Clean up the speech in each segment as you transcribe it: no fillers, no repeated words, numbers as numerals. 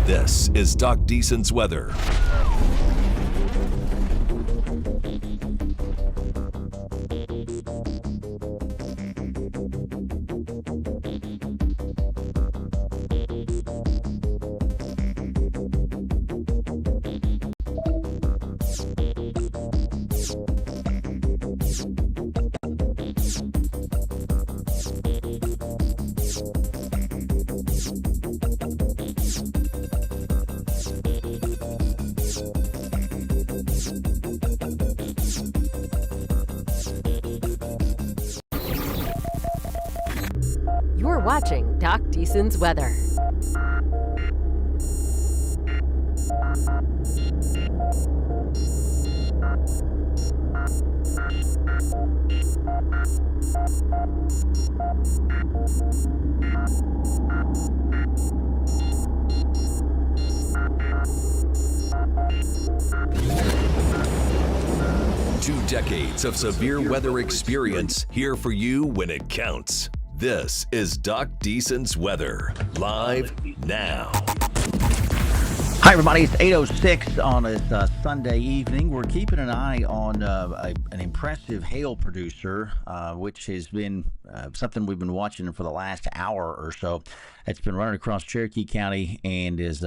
This is Doc Deason's weather. You're watching Doc Deason's weather. Two decades of severe weather experience here for you when it counts. This is Doc Deason's weather, live now. Hi, everybody. It's 8:06 on this Sunday evening. We're keeping an eye on an impressive hail producer, which has been something we've been watching for the last hour or so. It's been running across Cherokee County and is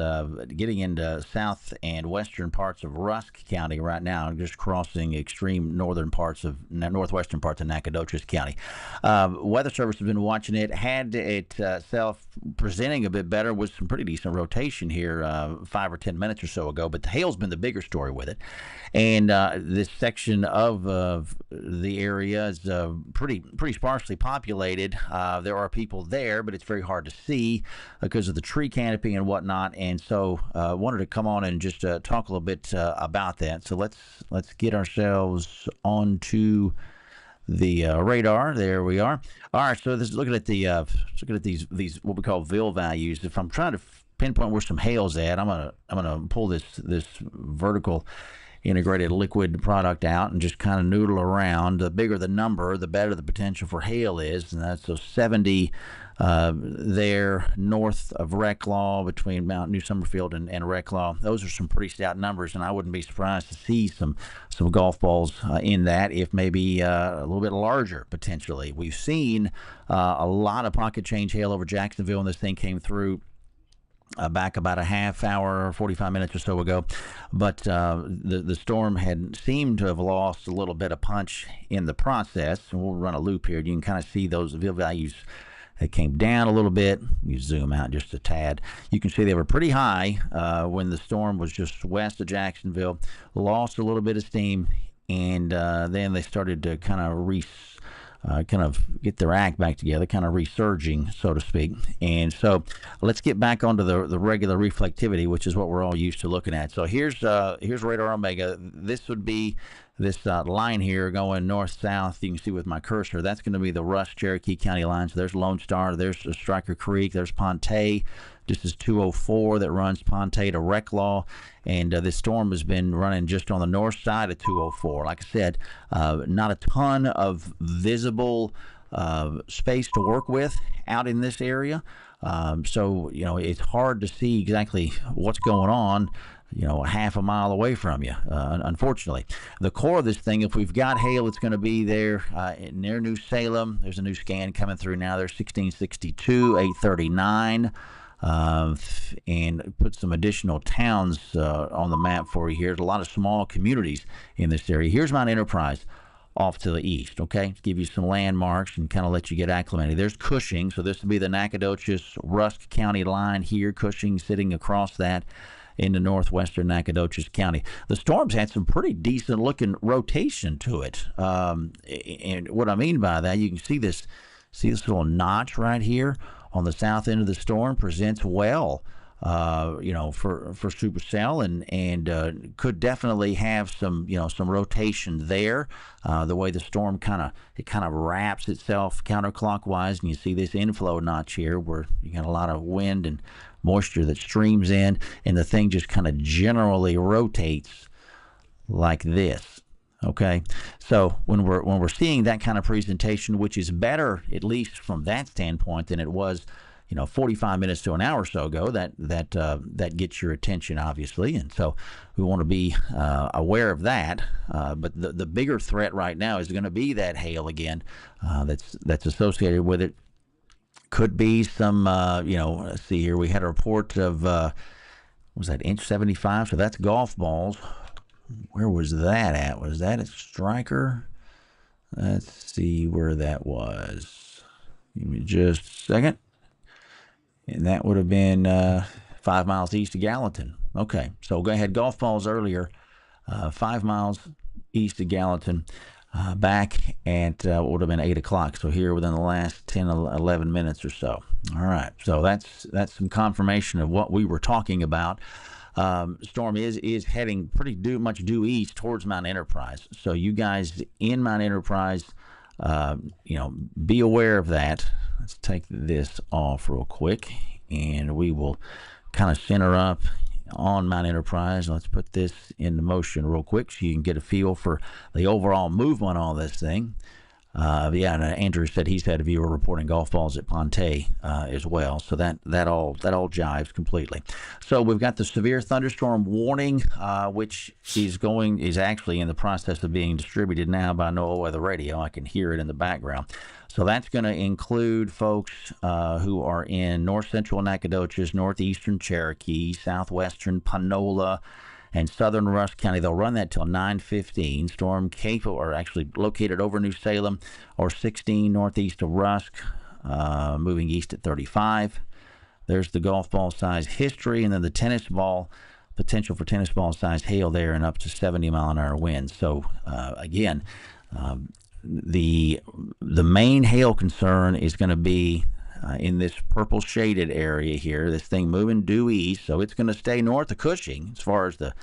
getting into south and western parts of Rusk County right now, just crossing extreme northwestern parts of Nacogdoches County. Weather Service has been watching it, had itself presenting a bit better with some pretty decent rotation here 5 or 10 minutes or so ago, but the hail's been the bigger story with it. And this section of the area is pretty sparsely populated. There are people there, but it's very hard to see because of the tree canopy and whatnot. And so wanted to come on and just talk a little bit about that. So let's get ourselves onto the radar. There we are. All right. So looking at these what we call VIL values. If I'm trying to pinpoint where some hail's at, I'm gonna pull this vertical integrated liquid product out and just kind of noodle around. The bigger the number, the better the potential for hail is, and that's so 70 there north of Reclaw, between Mount New Summerfield and Reclaw. Those are some pretty stout numbers, and I wouldn't be surprised to see some golf balls in that, if maybe a little bit larger potentially. We've seen a lot of pocket change hail over Jacksonville, and this thing came through back about a half hour, 45 minutes or so ago. But the storm had seemed to have lost a little bit of punch in the process. And we'll run a loop here. You can kind of see those VIL values that came down a little bit. You zoom out just a tad. You can see they were pretty high when the storm was just west of Jacksonville, lost a little bit of steam, and then they started to kind of get their act back together, kind of resurging, so to speak. And so let's get back onto the regular reflectivity, which is what we're all used to looking at. So here's radar omega. This would be this line here going north-south. You can see with my cursor, that's going to be the Rusk Cherokee County line. So there's Lone Star, there's Striker Creek, there's Ponte. This is 204 that runs Ponte to Reclaw, and this storm has been running just on the north side of 204. Like I said, not a ton of visible space to work with out in this area. So, it's hard to see exactly what's going on, a half a mile away from you, unfortunately. The core of this thing, if we've got hail, it's going to be there near New Salem. There's a new scan coming through now. There's 1662, 839. And put some additional towns on the map for you here. There's a lot of small communities in this area. Here's Mount Enterprise off to the east, okay? To give you some landmarks and kind of let you get acclimated. There's Cushing, so this would be the Nacogdoches Rusk County line here. Cushing sitting across that into northwestern Nacogdoches County. The storm's had some pretty decent looking rotation to it. And what I mean by that, you can see this little notch right here on the south end of the storm presents well, for supercell, and could definitely have some rotation there. The way the storm kind of wraps itself counterclockwise, and you see this inflow notch here where you got a lot of wind and moisture that streams in, and the thing just kind of generally rotates like this. Okay, so when we're seeing that kind of presentation, which is better at least from that standpoint than it was 45 minutes to an hour or so ago, that gets your attention, obviously, and so we want to be aware of that. But the bigger threat right now is going to be that hail again that's associated with it. Could be some, let's see here. We had a report of, was that inch 75? So that's golf balls. Where was that at? Was that at Stryker? Let's see where that was. Give me just a second. And that would have been 5 miles east of Gallatin. Okay, so go ahead. Golf balls earlier, 5 miles east of Gallatin. Back at what would have been 8 o'clock. So here within the last 10, 11 minutes or so. All right. So that's some confirmation of what we were talking about. Storm is heading pretty much due east towards Mount Enterprise. So you guys in Mount Enterprise, be aware of that. Let's take this off real quick, and we will kind of center up on Mount Enterprise. Let's put this into motion real quick so you can get a feel for the overall movement on this thing. And Andrew said he's had a viewer reporting golf balls at Ponte as well. So that all jives completely. So we've got the severe thunderstorm warning, which is actually in the process of being distributed now by NOAA Weather Radio. I can hear it in the background. So that's going to include folks who are in north central Nacogdoches, northeastern Cherokee, southwestern Panola, and southern Rusk County. They'll run that till 9:15. Storm capable, or actually located over New Salem, or 16 northeast of Rusk, moving east at 35. There's the golf ball size history, and then the tennis ball potential for tennis ball size hail there, and up to 70 mile an hour winds. So again. The main hail concern is going to be in this purple shaded area here. This thing moving due east, so it's going to stay north of Cushing as far as the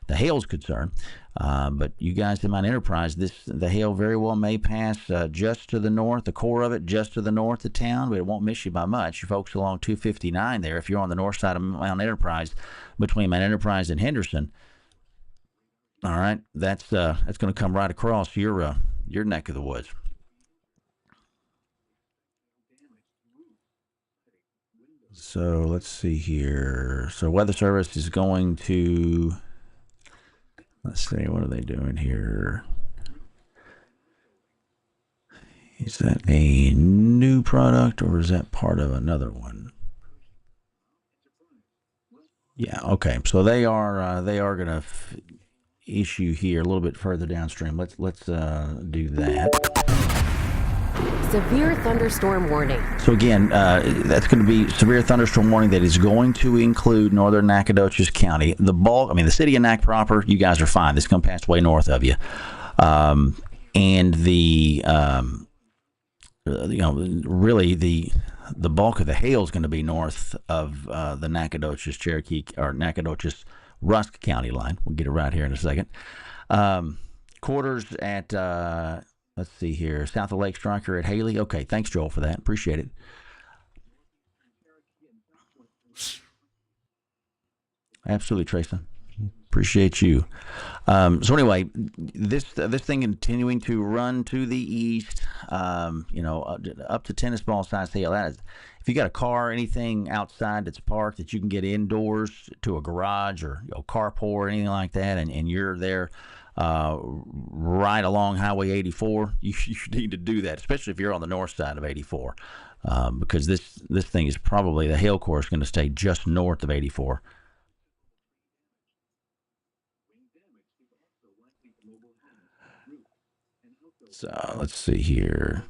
hail is concerned. But you guys in Mount Enterprise, the hail very well may pass just to the north, the core of it just to the north of town, but it won't miss you by much. You folks along 259 there, if you're on the north side of Mount Enterprise, between Mount Enterprise and Henderson, all right, that's going to come right across your neck of the woods. So let's see here. So Weather Service is going to, let's see, what are they doing here? Is that a new product or is that part of another one? Yeah, okay. So they are going to issue here a little bit further downstream. Let's do that. Severe thunderstorm warning. So again, that's going to be severe thunderstorm warning that is going to include northern Nacogdoches County. The bulk, the city of Nac proper, you guys are fine. This is going to pass way north of you. And the really the bulk of the hail is going to be north of the Nacogdoches Cherokee or Nacogdoches Rusk County line. We'll get it right here in a second. Quarters at, let's see here, south of Lake Stryker at Haley. Okay, thanks, Joel, for that. Appreciate it. Absolutely, Tracy. Appreciate you. So anyway, this thing continuing to run to the east, up to tennis ball size hail. That is, if you got a car, anything outside that's parked that you can get indoors to a garage or carpool or anything like that, and you're there right along Highway 84, you need to do that, especially if you're on the north side of 84, because this thing is probably, the hail core is going to stay just north of 84. So let's see here.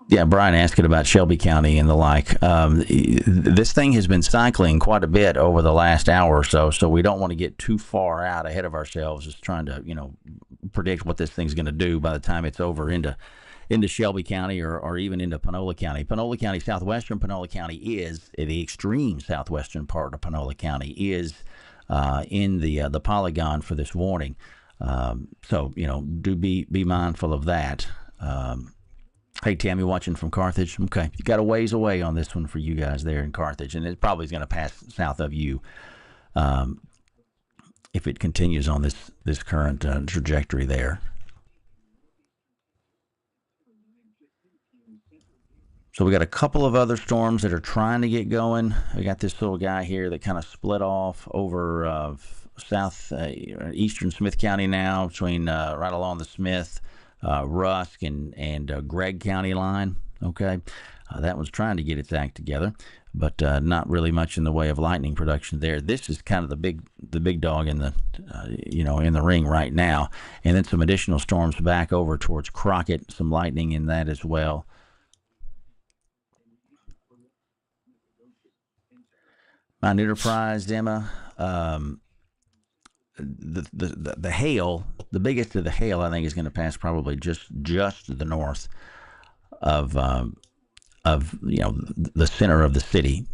Yeah, Brian asking about Shelby County and the like. This thing has been cycling quite a bit over the last hour or so we don't want to get too far out ahead of ourselves just trying to, predict what this thing's going to do by the time it's over into Shelby County or even into Panola County. Panola County, southwestern Panola County is, the extreme southwestern part of Panola County is in the polygon for this warning. So, do be mindful of that. Hey, Tammy, watching from Carthage. Okay, you got a ways away on this one for you guys there in Carthage, and it probably is going to pass south of you if it continues on this current trajectory there. So we got a couple of other storms that are trying to get going. We got this little guy here that kind of split off over eastern Smith County now, between right along the Smith, Rusk, and Gregg County line. Okay, that one's trying to get its act together, but not really much in the way of lightning production there. This is kind of the big dog in the in the ring right now, and then some additional storms back over towards Crockett. Some lightning in that as well. Mount Enterprise, Emma. The hail, the biggest of the hail, I think, is going to pass probably just to the north of the center of the city.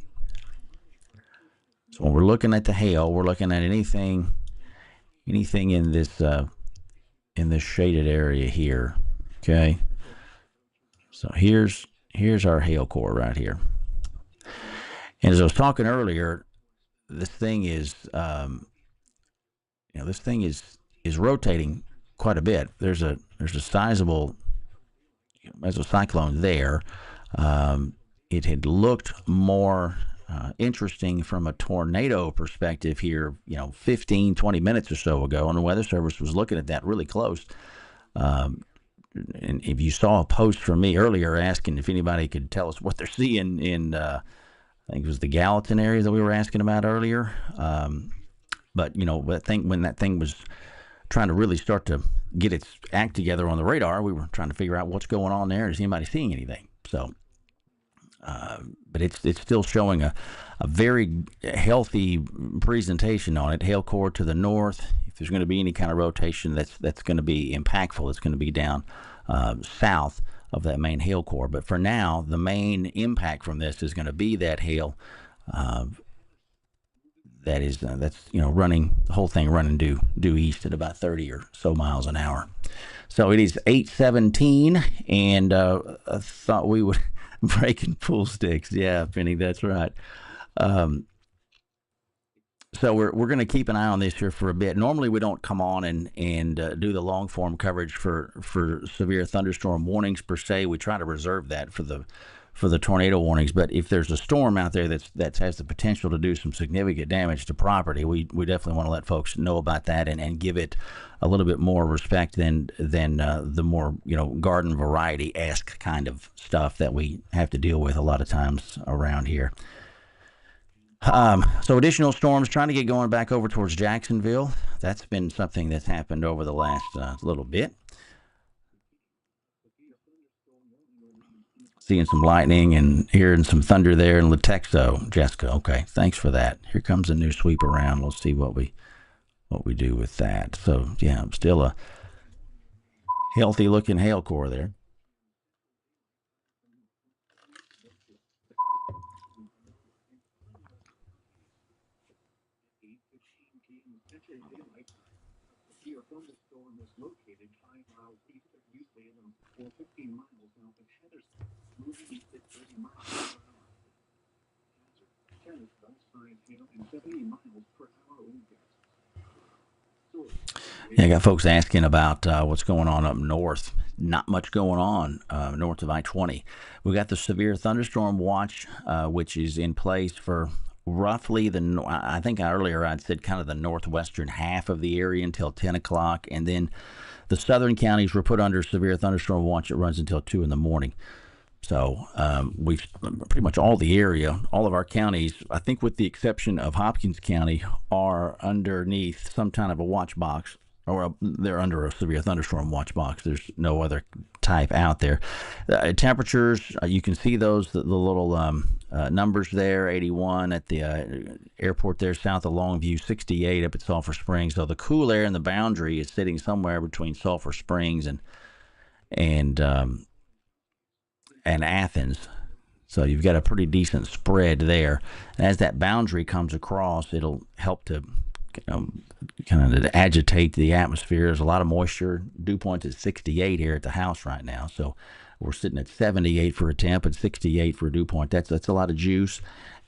So when we're looking at the hail, we're looking at anything in this shaded area here. Okay. So here's our hail core right here. And as I was talking earlier, this thing is rotating quite a bit. There's a sizable mesocyclone there. It had looked more interesting from a tornado perspective here, 15, 20 minutes or so ago, and the Weather Service was looking at that really close. And if you saw a post from me earlier asking if anybody could tell us what they're seeing in I think it was the Gallatin area that we were asking about earlier. But I think when that thing was trying to really start to get its act together on the radar, we were trying to figure out what's going on there. Is anybody seeing anything? So, but it's still showing a very healthy presentation on it. Hail core to the north. If there's going to be any kind of rotation that's going to be impactful, it's going to be down south of that main hail core. But for now, the main impact from this is going to be that hail that's running, the whole thing running due east at about 30 or so miles an hour. So it is 8:17, and I thought we would break and pull sticks. Yeah, Penny, that's right. So we're going to keep an eye on this here for a bit. Normally we don't come on and do the long form coverage for severe thunderstorm warnings per se. We try to reserve that for the tornado warnings. But if there's a storm out there that has the potential to do some significant damage to property, we definitely want to let folks know about that and give it a little bit more respect than the more garden variety-esque kind of stuff that we have to deal with a lot of times around here. So additional storms trying to get going back over towards Jacksonville. That's been something that's happened over the last little bit. Seeing some lightning and hearing some thunder there in Latexo. Jessica, okay, thanks for that. Here comes a new sweep around. We'll see what we do with that. So yeah, still a healthy looking hail core there. Yeah, I got folks asking about what's going on up north. Not much going on north of I-20. We got the severe thunderstorm watch, which is in place for roughly I think earlier I'd said kind of the northwestern half of the area until 10 o'clock, and then the southern counties were put under severe thunderstorm watch. It runs until 2 in the morning. So we've pretty much all the area, all of our counties, I think with the exception of Hopkins County, are underneath some kind of a watch box, or they're under a severe thunderstorm watch box. There's no other type out there. Temperatures, you can see those, the little numbers there, 81 at the airport there south of Longview, 68 up at Sulphur Springs. So the cool air in the boundary is sitting somewhere between Sulphur Springs and Athens. So you've got a pretty decent spread there. And as that boundary comes across, it'll help to kind of agitate the atmosphere. There's a lot of moisture. Dew point is 68 here at the house right now. So we're sitting at 78 for a temp and 68 for a dew point. That's a lot of juice.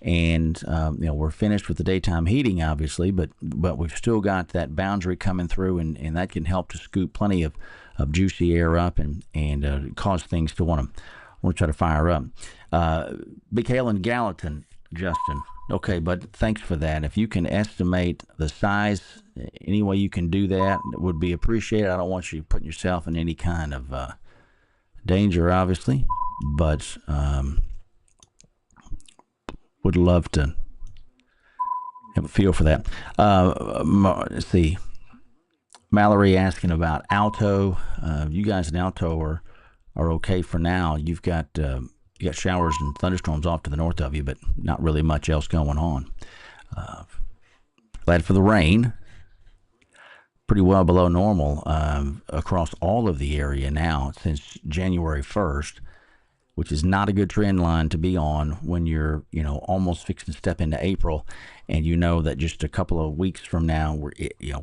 and we're finished with the daytime heating, obviously, but we've still got that boundary coming through, and that can help to scoop plenty of juicy air up and cause things to want to try to fire up. Big Hail in Gallatin, Justin. Okay, but thanks for that. If you can estimate the size, any way you can do that, it would be appreciated. I don't want you putting yourself in any kind of danger, obviously, but would love to have a feel for that. Let's see. Mallory asking about Alto. You guys in Alto are okay for now. You got showers and thunderstorms off to the north of you, but not really much else going on. Glad for the rain. Pretty well below normal across all of the area now since January 1st, which is not a good trend line to be on when you're, almost fixing to step into April, and you know that just a couple of weeks from now we're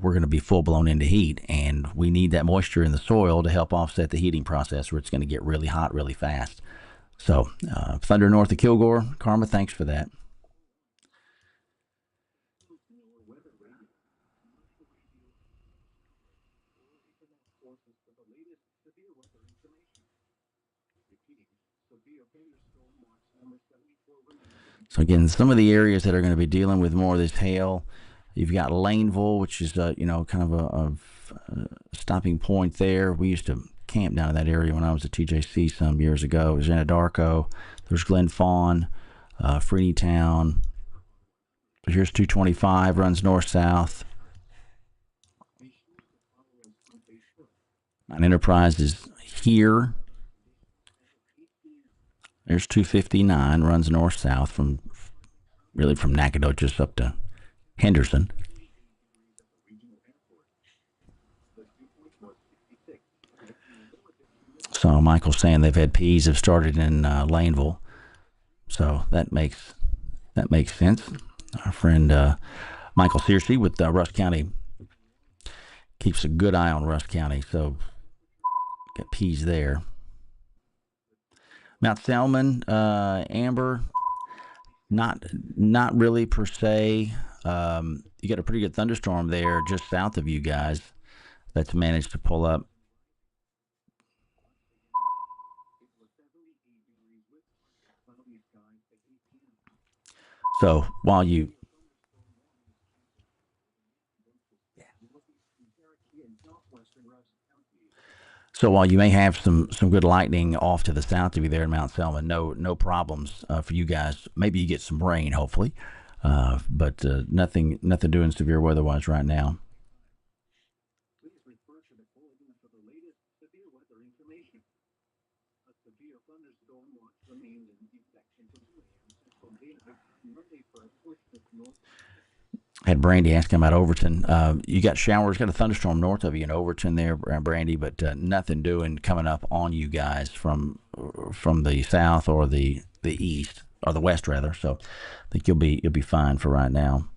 going to be full blown into heat, and we need that moisture in the soil to help offset the heating process, where it's going to get really hot really fast. So, thunder north of Kilgore, Karma, thanks for that. So again, some of the areas that are going to be dealing with more of this hail, you've got Laneville, which is kind of a stopping point there. We used to camp down in that area when I was at TJC some years ago. There's Anadarko, there's Glen Fawn, Freeneytown. Here's 225, runs north-south. Mount Enterprise is here. There's 259, runs north-south from Nacogdoches up to Henderson. So Michael's saying they've had P's have started in Laneville, so that makes sense. Our friend Michael Searcy with Rusk County keeps a good eye on Rusk County, so got P's there. Mount Salmon, Amber, not really per se. You got a pretty good thunderstorm there just south of you guys that's managed to pull up. So while you may have some good lightning off to the south of you there in Mount Salmon, no problems for you guys. Maybe you get some rain, hopefully, but nothing doing severe weather-wise right now. Please refer to the bulletin for the latest severe weather information. A severe thunderstorm watch remains in effect until 2 a.m. Central Daylight Monday for a portion of north. Had Brandy asking about Overton. You got showers, got a thunderstorm north of you in Overton there, Brandy, but nothing doing coming up on you guys from the south or the east, or the west rather. So I think you'll be fine for right now.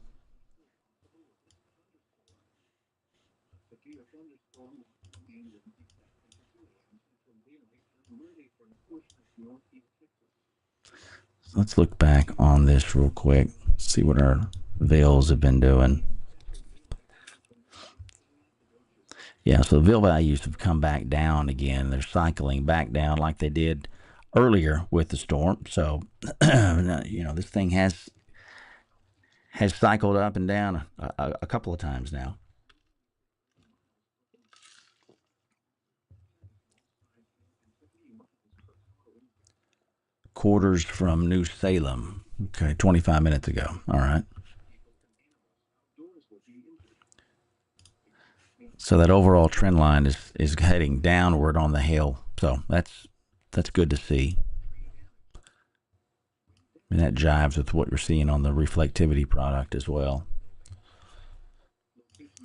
So let's look back on this real quick, see what our veils have been doing. Yeah, so the veil values have come back down again. They're cycling back down like they did earlier with the storm. So, this thing has cycled up and down a couple of times now. Quarters from New Salem. Okay, 25 minutes ago. All right. So that overall trend line is heading downward on the hail. So that's good to see. And that jives with what we're seeing on the reflectivity product as well.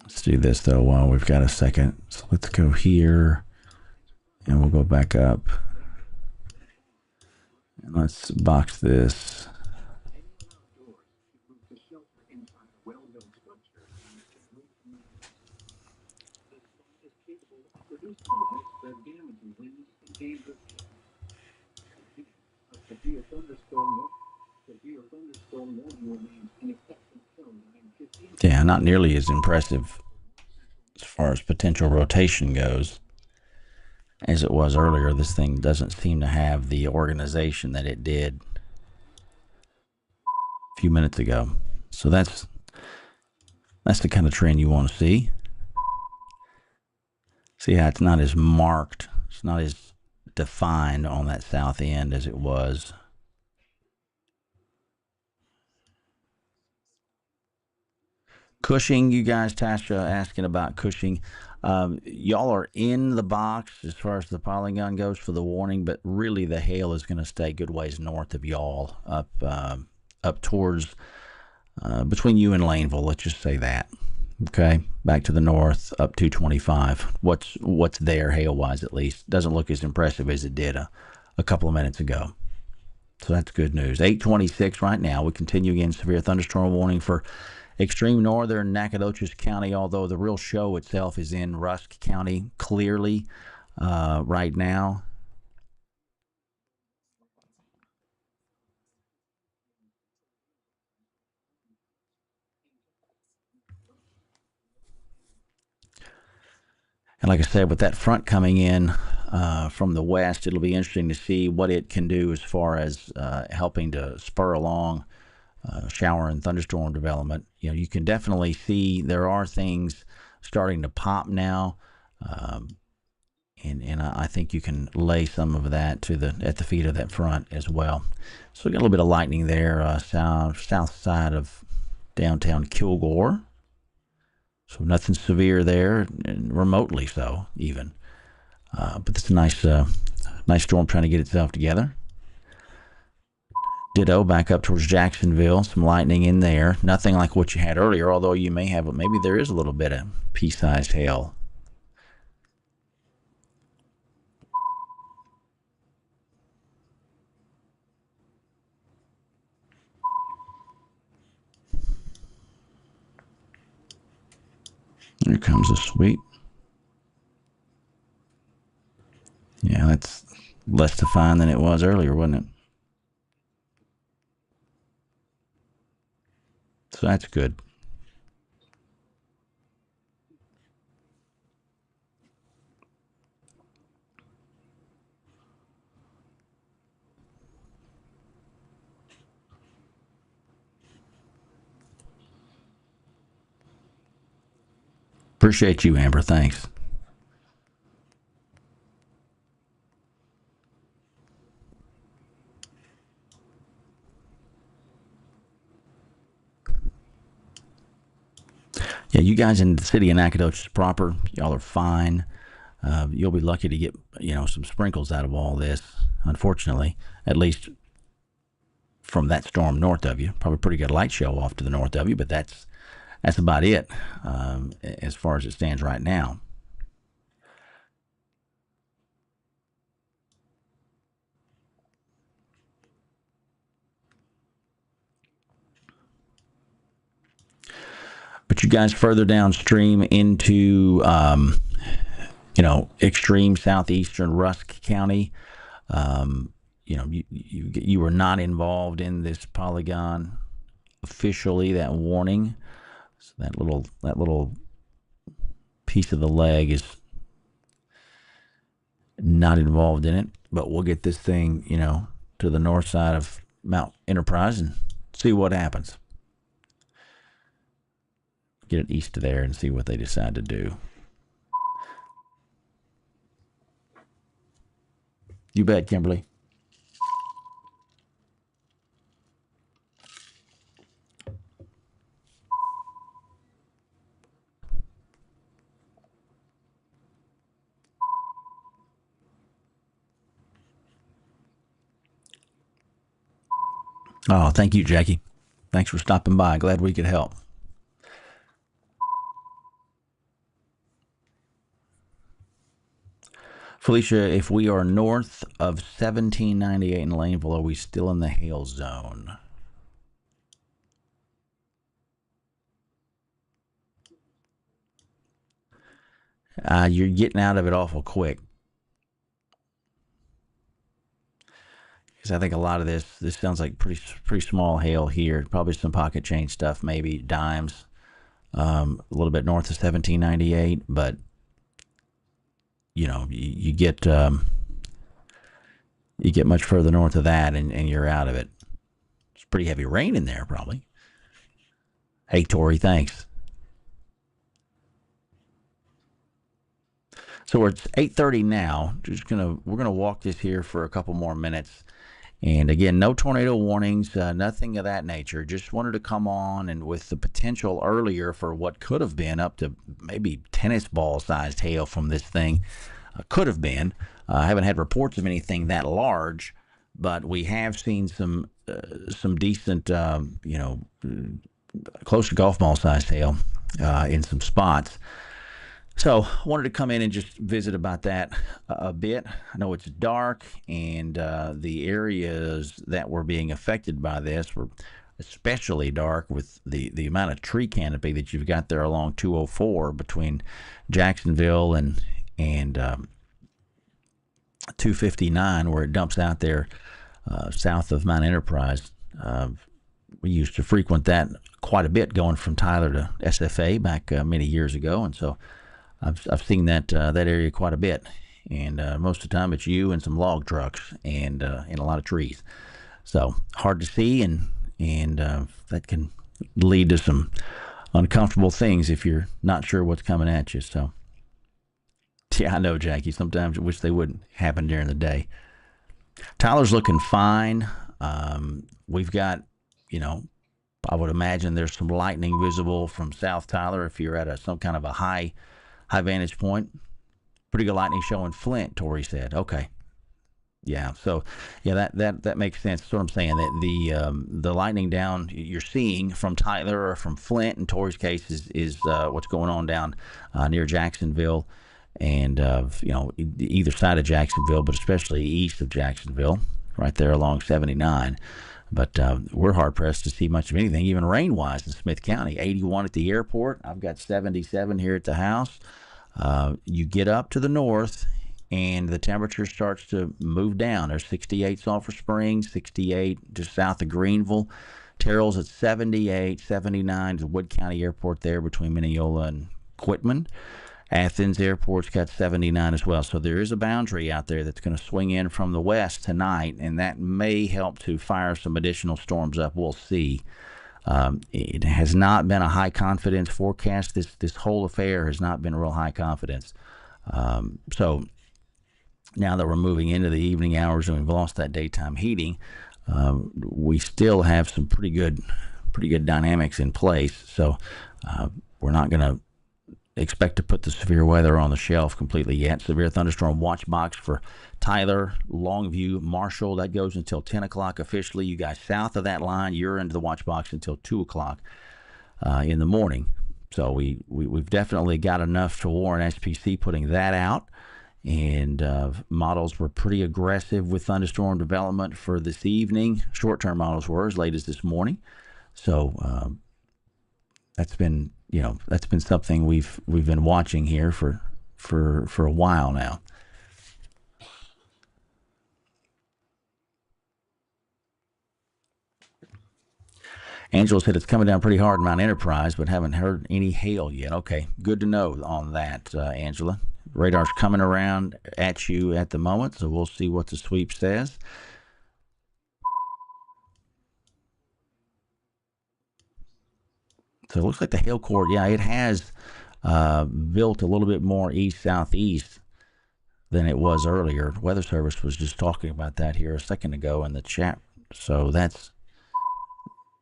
Let's do this though while we've got a second. So let's go here and we'll go back up. And let's box this. Yeah, not nearly as impressive as far as potential rotation goes as it was earlier. This thing doesn't seem to have the organization that it did a few minutes ago. So that's the kind of trend you want to see. See how it's not as marked, it's not as defined on that south end as it was. Cushing, you guys, Tasha asking about Cushing. Y'all are in the box as far as the polygon goes for the warning, but really the hail is going to stay good ways north of y'all, up towards between you and Laneville. Let's just say that. Okay, back to the north, up 225. What's there hail wise at least doesn't look as impressive as it did a couple of minutes ago. So that's good news. 826 right now. We continue again severe thunderstorm warning for extreme northern Nacogdoches County, although the real show itself is in Rusk County clearly right now. And like I said, with that front coming in from the west, it'll be interesting to see what it can do as far as helping to spur along shower and thunderstorm development. You know, you can definitely see there are things starting to pop now, and I think you can lay some of that at the feet of that front as well. So we got a little bit of lightning there, south side of downtown Kilgore. So nothing severe there, and remotely so even. But it's a nice storm trying to get itself together. Ditto back up towards Jacksonville. Some lightning in there. Nothing like what you had earlier, although you may have, maybe there is a little bit of pea-sized hail. Here comes a sweep. Yeah, that's less defined than it was earlier, wasn't it? So that's good. Appreciate you, Amber. Thanks. Yeah, you guys in the city of Nacogdoches proper, y'all are fine. You'll be lucky to get some sprinkles out of all this. Unfortunately, at least from that storm north of you, probably pretty good light show off to the north of you, but that's about it as far as it stands right now. But you guys further downstream into extreme southeastern Rusk County. You were not involved in this polygon officially. That warning, so that little piece of the leg is not involved in it. But we'll get this thing, to the north side of Mount Enterprise and see what happens. Get it east of there and see what they decide to do. You bet, Kimberly. Oh, thank you, Jackie. Thanks for stopping by. Glad we could help. Felicia, if we are north of 1798 in Laneville, are we still in the hail zone? You're getting out of it awful quick. because I think a lot of this sounds like pretty small hail here. Probably some pocket change stuff, maybe dimes, a little bit north of 1798, but you get much further north of that, and you're out of it. It's pretty heavy rain in there, probably. Hey, Tori, thanks. So it's 8:30 now. We're gonna walk this here for a couple more minutes. And again, no tornado warnings, nothing of that nature. Just wanted to come on and with the potential earlier for what could have been up to maybe tennis ball sized hail from this thing. Could have been. I haven't had reports of anything that large, but we have seen some decent, close to golf ball sized hail in some spots. So I wanted to come in and just visit about that a bit. I know it's dark, and the areas that were being affected by this were especially dark with the amount of tree canopy that you've got there along 204 between Jacksonville and 259, where it dumps out there south of Mount Enterprise. We used to frequent that quite a bit going from Tyler to SFA back many years ago, and so I've seen that area quite a bit, and most of the time it's you and some log trucks and a lot of trees. So hard to see, and that can lead to some uncomfortable things if you're not sure what's coming at you. So yeah, I know, Jackie. Sometimes I wish they wouldn't happen during the day. Tyler's looking fine. We've got, I would imagine there's some lightning visible from South Tyler if you're at some kind of a high vantage point. Pretty good lightning show in Flint, Tori said. Okay. Yeah. So, yeah, that makes sense. That's what I'm saying. That the lightning down you're seeing from Tyler or from Flint, in Tori's case, is what's going on down near Jacksonville, and either side of Jacksonville, but especially east of Jacksonville, right there along 79. But we're hard pressed to see much of anything, even rain wise, in Smith County. 81 at the airport. I've got 77 here at the house. You get up to the north, and the temperature starts to move down. There's 68 Sulphur Springs, 68 just south of Greenville. Terrell's at 78, 79 to Wood County Airport there between Mineola and Quitman. Athens Airport's got 79 as well. So there is a boundary out there that's going to swing in from the west tonight, and that may help to fire some additional storms up. We'll see. It has not been a high confidence forecast. This whole affair has not been real high confidence. So now that we're moving into the evening hours and we've lost that daytime heating, we still have some pretty good dynamics in place. So we're not going to expect to put the severe weather on the shelf completely yet. Severe thunderstorm watch box for Tyler, Longview, Marshall. That goes until 10 o'clock officially. You guys south of that line, you're into the watch box until 2 o'clock in the morning. So we've definitely got enough to warrant SPC putting that out. And models were pretty aggressive with thunderstorm development for this evening. Short-term models were as late as this morning. So that's been something we've been watching here for a while now. Angela said it's coming down pretty hard in Mount Enterprise, but haven't heard any hail yet. Okay, good to know on that, Angela. Radar's coming around at you at the moment, so we'll see what the sweep says. So it looks like the hail core, it has built a little bit more east-southeast than it was earlier. Weather Service was just talking about that here a second ago in the chat. So that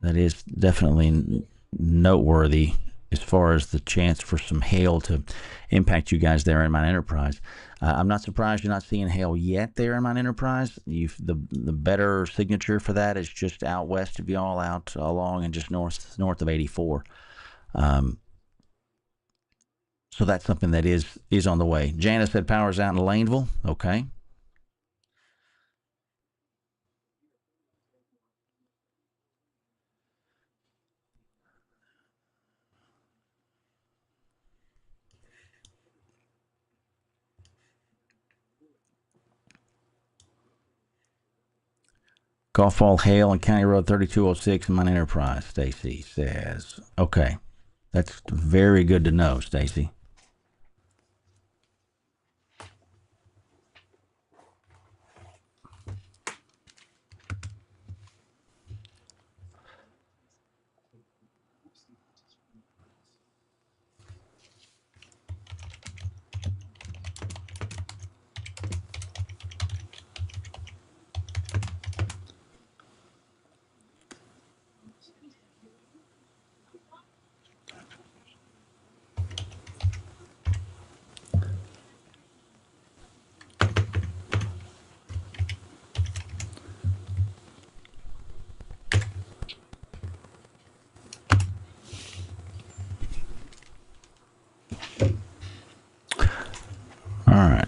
is definitely noteworthy as far as the chance for some hail to impact you guys there in Mount Enterprise. I'm not surprised you're not seeing hail yet there in Mount Enterprise. The better signature for that is just out west of y'all, out along and just north of 84. So that's something that is on the way. Janice said power's out in Laneville. Okay. Golf ball hail on County Road 3206 in Mount Enterprise, Stacy says. Okay. That's very good to know, Stacy. All right.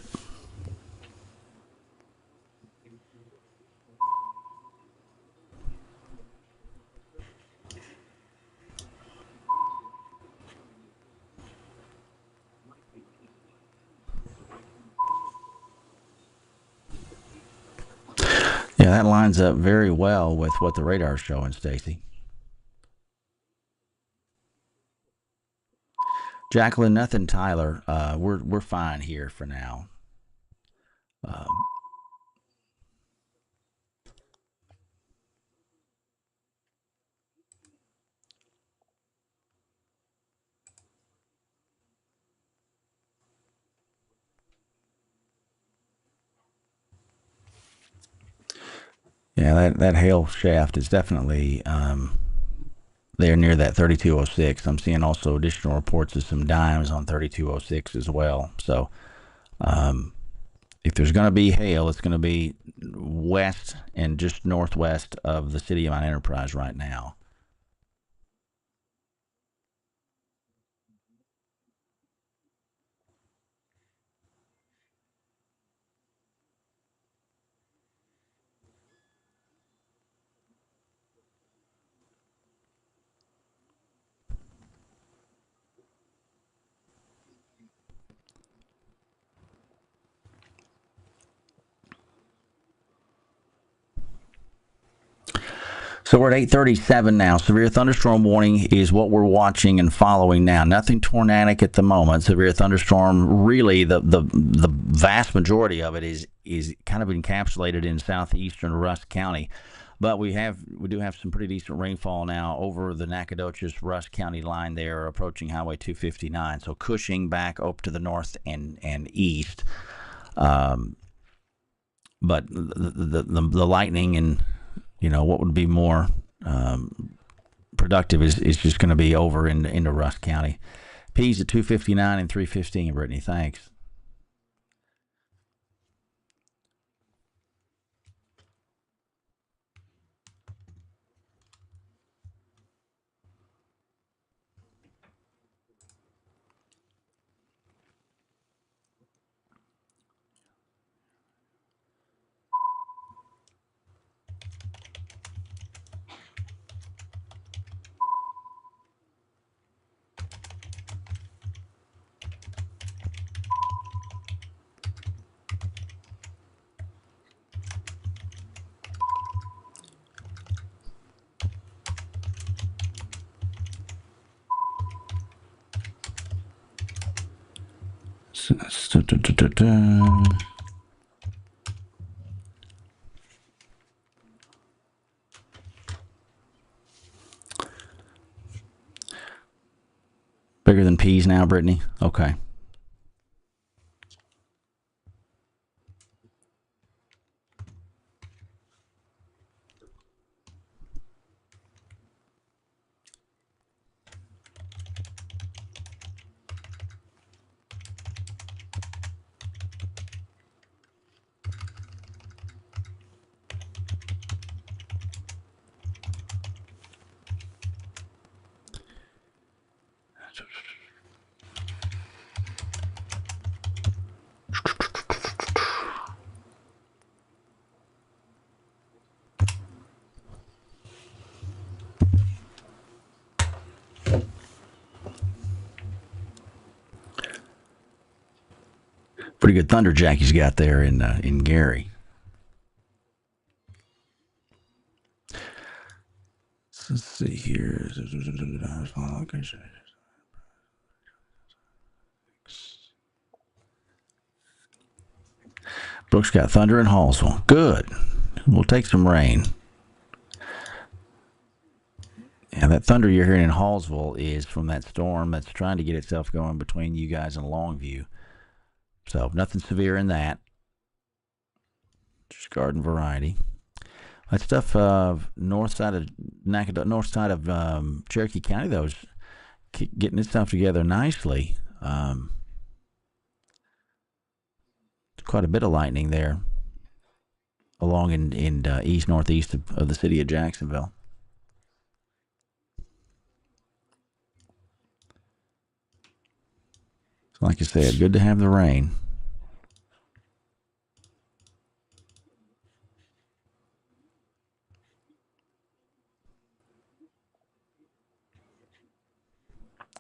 Yeah, that lines up very well with what the radar's showing, Stacy. Jacqueline, nothing, Tyler. We're fine here for now. Yeah, that hail shaft is definitely there near that 3206. I'm seeing also additional reports of some dimes on 3206 as well. So if there's going to be hail, it's going to be west and just northwest of the city of Mount Enterprise right now. So we're at 8:37 now. Severe thunderstorm warning is what we're watching and following now. Nothing tornadic at the moment. Severe thunderstorm, really, the vast majority of it is kind of encapsulated in southeastern Rusk County. But we do have some pretty decent rainfall now over the Nacogdoches Rusk County line there, approaching Highway 259. So Cushing back up to the north and east. But the lightning and what would be more productive is just going to be over into Rusk County. P's at 259 and 315, Brittany. Thanks. Bigger than P's now, Brittany? Okay. Pretty good thunderjack he's got there in Gary. see here. Brooks got thunder in Hallsville. Good. We'll take some rain. Yeah, that thunder you're hearing in Hallsville is from that storm that's trying to get itself going between you guys and Longview. So nothing severe in that. Just garden variety. That stuff north side of Cherokee County, though, is getting itself together nicely. Quite a bit of lightning there along in east northeast of the city of Jacksonville. So like I said, good to have the rain.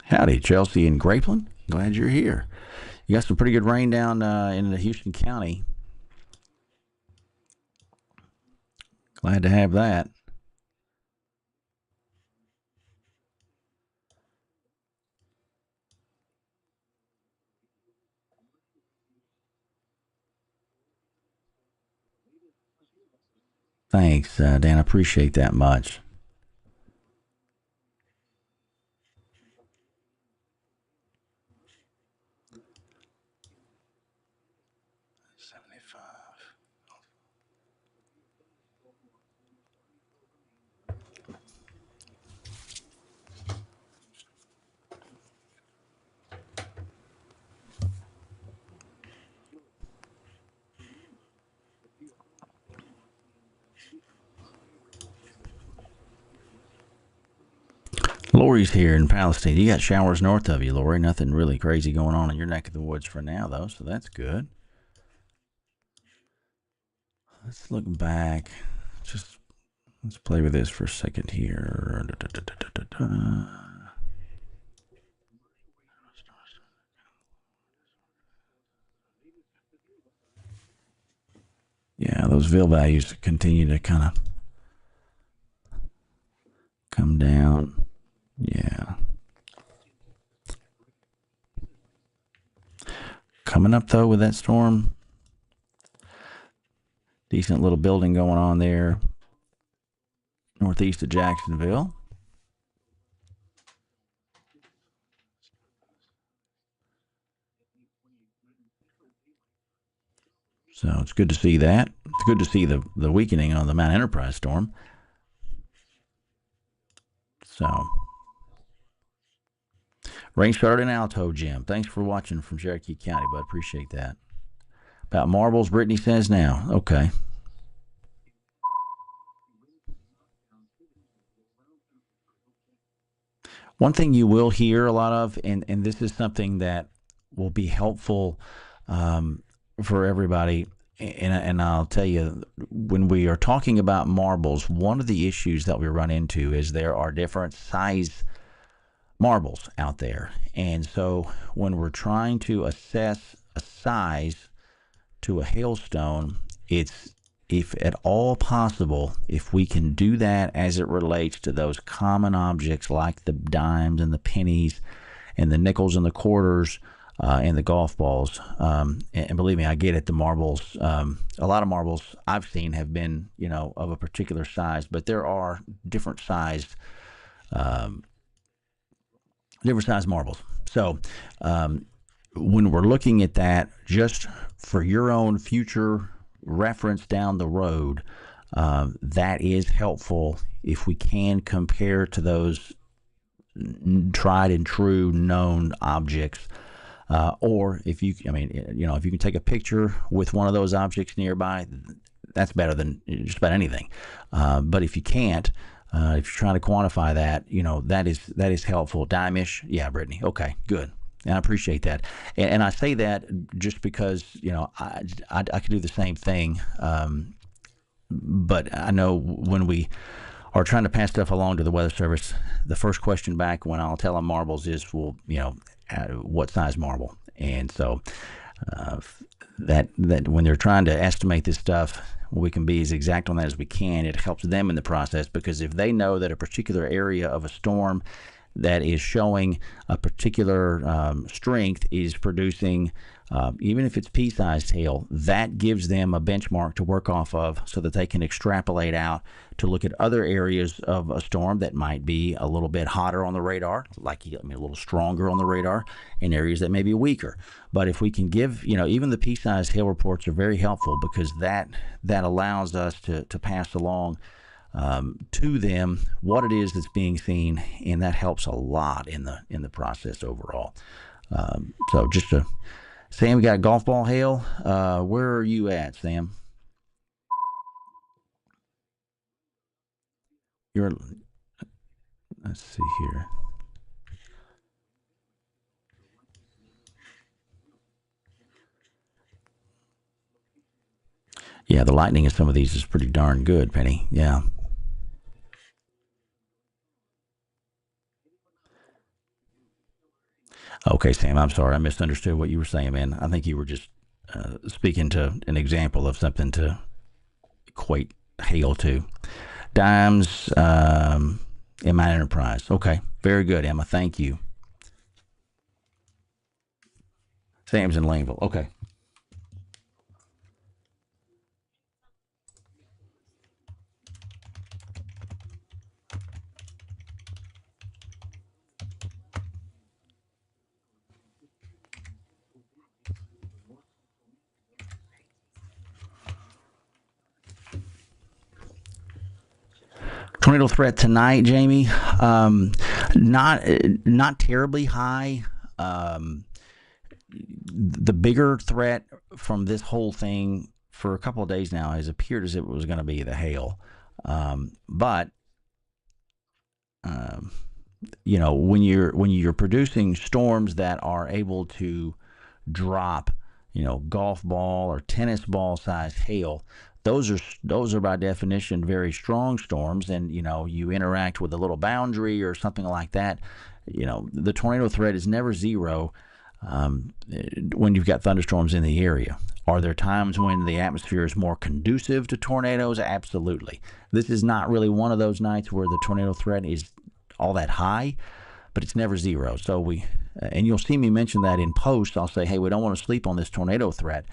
Howdy, Chelsea and Grapeland. Glad you're here. You got some pretty good rain down in the Houston County. Glad to have that. Thanks, Dan. I appreciate that much. Lori's here in Palestine. You got showers north of you, Lori. Nothing really crazy going on in your neck of the woods for now, though, so that's good. Let's look back. Let's play with this for a second here. Yeah, those Ville values continue to kind of come down. Yeah. Coming up, though, with that storm. Decent little building going on there. Northeast of Jacksonville. So it's good to see that. It's good to see the weakening on the Mount Enterprise storm. So, rain started in Alto, Jim. Thanks for watching from Cherokee County, bud. Appreciate that. About marbles, Brittany says now. Okay. One thing you will hear a lot of, and this is something that will be helpful for everybody, and I'll tell you, when we are talking about marbles, one of the issues that we run into is there are different size marbles out there. And so when we're trying to assess a size to a hailstone, it's, if at all possible, if we can do that as it relates to those common objects like the dimes and the pennies and the nickels and the quarters and the golf balls. And believe me, I get it. The marbles, a lot of marbles I've seen have been, of a particular size, but there are different size marbles. So when we're looking at that, just for your own future reference down the road, that is helpful if we can compare to those tried and true known objects. Or if you can take a picture with one of those objects nearby, that's better than just about anything. But if you can't, if you're trying to quantify that, that is helpful. Dime-ish, yeah, Brittany. Okay, good. And I appreciate that. And I say that just because, I could do the same thing. But I know when we are trying to pass stuff along to the Weather Service, the first question back when I'll tell them marbles is, well, what size marble? And so that when they're trying to estimate this stuff, we can be as exact on that as we can. It helps them in the process, because if they know that a particular area of a storm that is showing a particular strength is producing, even if it's pea-sized hail, that gives them a benchmark to work off of so that they can extrapolate out to look at other areas of a storm that might be a little bit hotter on the radar, like a little stronger on the radar, and areas that may be weaker. But if we can give, even the pea-sized hail reports are very helpful, because that allows us to pass along to them what it is that's being seen, and that helps a lot in the process overall. So just to Sam, we got golf ball hail. Where are you at, Sam? Let's see here. Yeah, the lightning in some of these is pretty darn good, Penny. Yeah. Okay, Sam, I'm sorry. I misunderstood what you were saying, man. I think you were just speaking to an example of something to equate hail to. Dimes, in my enterprise. Okay, very good, Emma. Thank you. Sam's in Laneville. Okay. Tornado threat tonight, Jamie. Not terribly high. The bigger threat from this whole thing for a couple of days now has appeared as if it was going to be the hail. But when you're producing storms that are able to drop, golf ball or tennis ball sized hail, those are by definition very strong storms, and you interact with a little boundary or something like that. The tornado threat is never zero when you've got thunderstorms in the area. Are there times when the atmosphere is more conducive to tornadoes? Absolutely. This is not really one of those nights where the tornado threat is all that high, but it's never zero. So and you'll see me mention that in post. I'll say, hey, we don't want to sleep on this tornado threat,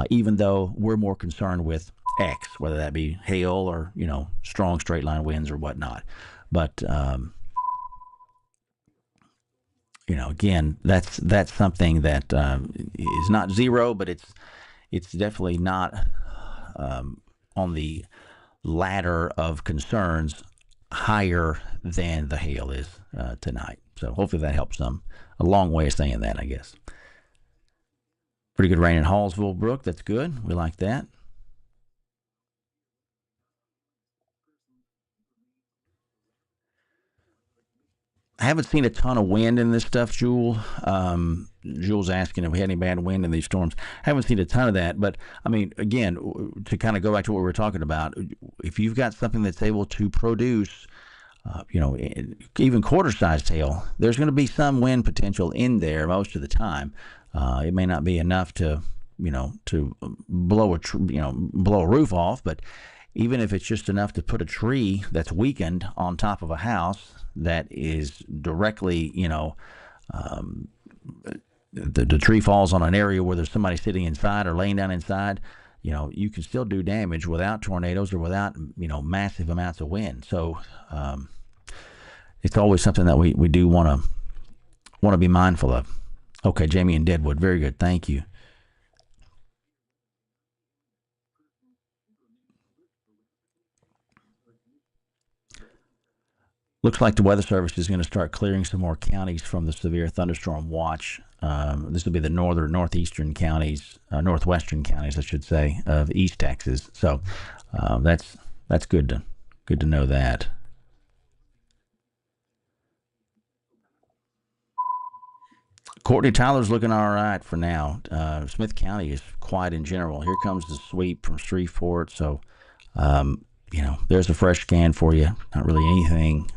even though we're more concerned with X, whether that be hail or strong straight line winds or whatnot. But again, that's something that is not zero, but it's definitely not on the ladder of concerns higher than the hail is tonight. So hopefully that helps some. A long way of saying that, I guess. Pretty good rain in Hallsville, Brooke. That's good. We like that. I haven't seen a ton of wind in this stuff, Jewel. Jewel's asking if we had any bad wind in these storms. I haven't seen a ton of that, but I mean, again, to kind of go back to what we were talking about, if you've got something that's able to produce, even quarter-sized hail, there's going to be some wind potential in there most of the time. It may not be enough to blow a roof off, but even if it's just enough to put a tree that's weakened on top of a house that is directly, the tree falls on an area where there's somebody sitting inside or laying down inside, you can still do damage without tornadoes or without, massive amounts of wind. So it's always something that we do want to be mindful of. Okay, Jamie and Deadwood, very good. Thank you. Looks like the Weather Service is going to start clearing some more counties from the severe thunderstorm watch. This will be the northwestern counties, I should say, of East Texas. So that's good to know that. Courtney Tyler's looking all right for now. Smith County is quiet in general. Here comes the sweep from Shreveport. So, there's a fresh scan for you. Not really anything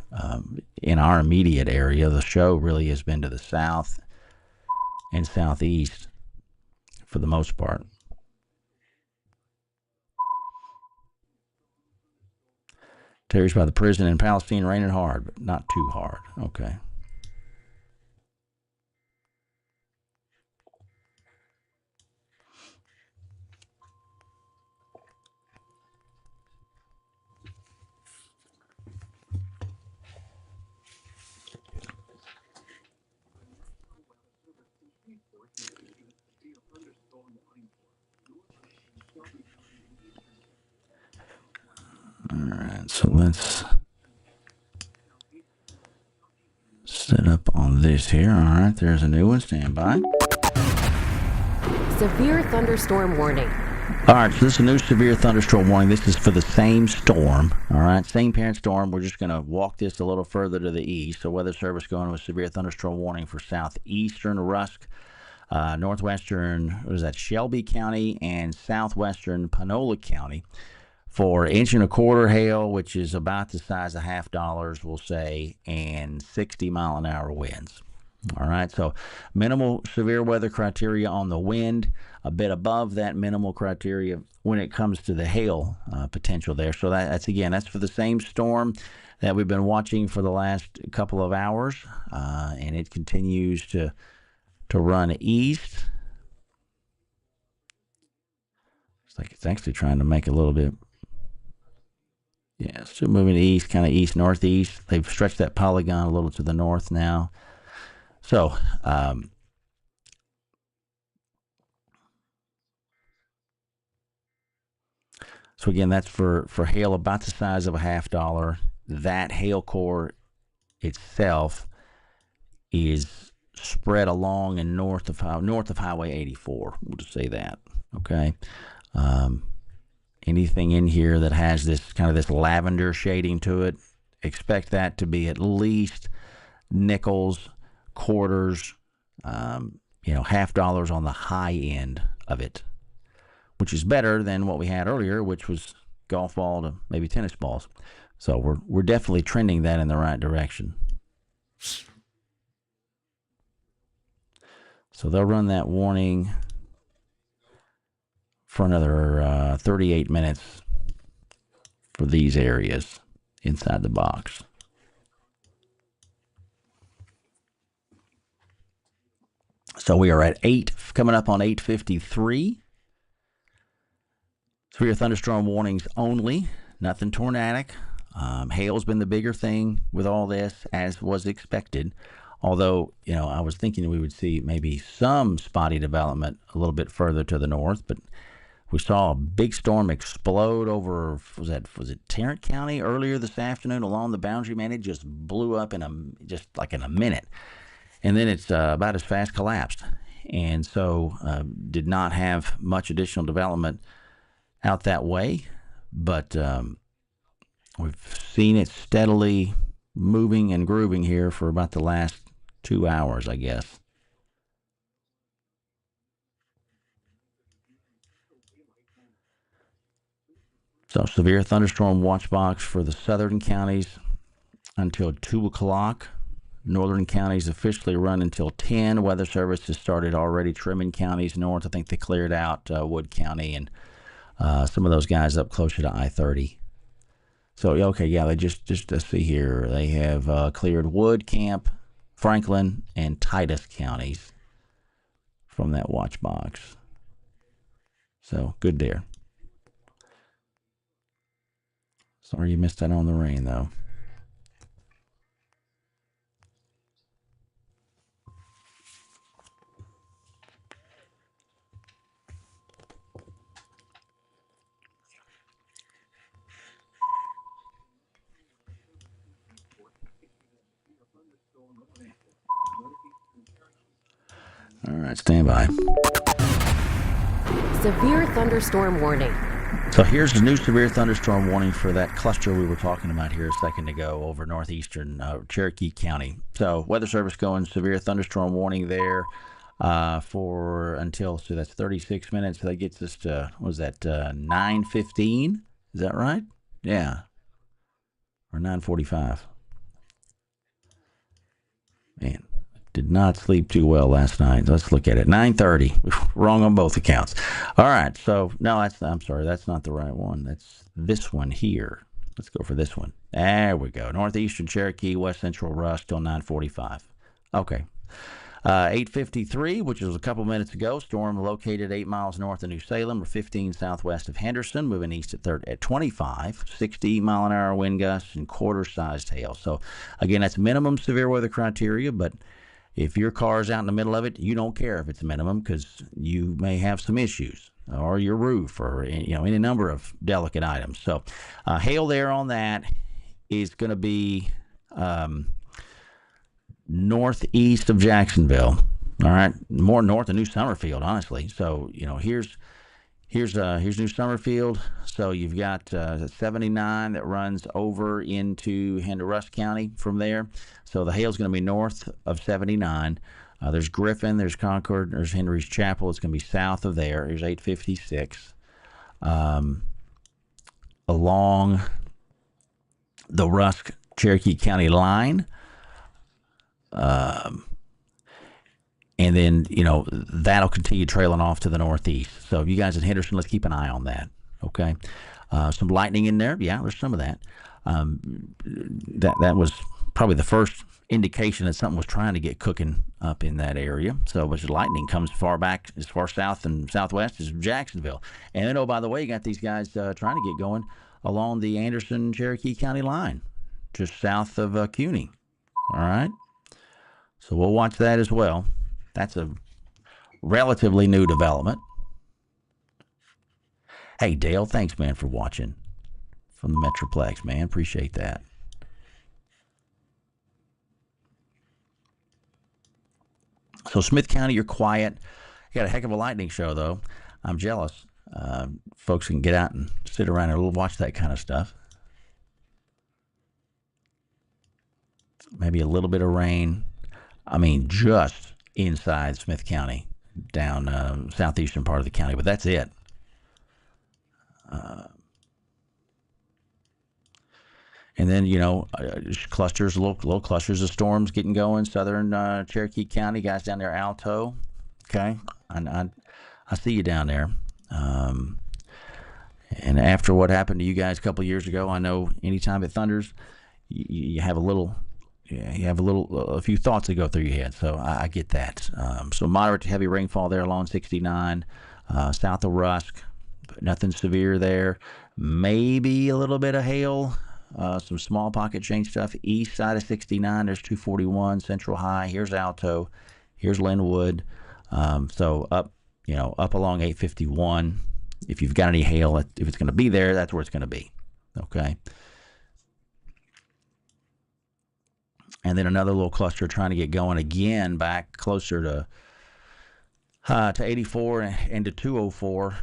in our immediate area. The show really has been to the south and southeast for the most part. Terry's by the prison in Palestine, raining hard, but not too hard. Okay. All right, so let's set up on this here. All right, there's a new one. Stand by. Severe thunderstorm warning. All right, so this is a new severe thunderstorm warning. This is for the same storm. All right, same parent storm. We're just going to walk this a little further to the east. So Weather Service going with severe thunderstorm warning for southeastern Rusk, northwestern, what is that, Shelby County, and southwestern Panola County for 1.25 inch hail, which is about the size of $50, we'll say, and 60-mile-an-hour winds. All right, so minimal severe weather criteria on the wind, a bit above that minimal criteria when it comes to the hail potential there. So that's for the same storm that we've been watching for the last couple of hours, and it continues to run east. It's like it's actually trying to make a little bit. Yeah, still moving east, kind of east-northeast. They've stretched that polygon a little to the north now. So, again, that's for hail about the size of $50. That hail core itself is spread along and north of Highway 84. We'll just say that. Okay. Anything in here that has this kind of this lavender shading to it, expect that to be at least nickels, quarters, $50 on the high end of it, which is better than what we had earlier, which was golf ball to maybe tennis balls. So we're definitely trending that in the right direction. So they'll run that warning for another 38 minutes for these areas inside the box. So we are at 8, coming up on 8:53. Severe thunderstorm warnings only, nothing tornadic. Hail's been the bigger thing with all this, as was expected. Although, I was thinking we would see maybe some spotty development a little bit further to the north, but we saw a big storm explode over, was it Tarrant County earlier this afternoon along the boundary, man. It just blew up in a minute. And then it's about as fast collapsed. And so did not have much additional development out that way. But we've seen it steadily moving and grooving here for about the last 2 hours, I guess. So severe thunderstorm watch box for the southern counties until 2 o'clock. Northern counties officially run until 10. Weather Service has started already trimming counties north. I think they cleared out Wood County and some of those guys up closer to I-30. So, okay, yeah, they just let's see here. They have cleared Wood, Camp, Franklin, and Titus counties from that watch box. So, good there. Sorry you missed that on the rain, though. All right, stand by. Severe thunderstorm warning. So here's the new severe thunderstorm warning for that cluster we were talking about here a second ago over northeastern Cherokee County. So Weather Service going severe thunderstorm warning there for until, so that's 36 minutes. So that gets us to, what was that, 9:15? Is that right? Yeah. Or 9:45. Man, did not sleep too well last night. Let's look at it. 9:30. Wrong on both accounts. All right. So, no, I'm sorry. That's not the right one. That's this one here. Let's go for this one. There we go. Northeastern Cherokee, West Central Rusk till 9:45. Okay. 8:53, which was a couple minutes ago. Storm located 8 miles north of New Salem or 15 southwest of Henderson, moving east at 25, 60-mile-an-hour wind gusts and quarter-sized hail. So, again, that's minimum severe weather criteria, but if your car's out in the middle of it, you don't care if it's minimum because you may have some issues, or your roof, or any number of delicate items. So, hail there on that is going to be northeast of Jacksonville. All right, more north of New Summerfield, honestly. So here's New Summerfield. So you've got 79 that runs over into Rusk County from there. So the hail's going to be north of 79. There's Griffin, there's Concord, there's Henry's Chapel. It's going to be south of there. Here's 856. Along the Rusk Cherokee County line. And then, that'll continue trailing off to the northeast. So if you guys in Henderson, let's keep an eye on that. Okay. Some lightning in there. Yeah, there's some of that. That was probably the first indication that something was trying to get cooking up in that area. So, which lightning comes far back, as far south and southwest as Jacksonville. And then, by the way, you got these guys trying to get going along the Anderson-Cherokee County line, just south of CUNY. All right. So we'll watch that as well. That's a relatively new development. Hey, Dale, thanks, man, for watching from the Metroplex, man. Appreciate that. So Smith County, you're quiet. You got a heck of a lightning show, though. I'm jealous. Folks can get out and sit around and watch that kind of stuff. Maybe a little bit of rain. I mean, just inside Smith County, down southeastern part of the county, but that's it. And then, clusters, little clusters of storms getting going. Southern Cherokee County, guys down there, Alto. Okay, I see you down there. And after what happened to you guys a couple of years ago, I know anytime it thunders, you have a few thoughts that go through your head. So I get that. So moderate to heavy rainfall there along 69, south of Rusk, but nothing severe there. Maybe a little bit of hail, some small pocket change stuff. East side of 69, there's 241, Central High. Here's Alto. Here's Linwood. So up along 851. If you've got any hail, if it's going to be there, that's where it's going to be. Okay. And then another little cluster trying to get going again back closer to 84 and to 204,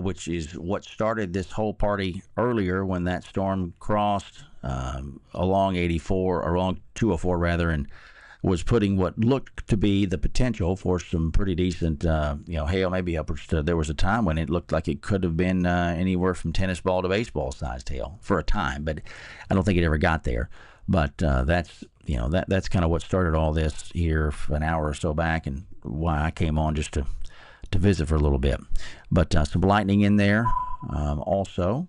which is what started this whole party earlier when that storm crossed along 84, or along 204 rather, and was putting what looked to be the potential for some pretty decent, hail, maybe upwards to, there was a time when it looked like it could have been anywhere from tennis ball to baseball sized hail for a time, but I don't think it ever got there. But that's kind of what started all this here an hour or so back, and why I came on just to visit for a little bit. But some lightning in there also.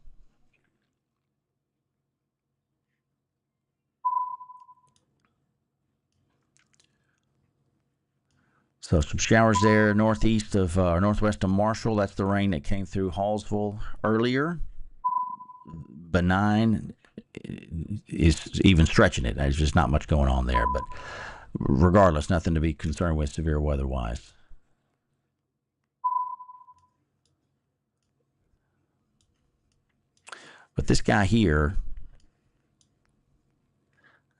So some showers there northeast of or northwest of Marshall. That's the rain that came through Hallsville earlier. Benign is even stretching it. There's just not much going on there. But regardless, nothing to be concerned with severe weather-wise. But this guy here,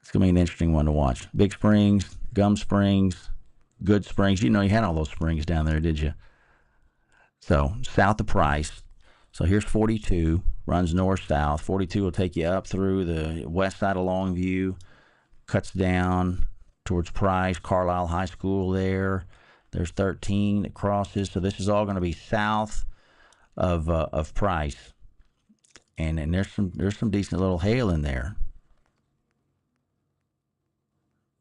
it's going to be an interesting one to watch. Big Springs, Gum Springs, Good Springs. You had all those springs down there, did you? So south of Price. So here's 42, runs north-south. 42 will take you up through the west side of Longview, cuts down towards Price, Carlisle High School there. There's 13 that crosses. So this is all going to be south of Price. And there's some decent little hail in there.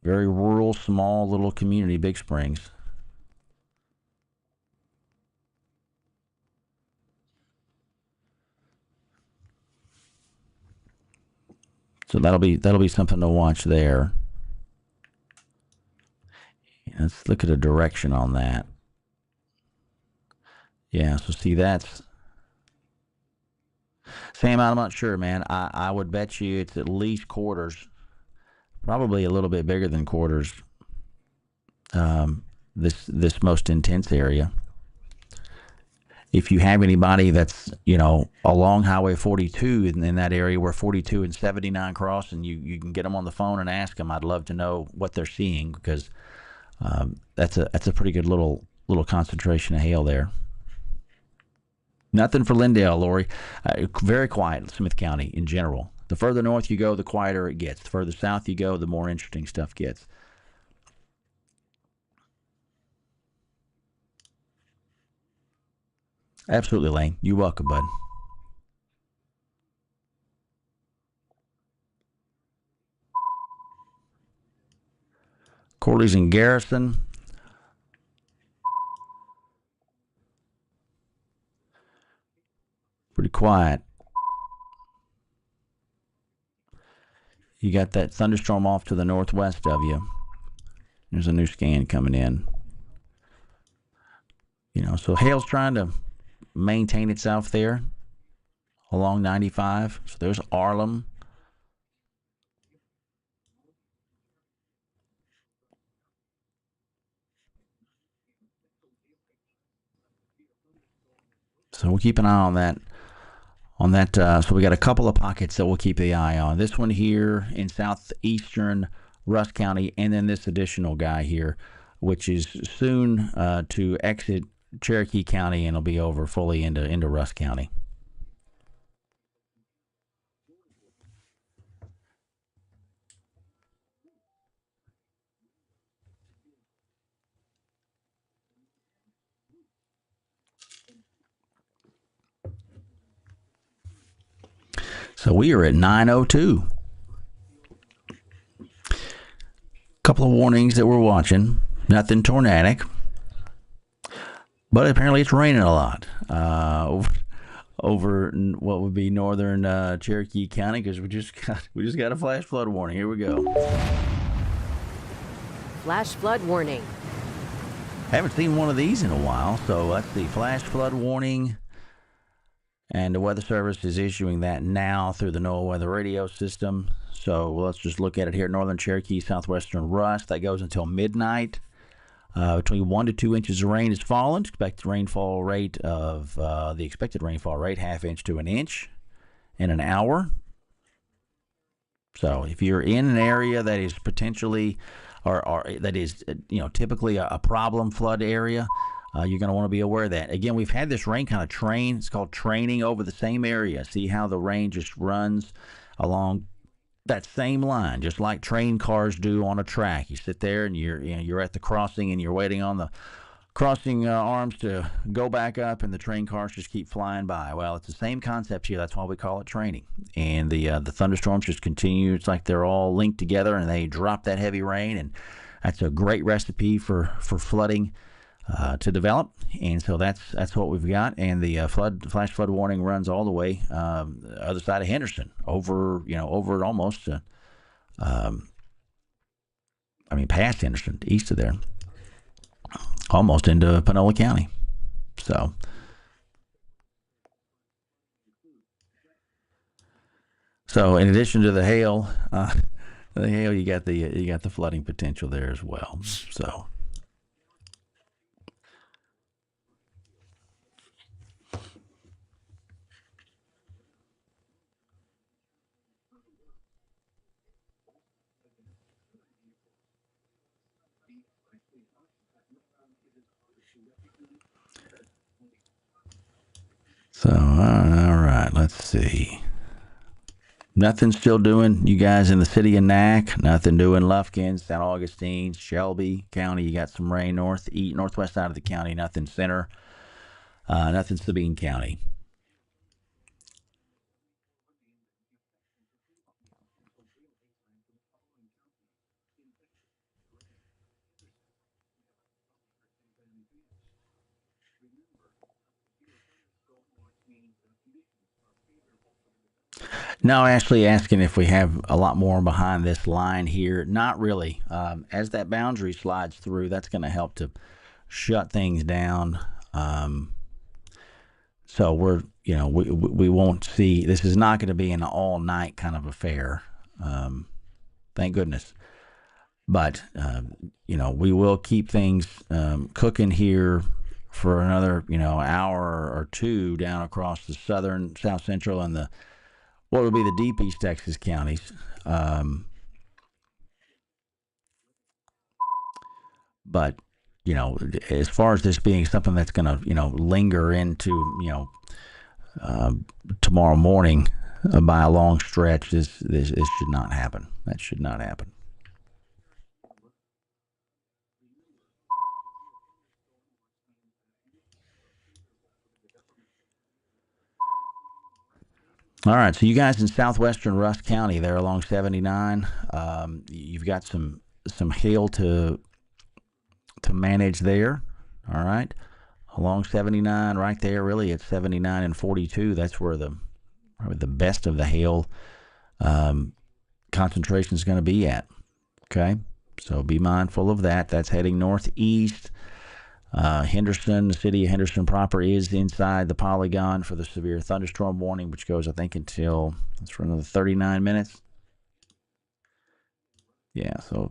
Very rural, small little community, Big Springs. So that'll be something to watch there. Let's look at a direction on that. Yeah, so see that's Sam, I'm not sure, man. I would bet you it's at least quarters, probably a little bit bigger than quarters. This most intense area. If you have anybody that's along Highway 42 in that area where 42 and 79 cross, and you can get them on the phone and ask them, I'd love to know what they're seeing, because that's a pretty good little concentration of hail there. Nothing for Lindale, Lori. Very quiet in Smith County in general. The further north you go, the quieter it gets. The further south you go, the more interesting stuff gets. Absolutely, Lane. You're welcome, bud. Corley's in Garrison. Pretty quiet. You got that thunderstorm off to the northwest of you. There's a new scan coming in. So hail's trying to maintain itself there along 95. So there's Arlem. So we'll keep an eye on that. So we got a couple of pockets that we'll keep the eye on. This one here in southeastern Russ County, and then this additional guy here, which is soon to exit Cherokee County, and it'll be over fully into Russ County. So we are at 9:02. Couple of warnings that we're watching. Nothing tornadic, but apparently it's raining a lot over what would be northern Cherokee County, because we just got a flash flood warning. Here we go. Flash flood warning. Haven't seen one of these in a while, so that's the flash flood warning. And the Weather Service is issuing that now through the NOAA Weather Radio System. So let's just look at it here. Northern Cherokee, southwestern Russ. That goes until midnight. Between 1 to 2 inches of rain is falling. Expected rainfall rate of the expected rainfall rate, 1/2 inch to 1 inch in an hour. So if you're in an area that is potentially or that is typically a problem flood area, you're going to want to be aware of that. Again, we've had this rain kind of train. It's called training over the same area. See how the rain just runs along that same line, just like train cars do on a track. You sit there and you're at the crossing and you're waiting on the crossing arms to go back up, and the train cars just keep flying by. Well, it's the same concept here. That's why we call it training. And the thunderstorms just continue. It's like they're all linked together, and they drop that heavy rain, and that's a great recipe for flooding to develop. And so that's what we've got. And the flash flood warning runs all the way other side of Henderson, over almost past Henderson, east of there, almost into Panola County. So in addition to the hail, you got the flooding potential there as well. So all right, let's see. Nothing still doing, you guys in the city of Knack. Nothing doing Lufkin, St. Augustine, Shelby County. You got some rain northwest side of the county. Nothing center. Nothing Sabine County. No, Ashley asking if we have a lot more behind this line here. Not really. As that boundary slides through, that's going to help to shut things down. Um, so we won't see. This is not going to be an all night kind of affair. Thank goodness. But we will keep things cooking here for another hour or two down across the southern, south central, and the what would be the deep East Texas counties. Um, but as far as this being something that's going to linger into uh, tomorrow morning by a long stretch, this should not happen. That should not happen. All right, so you guys in southwestern Rusk County, there along 79, you've got some hail to manage there. All right, along 79, right there, really at 79 and 42. That's where probably the best of the hail concentration is going to be at. Okay, so be mindful of that. That's heading northeast. Henderson, the city of Henderson proper, is inside the polygon for the severe thunderstorm warning, which goes, I think, until it's for another 39 minutes. Yeah, so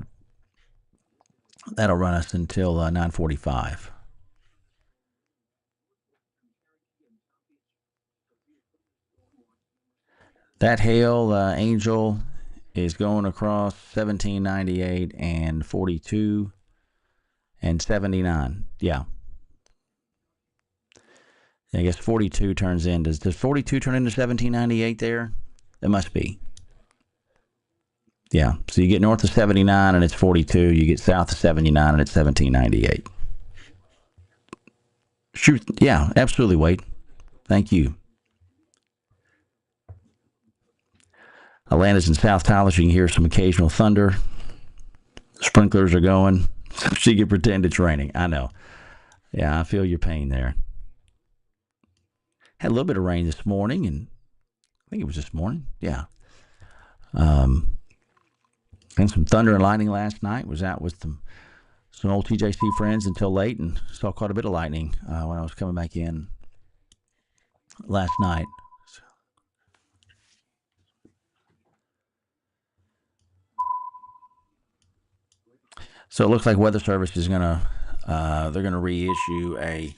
that'll run us until 9:45. That hail angel is going across 1798 and 42 and 79. Yeah. I guess 42 turns in. Does 42 turn into 1798 there? It must be. Yeah. So you get north of 79 and it's 42. You get south of 79 and it's 1798. Shoot. Yeah, absolutely, Wade. Thank you. Atlanta's in South Tyler. You can hear some occasional thunder. Sprinklers are going. She can pretend it's raining. I know. Yeah, I feel your pain there. Had a little bit of rain this morning, and I think it was this morning. Yeah. And some thunder and lightning last night. Was out with some old TJC friends until late, and saw quite a bit of lightning when I was coming back in last night. So it looks like Weather Service is gonna they're gonna reissue a.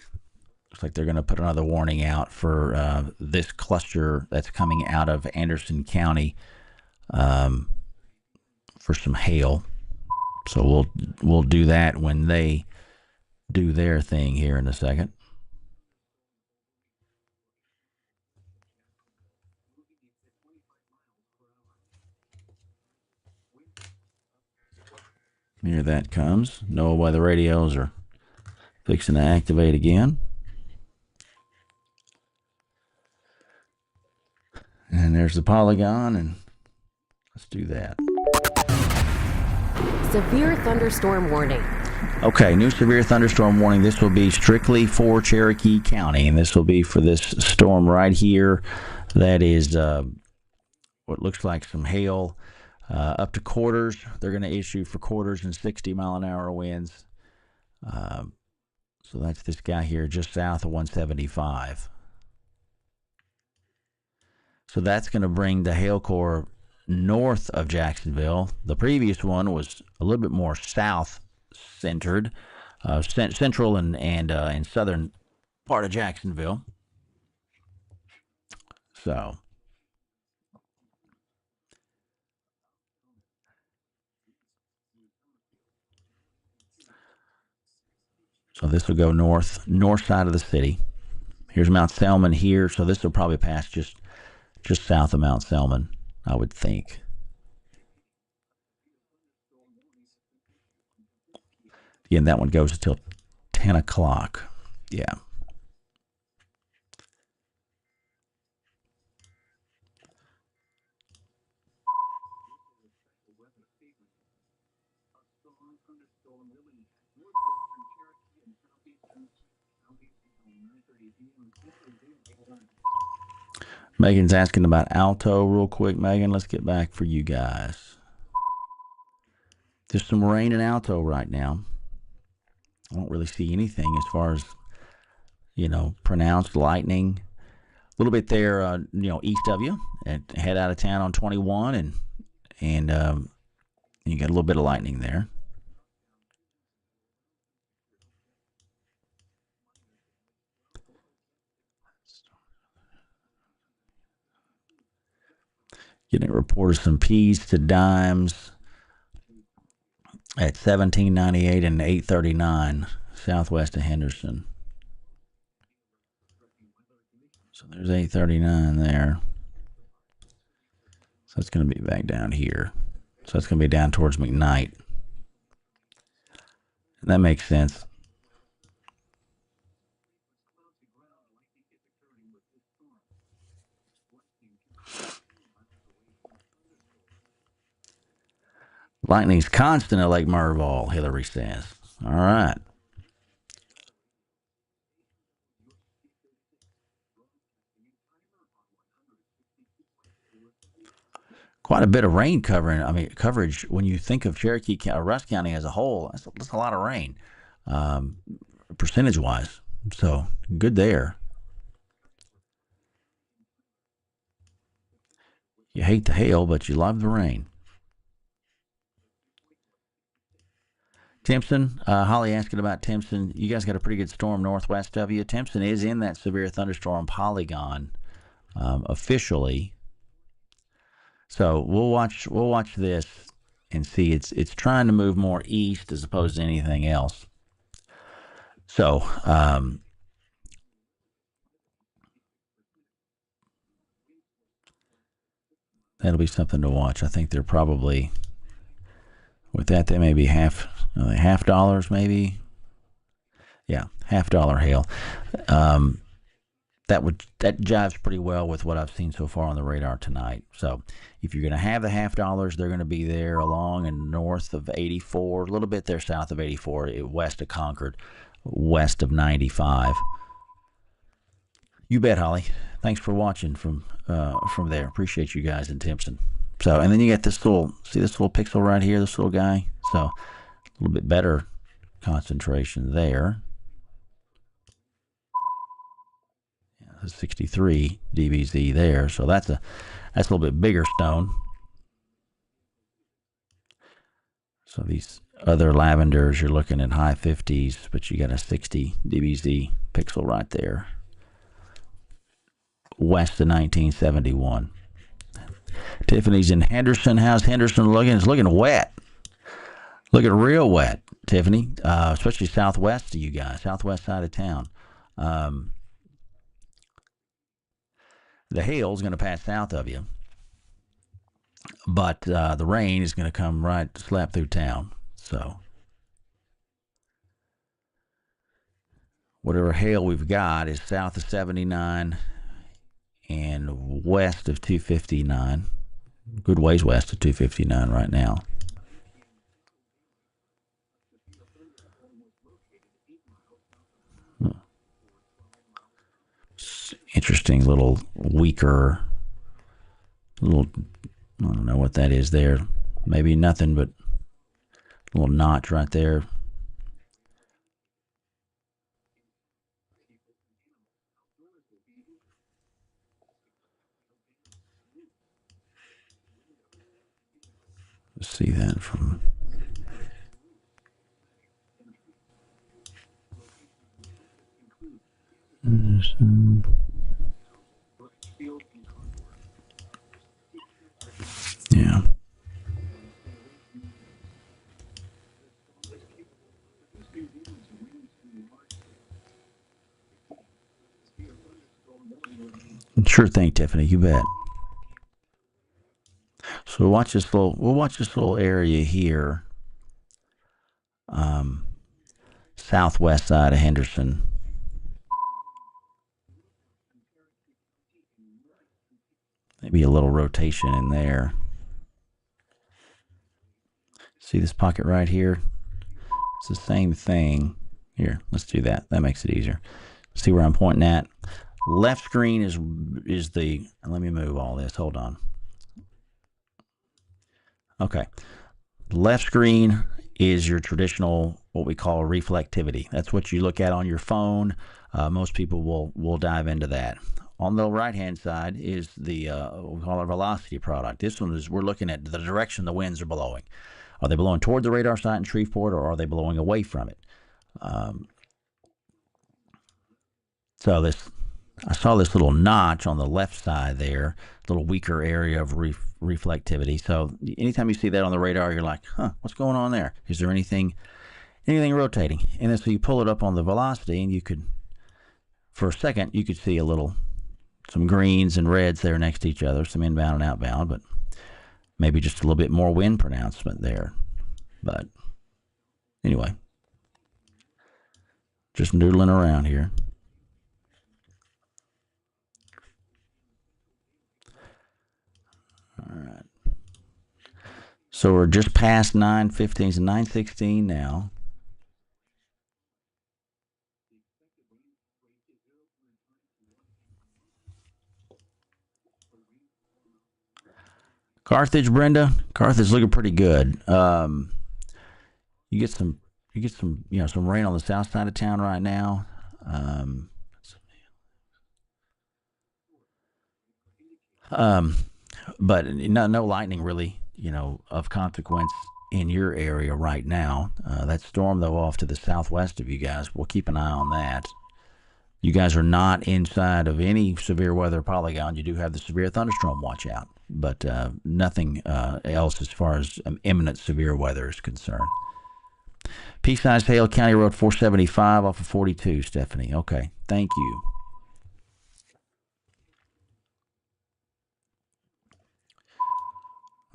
Looks like they're going to put another warning out for this cluster that's coming out of Anderson County for some hail. So we'll do that when they do their thing here in a second. Here that comes. NOAA weather radios are fixing to activate again. And there's the polygon, and let's do that. Severe thunderstorm warning. Okay, new severe thunderstorm warning. This will be strictly for Cherokee County, and this will be for this storm right here. That is what looks like some hail up to quarters. They're going to issue for quarters and 60-mile-an-hour winds. So that's this guy here just south of 175. So that's going to bring the hail core north of Jacksonville. The previous one was a little bit more south centered, central and southern part of Jacksonville. So this will go north side of the city. Here's Mount Selman here, so this will probably pass just south of Mount Selman, I would think. Again, that one goes until 10 o'clock. Yeah. Megan's asking about Alto real quick. Megan, let's get back for you guys. There's some rain in Alto right now. I don't really see anything as far as, pronounced lightning. A little bit there, east of you, and head out of town on 21, and you got a little bit of lightning there. Getting a report of some P's to dimes at 1798 and 839 southwest of Henderson. So there's 839 there. So it's going to be back down here. So it's going to be down towards McKnight. That makes sense. Lightning's constant at Lake Merval, Hillary says. All right. Quite a bit of rain coverage when you think of Cherokee County, Rusk County as a whole. That's a lot of rain, percentage-wise. So good there. You hate the hail, but you love the rain. Timpson, Holly asking about Timpson. You guys got a pretty good storm northwest of you. Timpson is in that severe thunderstorm polygon officially. So we'll watch this and see. It's trying to move more east as opposed to anything else. So that'll be something to watch. I think they're probably with that they may be half dollars maybe. Yeah, $50 hail. That jives pretty well with what I've seen so far on the radar tonight. So if you're going to have the $50, they're going to be there along and north of 84, a little bit there south of 84, west of Concord, west of 95. You bet, Holly. Thanks for watching from there. Appreciate you guys in Timpson. So, and then you got this little pixel right here, this little guy. So a little bit better concentration there. 63 dBz there, so that's a little bit bigger stone. So these other lavenders, you're looking at high 50s, but you got a 60 dBz pixel right there, west of 1971. Tiffany's in Henderson. How's Henderson looking? It's looking wet. Looking real wet, Tiffany, especially southwest of you guys, southwest side of town. The hail is going to pass south of you, but the rain is going to come right slap through town. So whatever hail we've got is south of 79 and west of 259. Good ways west of 259 right now. Interesting little weaker little, I don't know what that is there. Maybe nothing but a little notch right there. Let's see that from yeah. Sure thing, Tiffany. You bet. So we'll watch this little area here, southwest side of Henderson. Maybe a little rotation in there. See this pocket right here? It's the same thing. Here, let's do that. That makes it easier. See where I'm pointing at? Left screen is the. Let me move all this. Hold on. Okay. Left screen is your traditional, what we call reflectivity. That's what you look at on your phone. Most people will dive into that. On the right-hand side is the what we call our velocity product. This one is we're looking at the direction the winds are blowing. Are they blowing toward the radar site in Shreveport, or are they blowing away from it? So I saw this little notch on the left side there, little weaker area of reflectivity. So anytime you see that on the radar, you're like, what's going on there? Is there anything rotating? And then so you pull it up on the velocity, and you could, for a second, you could see some greens and reds there next to each other, some inbound and outbound, but maybe just a little bit more wind pronouncement there. But anyway, just noodling around here. All right. So we're just past 9:15, it's 9:16 now. Carthage, Brenda. Carthage looking pretty good. You get some some rain on the south side of town right now. But no lightning really, of consequence in your area right now. That storm though off to the southwest of you guys, we'll keep an eye on that. You guys are not inside of any severe weather polygon. You do have the severe thunderstorm watch out, but nothing else as far as imminent severe weather is concerned. Pea-sized hail, County Road 475 off of 42, Stephanie. Okay, thank you.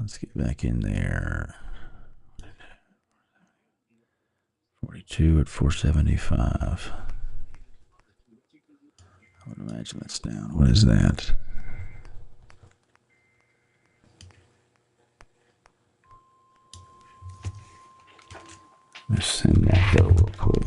Let's get back in there. 42 at 475. I would imagine that's down. What is that? Let's send that go real quick.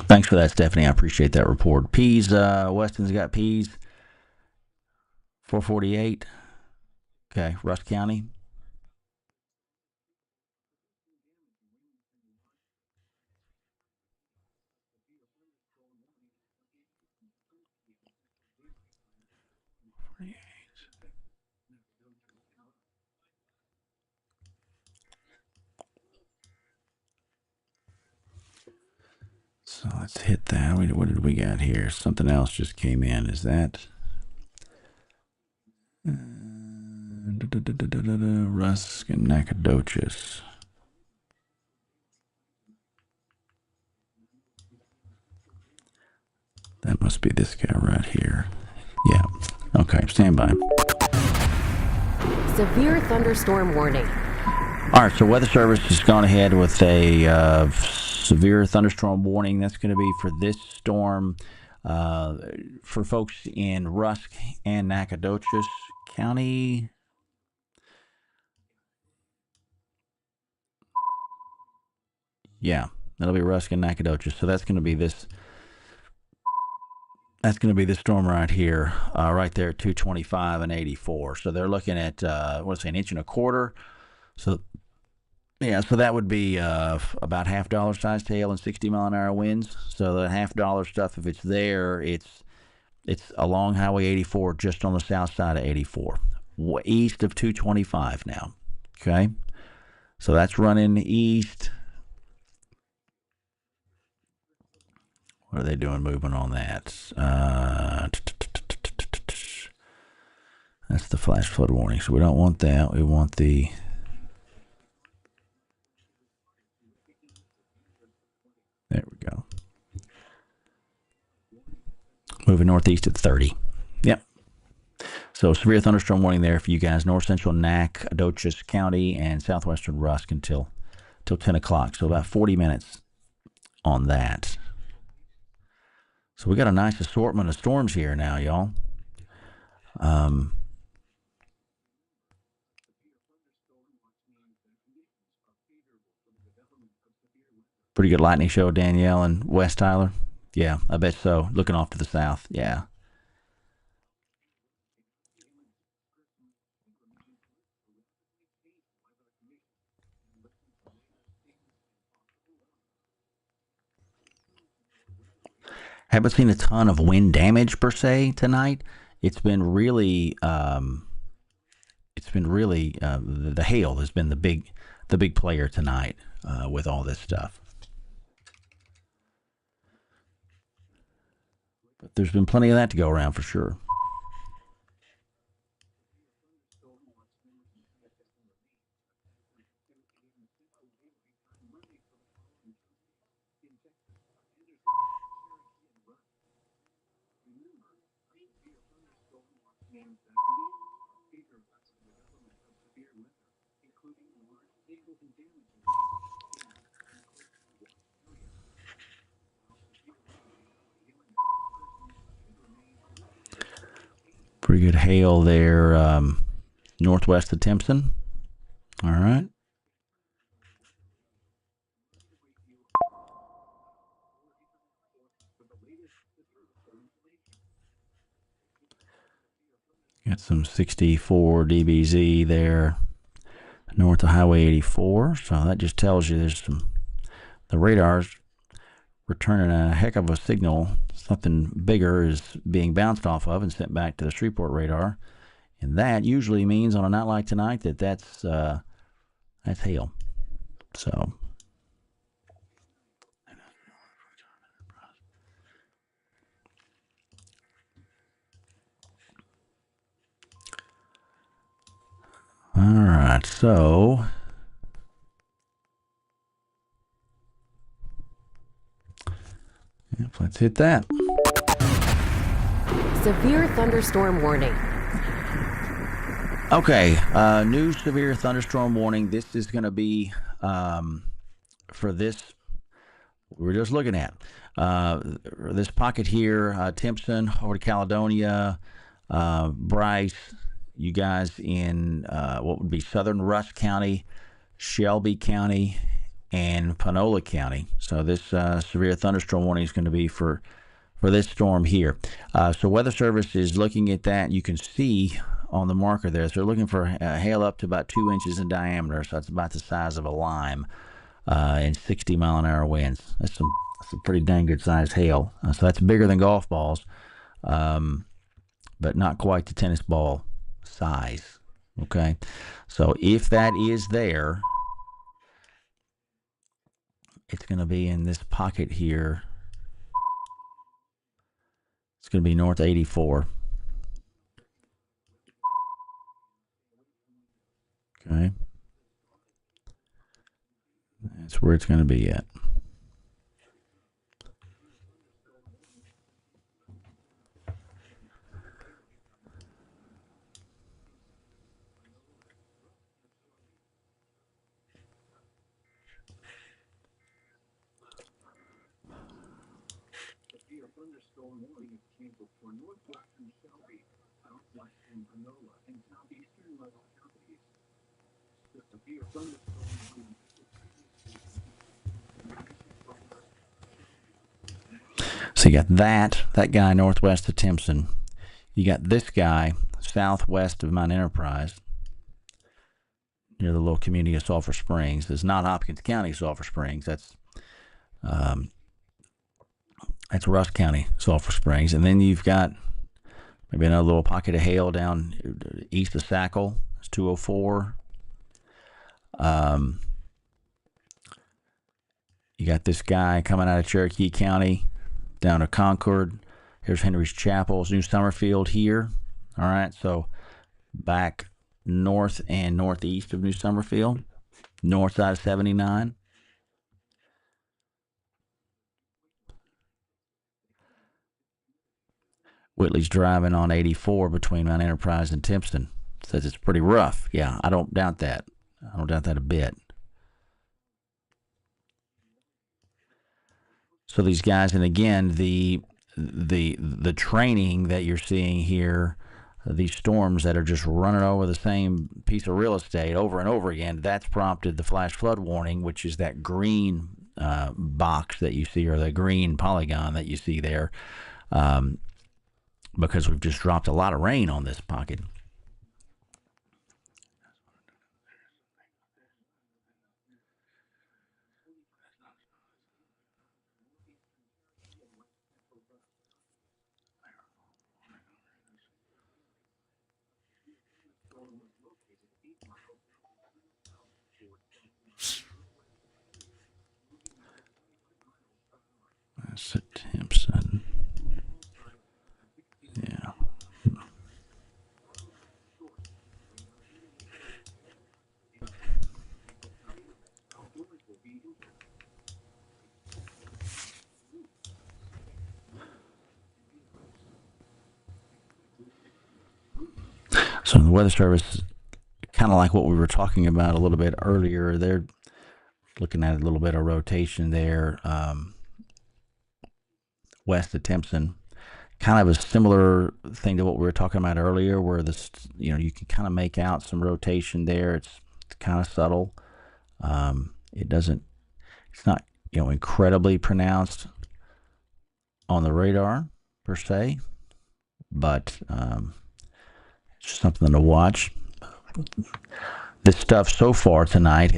Thanks for that, Stephanie. I appreciate that report. Peas, Weston's got peas. 448. Okay, Rusk County. So let's hit that. What did we got here? Something else just came in. Is that Rusk and Nacogdoches? That must be this guy right here. Yeah. Okay, stand by. Severe thunderstorm warning. All right, so Weather Service has gone ahead with a severe thunderstorm warning. That's going to be for this storm for folks in Rusk and Nacogdoches County. Yeah, that'll be Rusk and Nacogdoches. So that's going to be this. That's going to be this storm right here, right there at 225 and 84. So they're looking at an inch and a quarter. So yeah, so that would be about $half sized hail and 60-mile-an-hour winds. So the $half stuff, if it's there, it's along Highway 84, just on the south side of 84, east of 225 now. Okay, so that's running east. What are they doing moving on that? That's the flash flood warning. So we don't want that. We want the... There we go. Moving northeast at 30. Yep. So severe thunderstorm warning there for you guys. North central Nac, Dutchess County, and southwestern Rusk until 10 o'clock. So about 40 minutes on that. So we got a nice assortment of storms here now, y'all. Pretty good lightning show, Danielle and West Tyler. Yeah, I bet so. Looking off to the south. Yeah. Haven't seen a ton of wind damage per se tonight. It's been really, the hail has been the big player tonight with all this stuff. But there's been plenty of that to go around for sure. Pretty good hail there, northwest of Timpson. All right. Got some 64 dBz there north of Highway 84. So that just tells you the radar's returning a heck of a signal. Something bigger is being bounced off of and sent back to the Shreveport radar. And that usually means on a night like tonight that's hail. So all right, so yep, let's hit that. Severe thunderstorm warning. Okay, new severe thunderstorm warning. This is going to be for this we're just looking at. This pocket here, Timpson, over to Caledonia, Bryce, you guys in what would be southern Rusk County, Shelby County, and Panola County. So this severe thunderstorm warning is going to be for this storm here. So Weather Service is looking at that. You can see on the marker there, so they're looking for hail up to about 2 inches in diameter. So that's about the size of a lime, and 60-mile-an-hour winds. That's some pretty dang good sized hail. So that's bigger than golf balls, but not quite the tennis ball size. Okay, so if that is there, it's going to be in this pocket here. It's going to be north 84. Okay. That's where it's going to be at. So you got that guy northwest of Timpson. You got this guy southwest of Mount Enterprise, near the little community of Sulphur Springs. It's not Hopkins County Sulphur Springs. That's Rusk County Sulphur Springs. And then you've got maybe another little pocket of hail down east of Sackle. It's 204. You got this guy coming out of Cherokee County, down to Concord. Here's Henry's Chapel, New Summerfield here. All right, so back north and northeast of New Summerfield, north side of 79. Whitley's driving on 84 between Mount Enterprise and Timpson. Says it's pretty rough. Yeah, I don't doubt that. I don't doubt that a bit. So these guys, and again, the training that you're seeing here, these storms that are just running over the same piece of real estate over and over again, that's prompted the flash flood warning, which is that green box that you see, or the green polygon that you see there. Because we've just dropped a lot of rain on this pocket. That's at Timpson. Yeah. So the Weather Service, kind of like what we were talking about a little bit earlier, they're looking at a little bit of rotation there west of Timpson. Kind of a similar thing to what we were talking about earlier, where this, you can kind of make out some rotation there. It's kind of subtle. It's not, incredibly pronounced on the radar per se, but it's just something to watch. This stuff so far tonight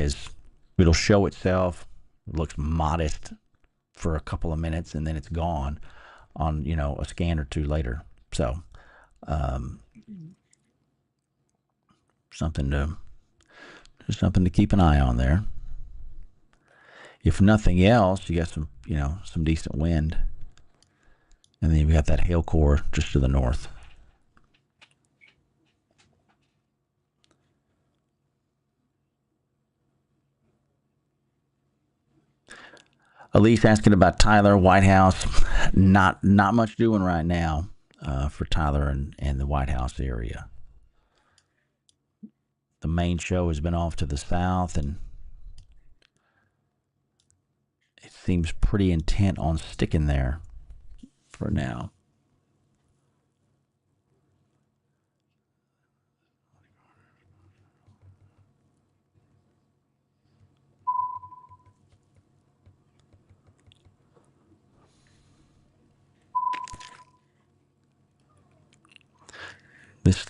it'll show itself. It looks modest for a couple of minutes, and then it's gone on, a scan or two later. So, something to keep an eye on there. If nothing else, you got some decent wind, and then you've got that hail core just to the north. Elise asking about Tyler, White House. Not much doing right now for Tyler and the White House area. The main show has been off to the south, and it seems pretty intent on sticking there for now.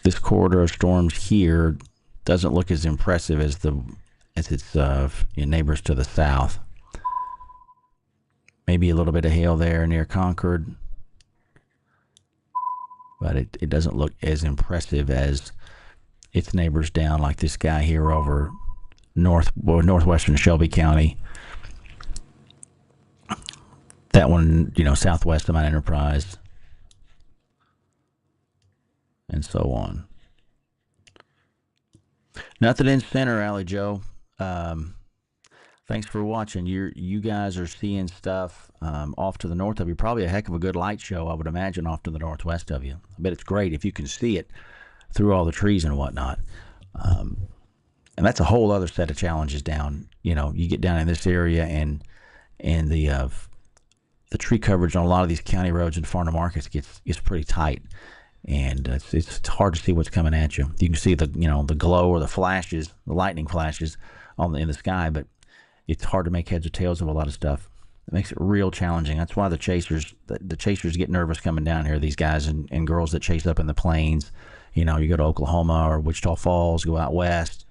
This corridor of storms here doesn't look as impressive as its neighbors to the south. Maybe a little bit of hail there near Concord, but it doesn't look as impressive as its neighbors down, like this guy here over northwestern Shelby County. That one, southwest of Mount Enterprise, and so on. Nothing in Center Alley, Joe. Thanks for watching. You guys are seeing stuff off to the north of you. Probably a heck of a good light show, I would imagine, off to the northwest of you. I bet it's great if you can see it through all the trees and whatnot. And that's a whole other set of challenges down. You get down in this area, and the tree coverage on a lot of these county roads and farm to markets gets pretty tight. And it's hard to see what's coming at you. You can see the glow or the flashes, the lightning flashes in the sky, but it's hard to make heads or tails of a lot of stuff. It makes it real challenging. That's why the chasers get nervous coming down here. These guys and girls that chase up in the plains. You go to Oklahoma or Wichita Falls, go out west.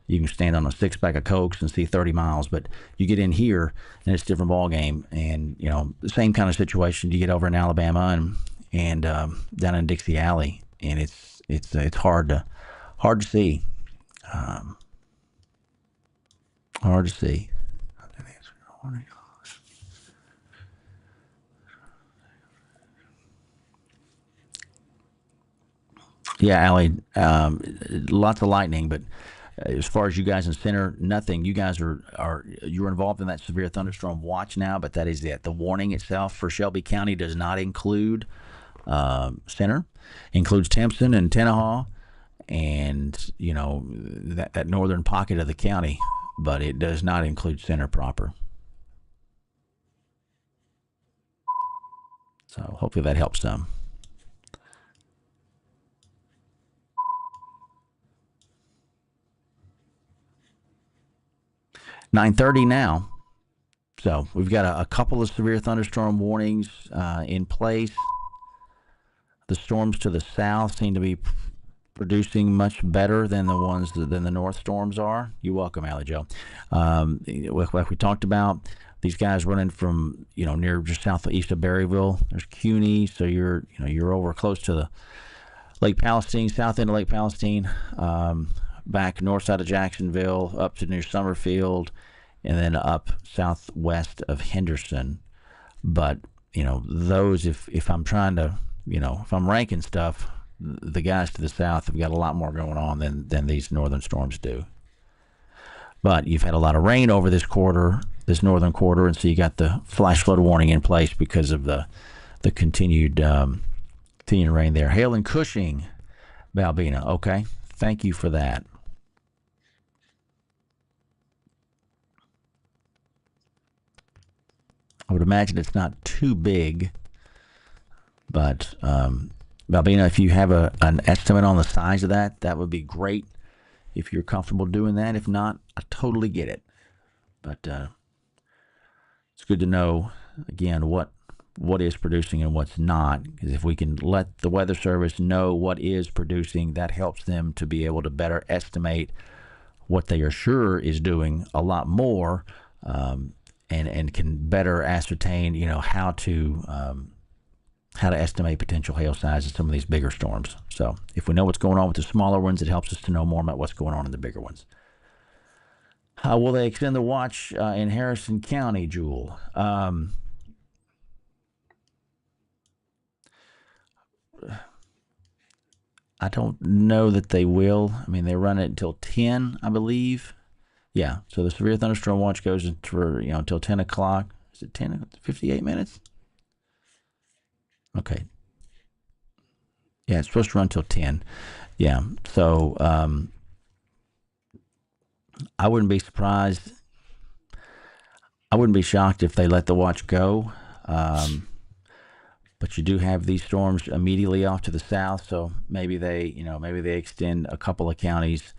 You can stand on a 6-pack of Cokes and see 30 miles, but you get in here and it's a different ball game. And the same kind of situation you get over in Alabama and down in Dixie Alley, and it's hard to see. Hard to see. Yeah, Allie, lots of lightning, but as far as you guys in center, nothing. You guys are you're involved in that severe thunderstorm watch now, but that is it. The warning itself for Shelby County does not include center, includes Timpson and Tenaha, and that northern pocket of the county, but it does not include center proper. So hopefully that helps some. 9:30 now. So we've got a couple of severe thunderstorm warnings in place. The storms to the south seem to be producing much better than the north storms are. You're welcome, Allie Joe. Like we talked about, these guys running from near just southeast of Berryville. There's CUNY, so you're over close to the Lake Palestine, south end of Lake Palestine, back north side of Jacksonville, up to near Summerfield, and then up southwest of Henderson. But those, if I'm trying to, if I'm ranking stuff, the guys to the south have got a lot more going on than these northern storms do. But you've had a lot of rain over this northern quarter, and so you got the flash flood warning in place because of the continued rain there. Hail and Cushing, Balbina. Okay, thank you for that. I would imagine it's not too big, but Balbina, if you have an estimate on the size of that would be great. If you're comfortable doing that, if not, I totally get it. But it's good to know again what is producing and what's not, because if we can let the Weather Service know what is producing, that helps them to be able to better estimate what they are sure is doing a lot more, and can better ascertain how to estimate potential hail size in some of these bigger storms. So if we know what's going on with the smaller ones, it helps us to know more about what's going on in the bigger ones. Will they extend the watch in Harrison County, Jewel? I don't know that they will. I mean, they run it until 10, I believe. Yeah, so the severe thunderstorm watch goes until 10 o'clock. Is it 10, 58 minutes? Okay. Yeah, it's supposed to run till 10. Yeah, so I wouldn't be surprised. I wouldn't be shocked if they let the watch go. But you do have these storms immediately off to the south, so maybe they extend a couple of counties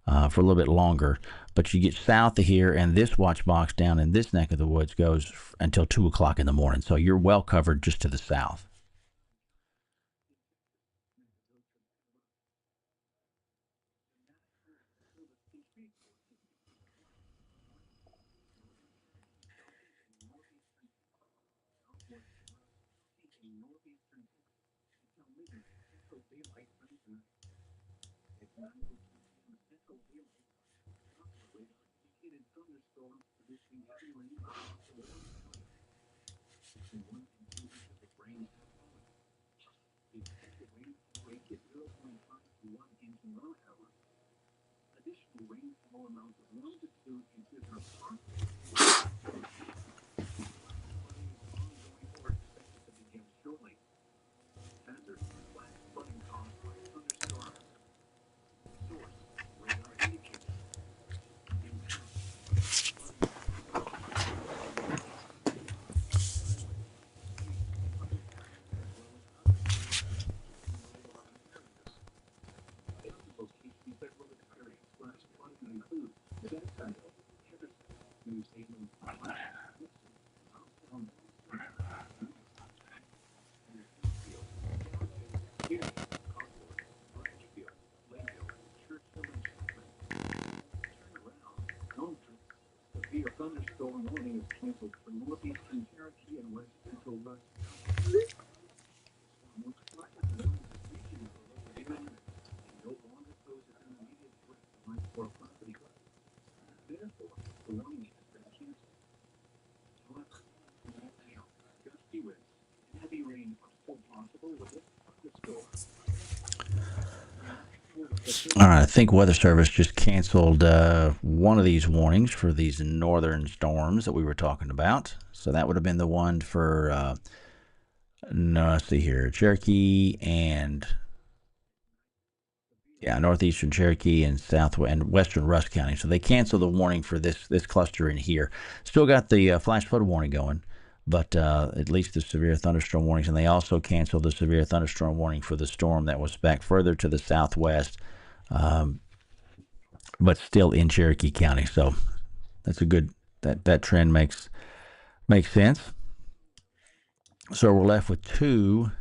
for a little bit longer. But you get south of here, and this watch box down in this neck of the woods goes until 2 o'clock in the morning. So you're well covered just to the south. All right, I think Weather Service just canceled one of these warnings for these northern storms that we were talking about. So that would have been the one for, no, let's see here, Cherokee and, yeah, northeastern Cherokee and and western Rusk County. So they canceled the warning for this cluster in here. Still got the flash flood warning going, but at least the severe thunderstorm warnings. And they also canceled the severe thunderstorm warning for the storm that was back further to the southwest. But still in Cherokee County. So that's a good that trend makes sense. So we're left with two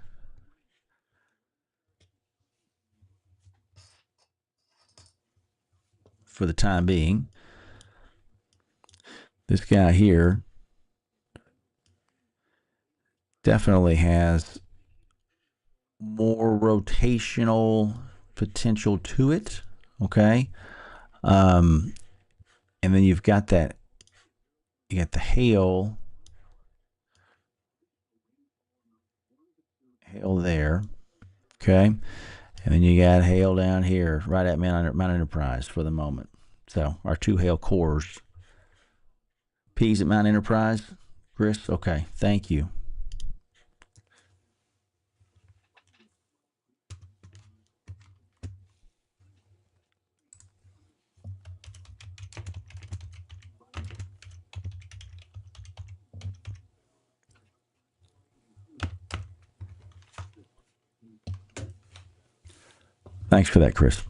for the time being. This guy here definitely has more rotational potential to it. Okay. And then you got the hail there. Okay. And then you got hail down here right at Mount Enterprise for the moment. So our two hail cores. P's at Mount Enterprise. Chris, okay, thank you. Thanks for that, Chris.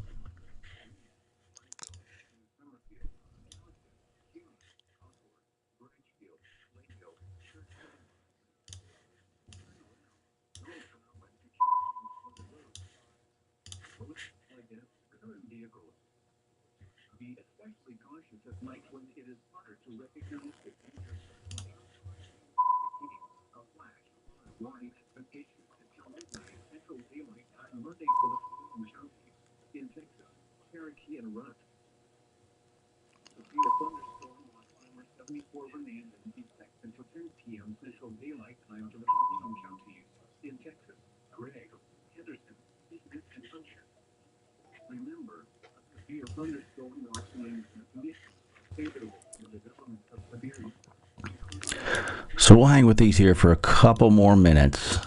So we'll hang with these here for a couple more minutes.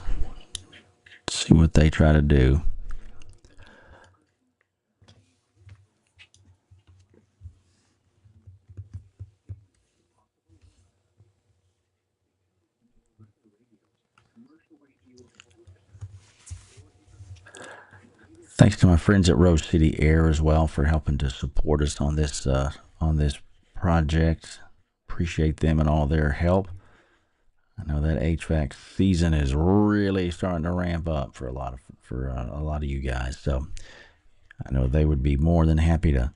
See what they try to do. Thanks to my friends at Rose City Air as well for helping to support us on this project. Appreciate them and all their help. I know that HVAC season is really starting to ramp up for a lot of you guys. So I know they would be more than happy to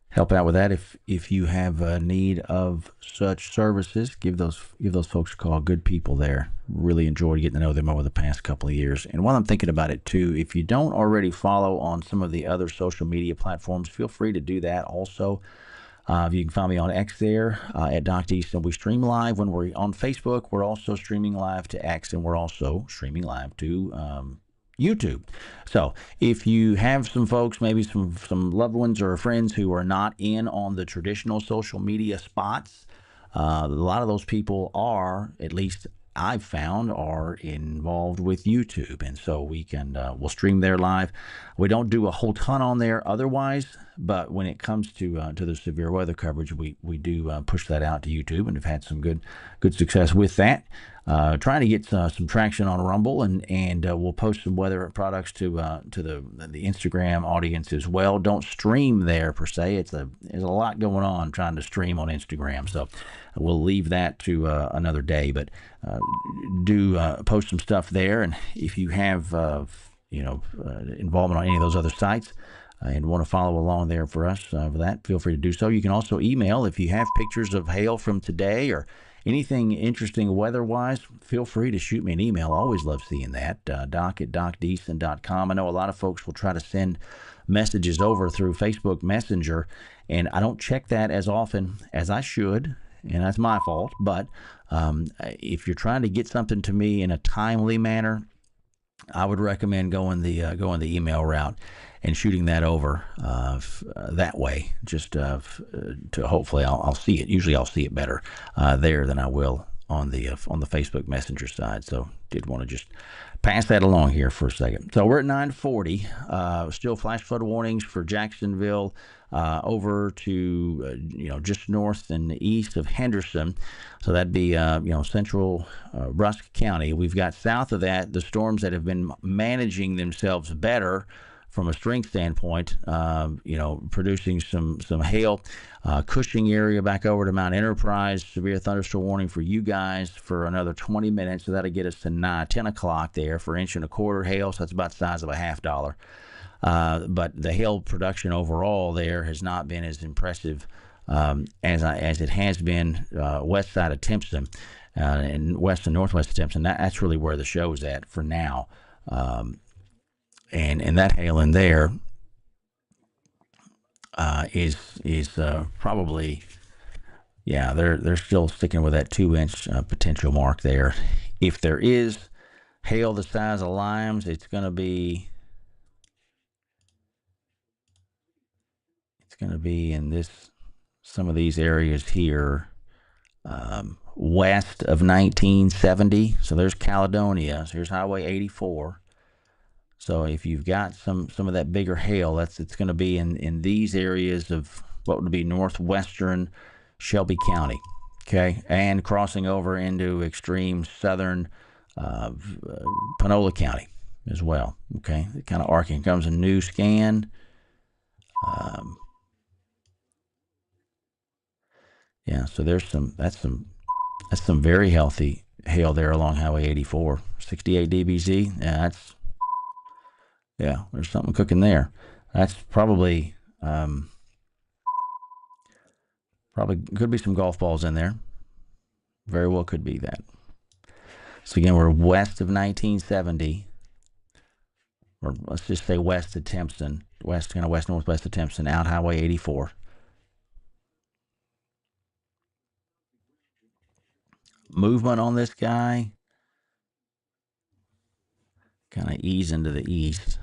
help out with that. If you have a need of such services, give those folks a call. Good people there. Really enjoyed getting to know them over the past couple of years. And while I'm thinking about it too, if you don't already follow on some of the other social media platforms, feel free to do that also. You can find me on X there at Doc Deason. We stream live when we're on Facebook. We're also streaming live to X, and we're also streaming live to YouTube. So if you have some folks, maybe some loved ones or friends who are not in on the traditional social media spots, a lot of those people are, at least I've found, are involved with YouTube, and so we'll stream there live. We don't do a whole ton on there otherwise, but when it comes to the severe weather coverage, we do push that out to YouTube, and have had some good success with that. Trying to get some traction on Rumble, and we'll post some weather products to the Instagram audience as well. Don't stream there per se. There's a lot going on trying to stream on Instagram, so we'll leave that to another day. But do post some stuff there, and if you have involvement on any of those other sites and want to follow along there for us for that, feel free to do so. You can also email if you have pictures of hail from today or anything interesting weather-wise. Feel free to shoot me an email. I always love seeing that. doc@docdeason.com. I know a lot of folks will try to send messages over through Facebook Messenger, and I don't check that as often as I should, and that's my fault. But if you're trying to get something to me in a timely manner, I would recommend going the email route and shooting that over that way. Just to hopefully I'll see it. Usually I'll see it better there than I will on the Facebook Messenger side. So did want to just pass that along here for a second. So we're at 9:40. Still flash flood warnings for Jacksonville over to just north and east of Henderson. So that'd be central Rusk County. We've got south of that the storms that have been managing themselves better from a strength standpoint, producing some hail. Cushing area back over to Mount Enterprise, severe thunderstorm warning for you guys for another 20 minutes. So that'll get us to 10 o'clock there for 1.25 inch hail. So that's about the size of a $50. But the hail production overall there has not been as impressive as it has been west side of Timpson and west and northwest of Timpson. That's really where the show is at for now. And that hail in there is probably, yeah, they're still sticking with that 2-inch potential mark there. If there is hail the size of limes, it's going to be in some of these areas here west of 1970. So there's Caledonia. So here's Highway 84. So if you've got some of that bigger hail, it's going to be in these areas of what would be northwestern Shelby County, okay, and crossing over into extreme southern Panola County as well, okay. It kind of arcing. Comes a new scan. Yeah, so that's some very healthy hail there along Highway 84, 68 dBz. Yeah, there's something cooking there. That's probably could be some golf balls in there. Very well could be that. So again, we're west of 1970, or let's just say west of Timpson, west northwest of Timpson, out Highway 84. Movement on this guy, kind of ease into the east.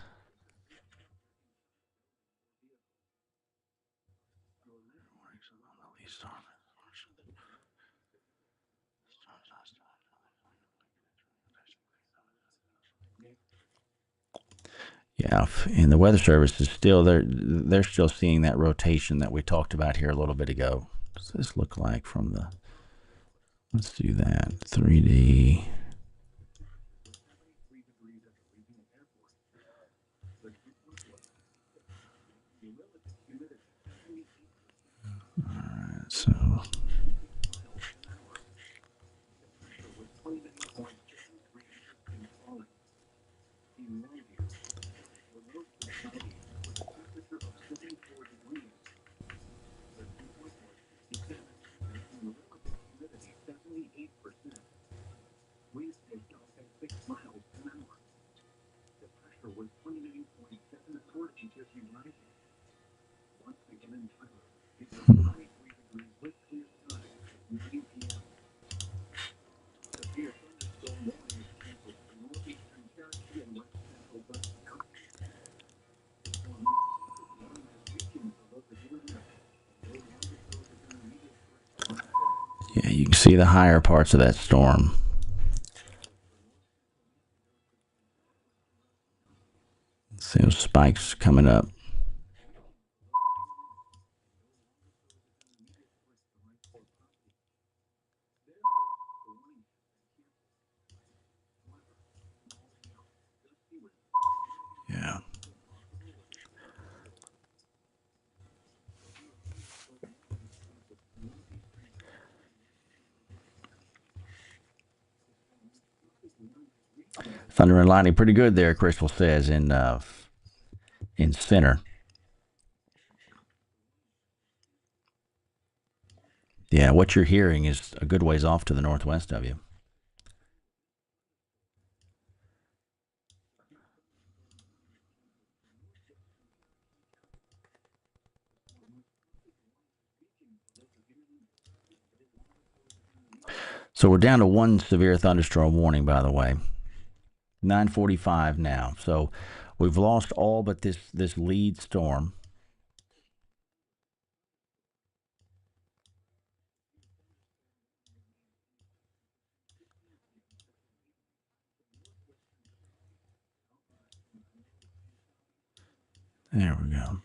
Yeah, and the Weather Service is still they're still seeing that rotation that we talked about here a little bit ago. What's this look like from the? Let's do that 3D. All right, so. Yeah, you can see the higher parts of that storm. See those spikes coming up. Yeah. Thunder and lightning, pretty good there. Crystal says in center. Yeah, what you're hearing is a good ways off to the northwest of you. So we're down to one severe thunderstorm warning, by the way. 9:45 now. So we've lost all but this lead storm. There we go.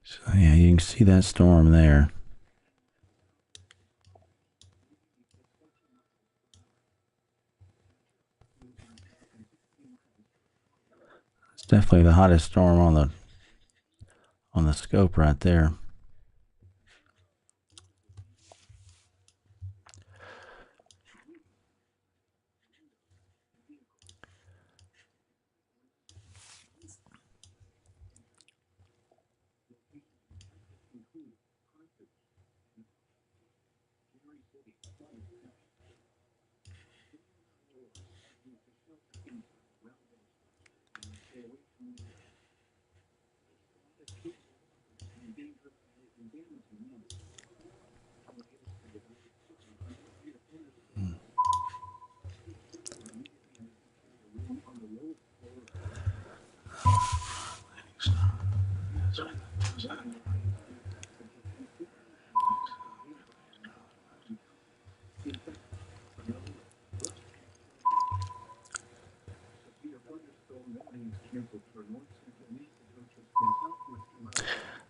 So yeah, you can see that storm there. It's definitely the hottest storm on the scope right there.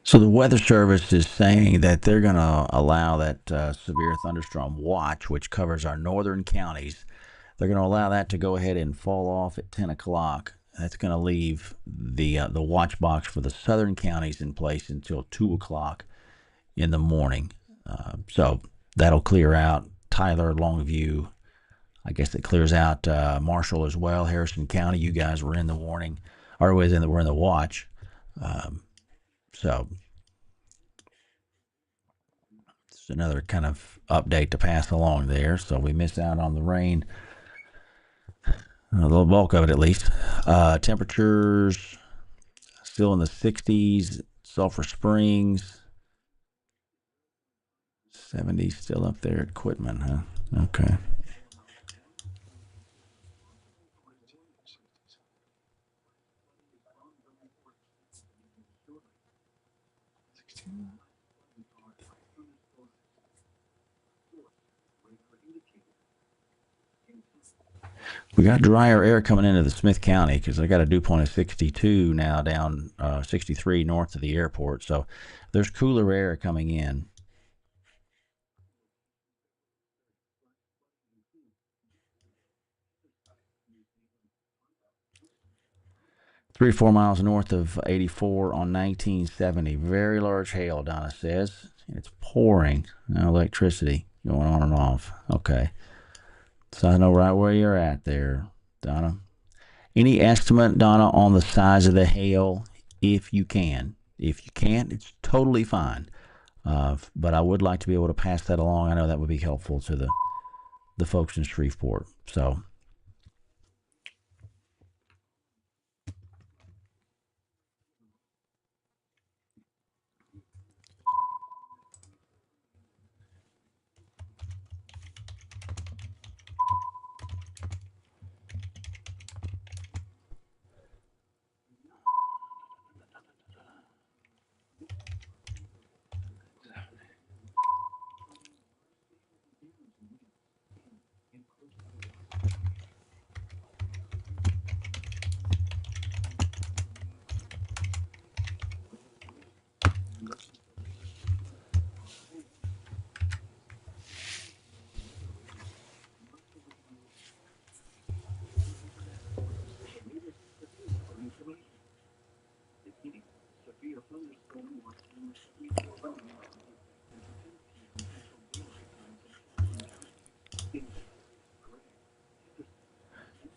So the Weather Service is saying that they're going to allow that severe thunderstorm watch, which covers our northern counties. They're going to allow that to go ahead and fall off at 10 o'clock. That's going to leave the watch box for the southern counties in place until 2 o'clock in the morning. So that'll clear out Tyler, Longview. I guess it clears out Marshall as well, Harrison County. You guys were in the warning, or we're in the watch. So it's another kind of update to pass along there. So we missed out on the rain, the bulk of it at least. Temperatures still in the 60s. Sulphur Springs, 70s still up there at Quitman, huh? Okay. We got drier air coming into the Smith County because I got a dew point of 62 now down 63 north of the airport. So there's cooler air coming in. Three or 4 miles north of 84 on 1970. Very large hail, Donna says. It's pouring. No electricity going on and off. Okay. So I know right where you're at there, Donna. Any estimate, Donna, on the size of the hail, if you can? If you can't, it's totally fine. But I would like to be able to pass that along. I know that would be helpful to the folks in Shreveport. So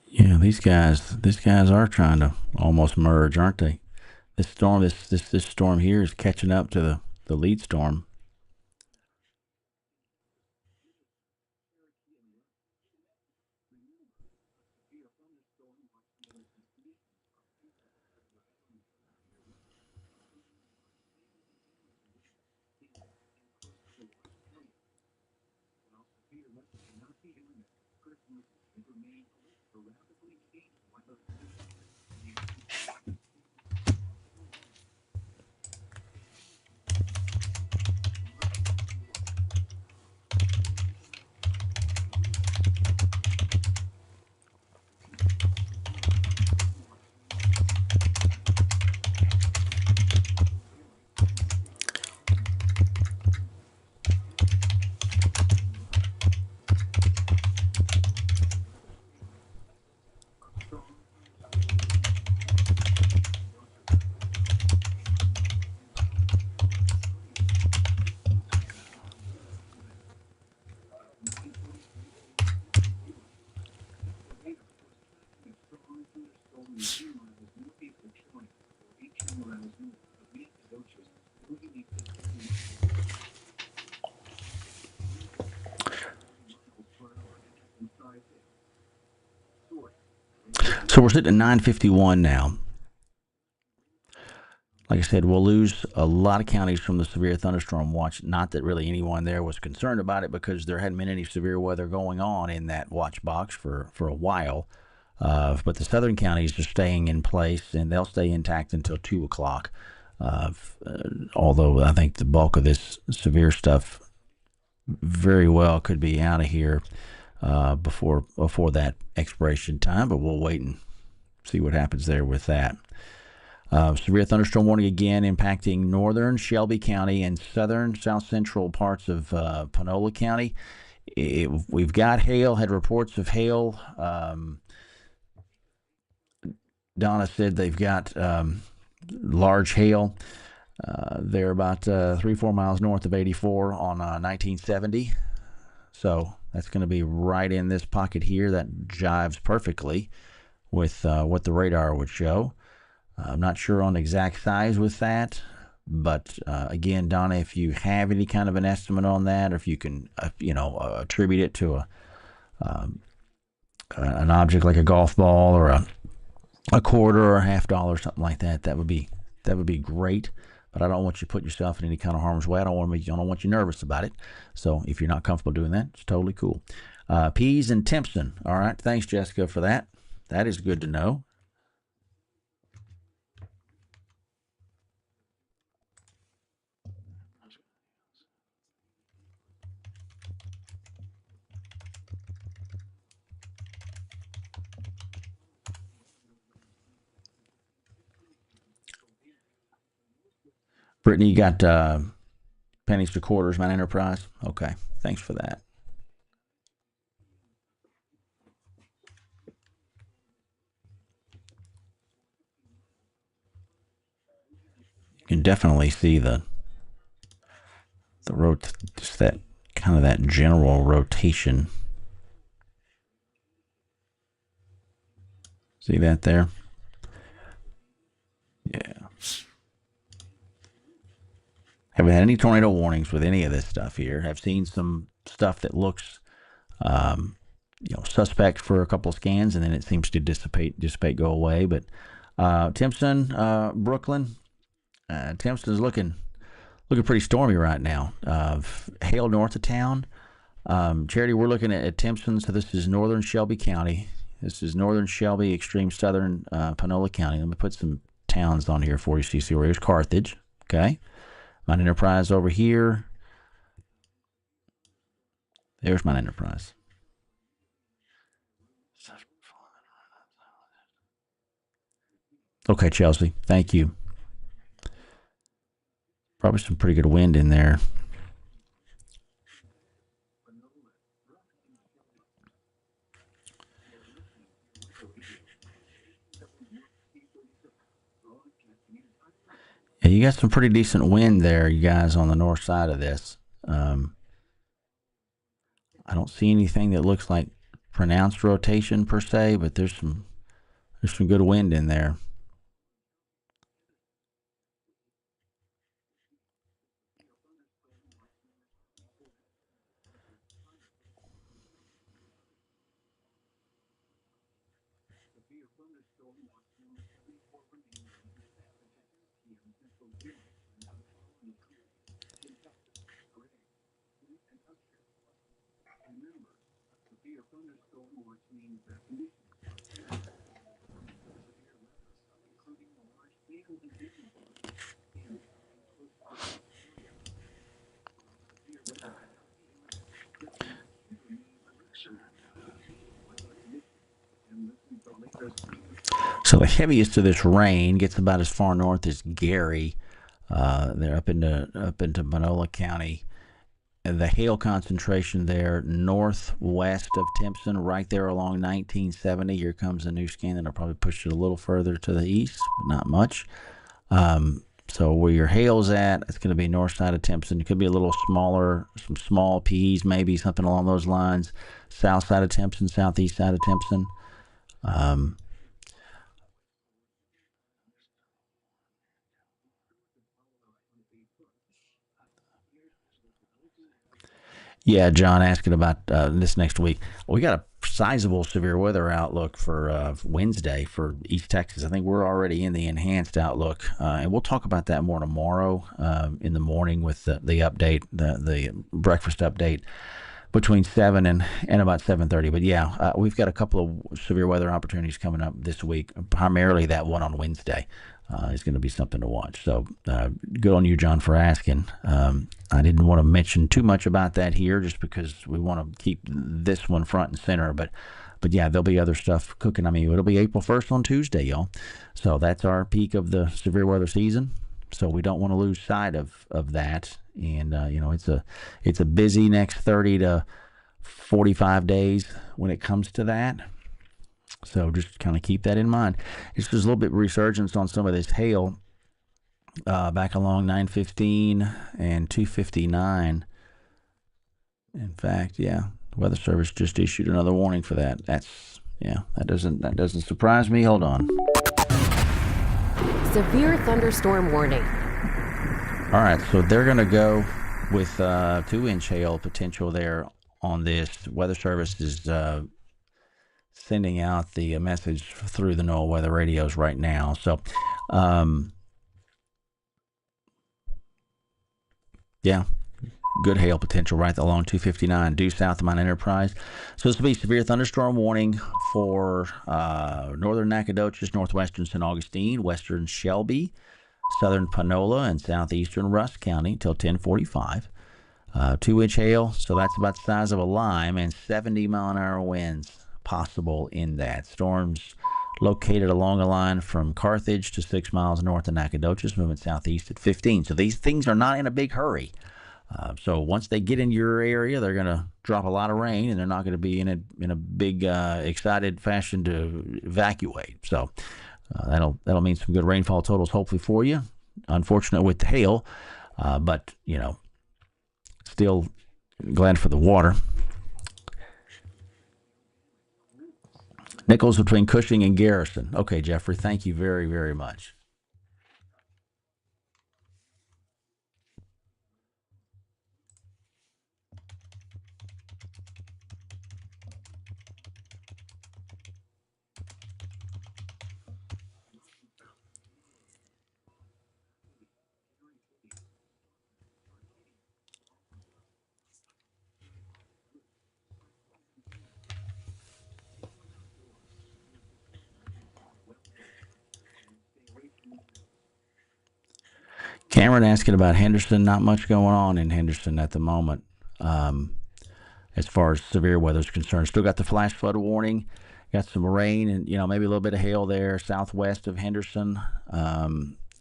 yeah, these guys are trying to almost merge, aren't they? This storm here is catching up to the lead storm. So we're sitting at 951 now. Like I said, we'll lose a lot of counties from the severe thunderstorm watch. Not that really anyone there was concerned about it because there hadn't been any severe weather going on in that watch box for a while. But the southern counties are staying in place, and they'll stay intact until 2 o'clock. Although I think the bulk of this severe stuff very well could be out of here before that expiration time, but we'll wait and see what happens there with that. Severe thunderstorm warning again impacting northern Shelby County and southern south central parts of Panola County. We've got hail, had reports of hail. Donna said they've got large hail. They're about 3-4 miles north of 84 on 1970. So that's going to be right in this pocket here. That jives perfectly with what the radar would show. I'm not sure on the exact size with that, but again, Donna, if you have any kind of an estimate on that, or if you can, attribute it to an object like a golf ball or a quarter or a $50, something like that, that would be great. But I don't want you to put yourself in any kind of harm's way. I don't want you nervous about it. So if you're not comfortable doing that, it's totally cool. Peas and Timpson. All right. Thanks, Jessica, for that. That is good to know. Brittany, you got pennies to quarters, Mount Enterprise? Okay. Thanks for that. You can definitely see the just that kind of that general rotation. See that there? Yeah. Haven't had any tornado warnings with any of this stuff here. I've seen some stuff that looks, suspect for a couple of scans, and then it seems to dissipate, go away. But Timpson, Brooklyn, Timpson's looking pretty stormy right now. Hail north of town. Charity, we're looking at Timpson. So this is northern Shelby County. This is northern Shelby, extreme southern Panola County. Let me put some towns on here for you so you see where here's Carthage. Okay. Mount Enterprise over here. There's Mount Enterprise. Okay, Chelsea. Thank you. Probably some pretty good wind in there. Yeah, you got some pretty decent wind there, you guys, on the north side of this. I don't see anything that looks like pronounced rotation per se, but there's some good wind in there. So the heaviest of this rain gets about as far north as Gary. They're up into Panola County. And the hail concentration there northwest of Timpson, right there along 1970. Here comes a new scan that'll probably push it a little further to the east, but not much. So where your hail's at, it's going to be north side of Timpson. It could be a little smaller, some small peas, maybe something along those lines. South side of Timpson, southeast side of Timpson. Yeah, John asking about this next week. We got a sizable severe weather outlook for Wednesday for East Texas. I think we're already in the enhanced outlook, and we'll talk about that more tomorrow in the morning with the update, the breakfast update between 7 and about 7:30. But yeah, we've got a couple of severe weather opportunities coming up this week. Primarily that one on Wednesday is going to be something to watch. So good on you, John, for asking. I didn't want to mention too much about that here just because we want to keep this one front and center. But yeah, there'll be other stuff cooking. I mean, it'll be April 1st on Tuesday, y'all. So that's our peak of the severe weather season. So we don't want to lose sight of that. And it's a busy next 30 to 45 days when it comes to that. So just kind of keep that in mind. It's just a little bit resurgence on some of this hail back along 915 and 259. In fact, yeah, the Weather Service just issued another warning for that. That doesn't surprise me. Hold on. Severe thunderstorm warning. All right, so they're going to go with 2-inch hail potential there on this. Weather Service is sending out the message through the NOAA weather radios right now. So, yeah, good hail potential right along 259 due south of Mount Enterprise. So this will be severe thunderstorm warning for northern Nacogdoches, northwestern St. Augustine, western Shelby, southern Panola, and southeastern Rusk County until 1045. 2-inch hail, so that's about the size of a lime, and 70-mile-an-hour winds possible in that. Storms located along a line from Carthage to 6 miles north of Nacogdoches, moving southeast at 15. So these things are not in a big hurry. So once they get in your area, they're going to drop a lot of rain, and they're not going to be in a big excited fashion to evacuate. So that'll mean some good rainfall totals hopefully for you. Unfortunate with the hail, but still glad for the water. Nichols between Cushing and Garrison. Okay, Jeffrey, thank you very, very much. Cameron asking about Henderson. Not much going on in Henderson at the moment as far as severe weather is concerned. Still got the flash flood warning. Got some rain and maybe a little bit of hail there southwest of Henderson.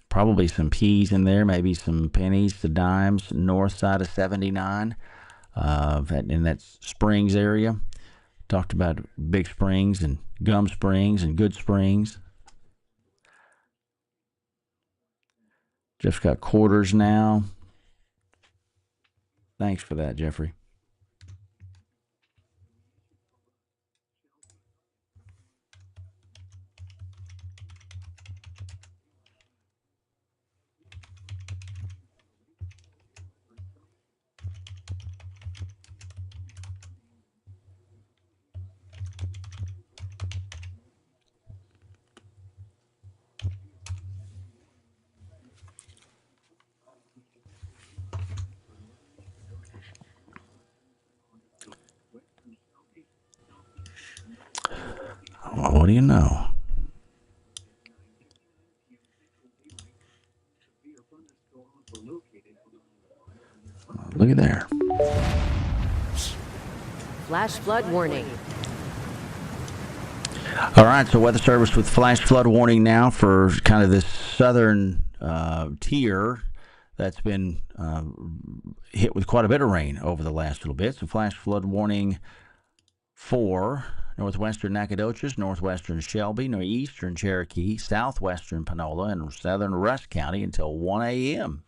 Probably some peas in there, maybe some pennies, the dimes, north side of 79 in that Springs area. Talked about Big Springs and Gum Springs and Good Springs. Jeff's got quarters now. Thanks for that, Jeffrey. what do you know? Look at there. Flash flood warning. All right, so Weather Service with flash flood warning now for kind of this southern tier that's been hit with quite a bit of rain over the last little bit. So flash flood warning for northwestern Nacogdoches, northwestern Shelby, northeastern Cherokee, southwestern Panola, and southern Rusk County until 1 a.m.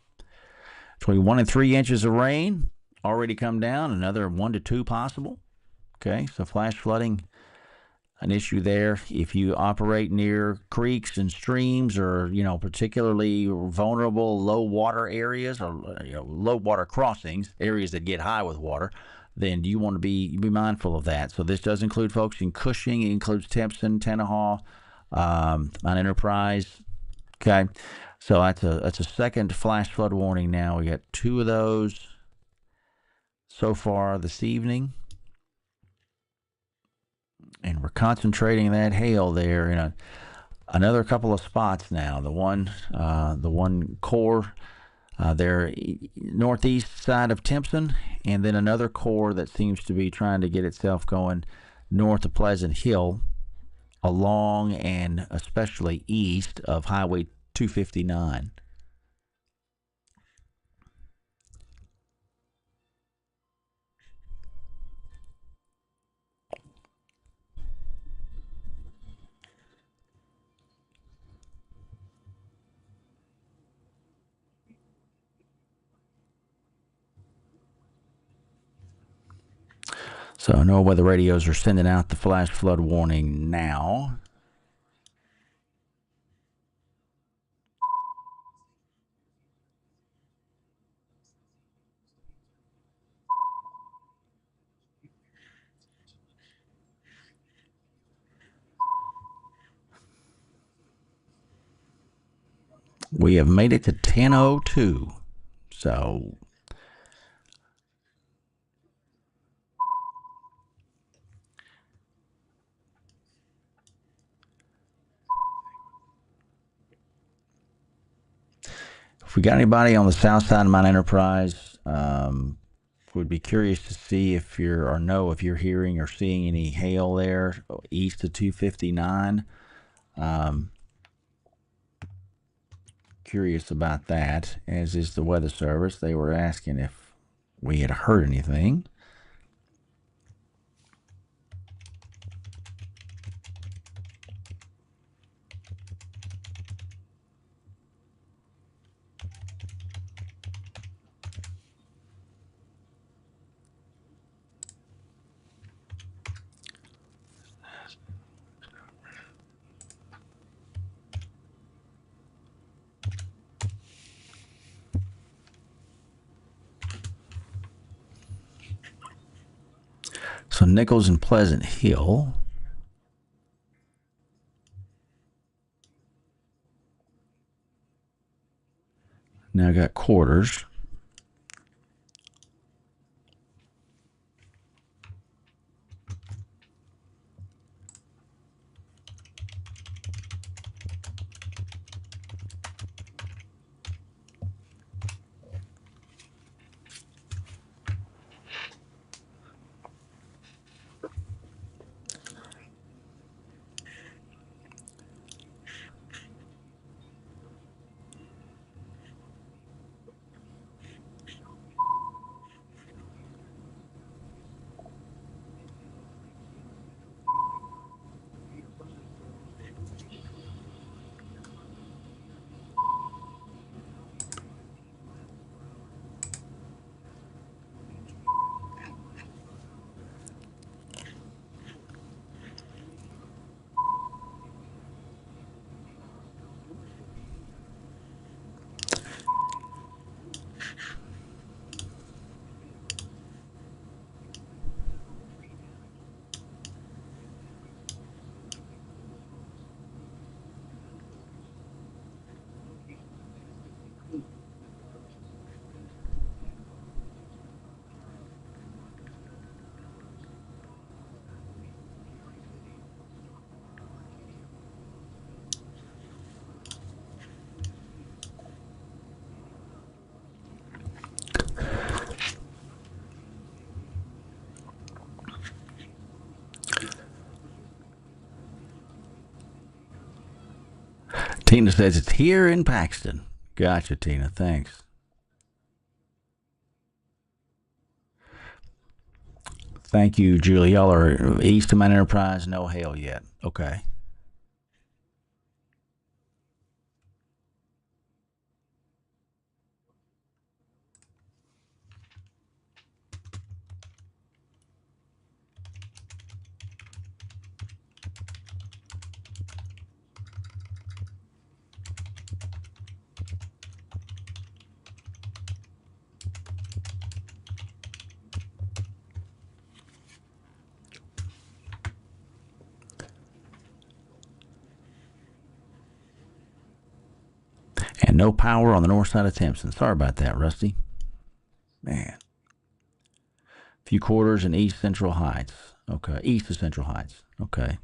Between 1 and 3 inches of rain already come down, another 1 to 2 possible. Okay, so flash flooding, an issue there. If you operate near creeks and streams or, particularly vulnerable low water areas or, low water crossings, areas that get high with water, then you want to be mindful of that. So this does include folks in Cushing. It includes Timpson, Tenaha, Mount Enterprise. Okay, so that's a second flash flood warning now. We got 2 of those so far this evening. And we're concentrating that hail there in another couple of spots now. The one core there northeast side of Timpson, and then another core that seems to be trying to get itself going north of Pleasant Hill, along and especially east of Highway 259. So I know weather radios are sending out the flash flood warning now. We have made it to 10:02. So if we got anybody on the south side of Mount Enterprise, would be curious to see if you're hearing or seeing any hail there east of 259. Curious about that, as is the Weather Service. They were asking if we had heard anything. So Nichols and Pleasant Hill. Now got quarters. Tina says it's here in Paxton. Gotcha, Tina. Thanks. Thank you, Julie. Y'all are east of Mount Enterprise. No hail yet. Okay. And no power on the north side of Timpson. Sorry about that, Rusty. Man. Few quarters in East Central Heights. Okay. East of Central Heights. Okay.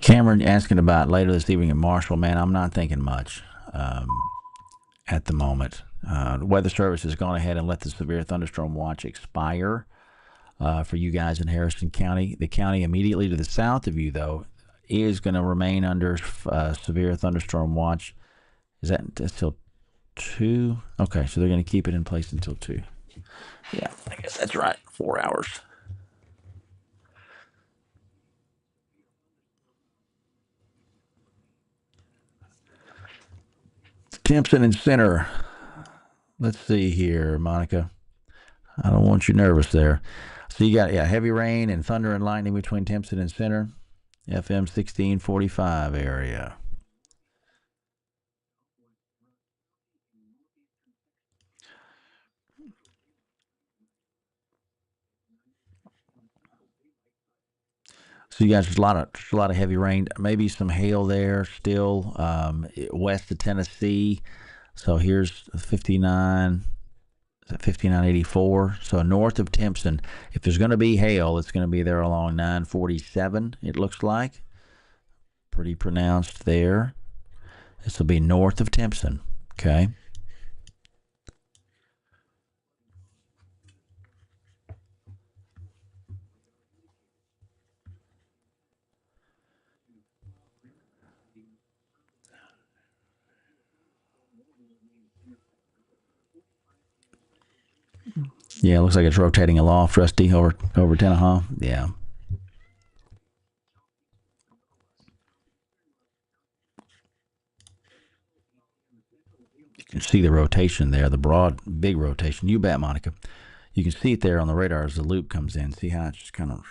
Cameron asking about later this evening in Marshall. Man, I'm not thinking much at the moment. The Weather Service has gone ahead and let the severe thunderstorm watch expire for you guys in Harrison County. The county immediately to the south of you, though, is going to remain under severe thunderstorm watch. That's till 2? Okay, so they're going to keep it in place until 2. Yeah, I guess that's right. 4 hours. Timpson and Center. Let's see here, Monica. I don't want you nervous there. So you got heavy rain and thunder and lightning between Timpson and Center. FM 1645 area. So you guys, there's a lot of heavy rain. Maybe some hail there still west of Tennessee. So here's 59. 5984. So north of Timpson, if there's going to be hail, it's going to be there along 947. It looks like pretty pronounced there. This will be north of Timpson. Okay. Yeah, it looks like it's rotating aloft, Rusty, over Tenaha. Yeah. You can see the rotation there, the broad, big rotation. You bet, Monica. You can see it there on the radar as the loop comes in. See how it's just kind of...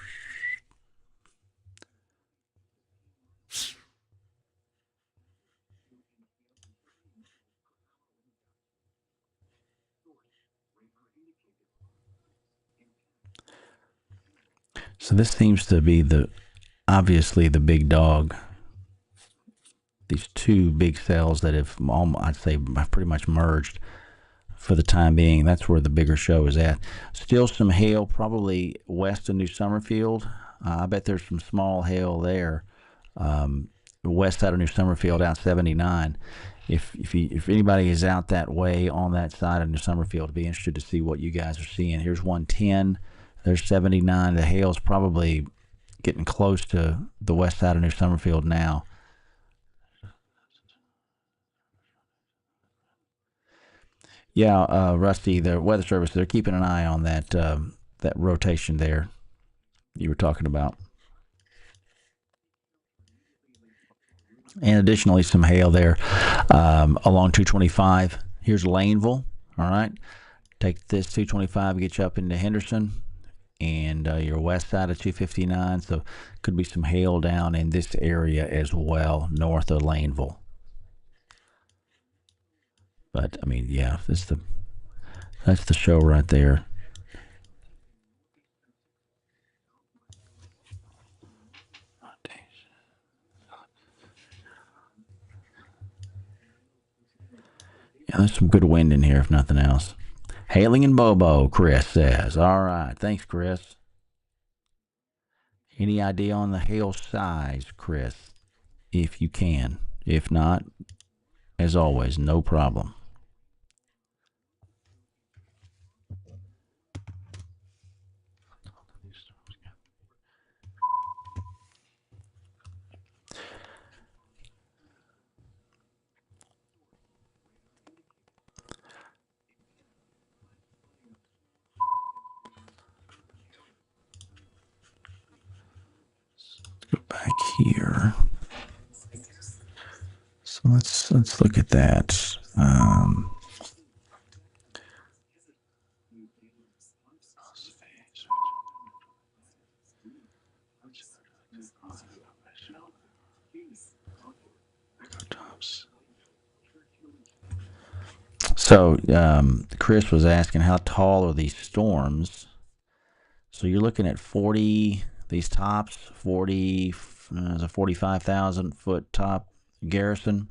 So this seems to be obviously the big dog. These two big cells that have, I'd say, pretty much merged for the time being. That's where the bigger show is at. Still some hail, probably west of New Summerfield. I bet there's some small hail there. West side of New Summerfield, out 79. If anybody is out that way on that side of New Summerfield, I'd be interested to see what you guys are seeing. Here's 110. There's 79. The hail's probably getting close to the west side of New Summerfield now. Yeah, Rusty, the Weather Service, they're keeping an eye on that rotation there you were talking about. And additionally, some hail there along 225. Here's Laneville. All right. Take this 225, get you up into Henderson. and your west side of 259. So could be some hail down in this area as well, north of Laneville. But I mean, yeah, that's the show right there. Yeah, there's some good wind in here, if nothing else. Hailing and Bobo, Chris says. All right, thanks, Chris. Any idea on the hail size, Chris? If you can. If not, as always, no problem. Go back here. So let's look at that. So Chris was asking how tall are these storms? So you're looking at 40. These tops 40. There's a 45,000 foot top garrison.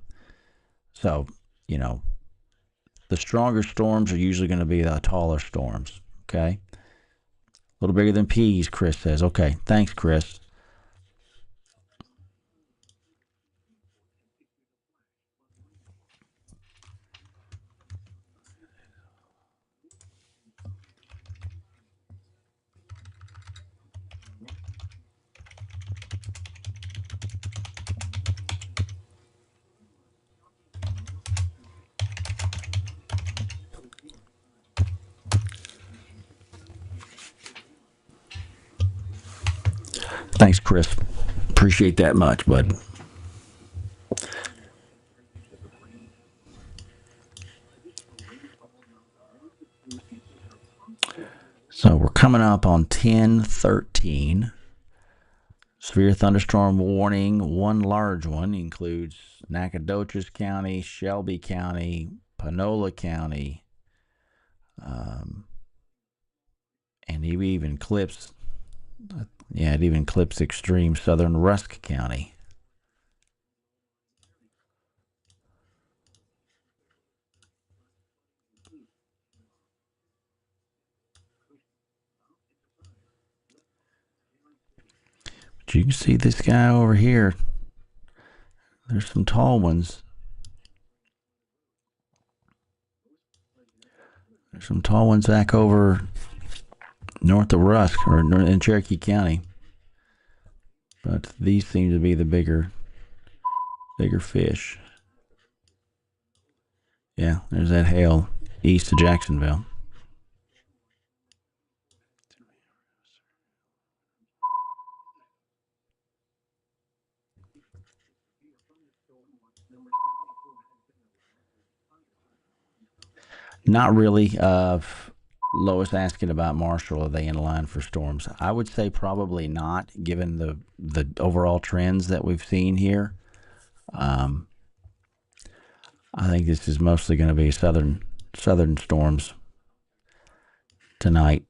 So the stronger storms are usually going to be the taller storms. Okay. A little bigger than peas, Chris says. Okay. Thanks, Chris. Thanks, Chris. Appreciate that much, bud. So we're coming up on 10:13. Severe thunderstorm warning. One large one includes Nacogdoches County, Shelby County, Panola County, and it even clips. It even clips extreme southern Rusk County. But you can see this guy over here. There's some tall ones. There's some tall ones back over north of Rusk or in Cherokee County. But these seem to be the bigger fish. Yeah, there's that hail east of Jacksonville. Not really. Lois asking about Marshall. Are they in line for storms? I would say probably not, given the overall trends that we've seen here. I think this is mostly going to be southern storms tonight.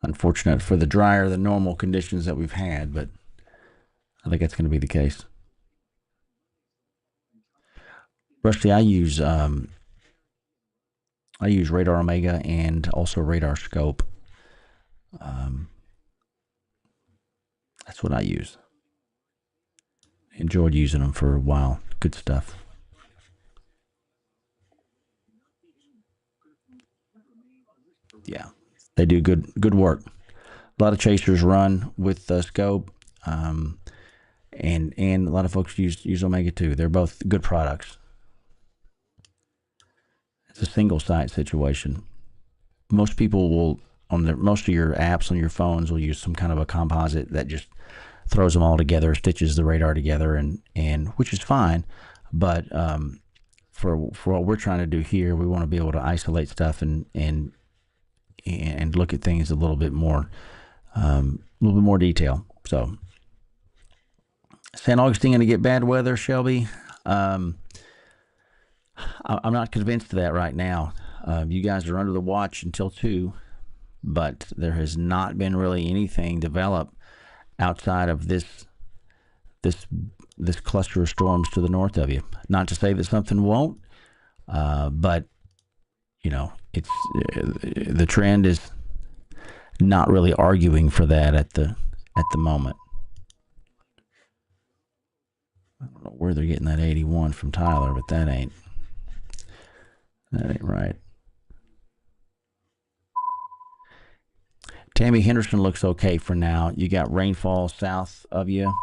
Unfortunate for the drier than normal conditions that we've had, but I think that's going to be the case. Rusty, I use Radar Omega and also Radar Scope. That's what I use. Enjoyed using them for a while. Good stuff. Yeah, they do good work. A lot of chasers run with the Scope, and a lot of folks use Omega too. They're both good products. It's a single site situation. Most people will most of your apps on your phones will use some kind of a composite that just throws them all together, stitches the radar together, and which is fine. But for what we're trying to do here, we want to be able to isolate stuff and look at things a little bit more detail. So, St. Augustine going to get bad weather, Shelby? I'm not convinced of that right now. You guys are under the watch until 2, but there has not been really anything develop outside of this cluster of storms to the north of you. Not to say that something won't, but it's the trend is not really arguing for that at the moment. I don't know where they're getting that 81 from Tyler, but that ain't right. Tammy, Henderson looks okay for now. You got rainfall south of you.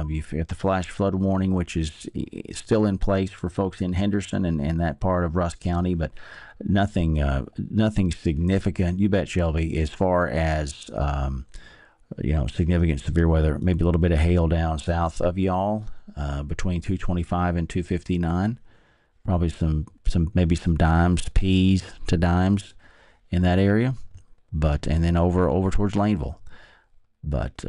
You've got the flash flood warning, which is still in place for folks in Henderson and that part of Rusk County, but nothing significant. You bet, Shelby, as far as significant severe weather. Maybe a little bit of hail down south of y'all, between 225 and 259. Probably some dimes, P's to dimes in that area. And then over towards Laneville. But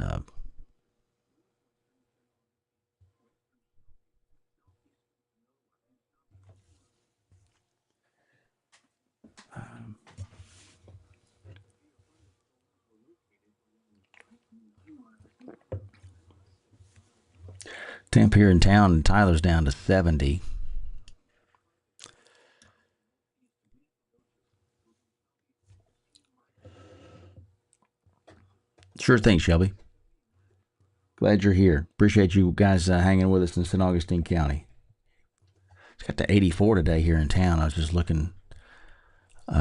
temp here in town, and Tyler's down to 70. Sure thing, Shelby. Glad you're here. Appreciate you guys hanging with us in St. Augustine County. It's got to 84 today here in town. I was just looking. It's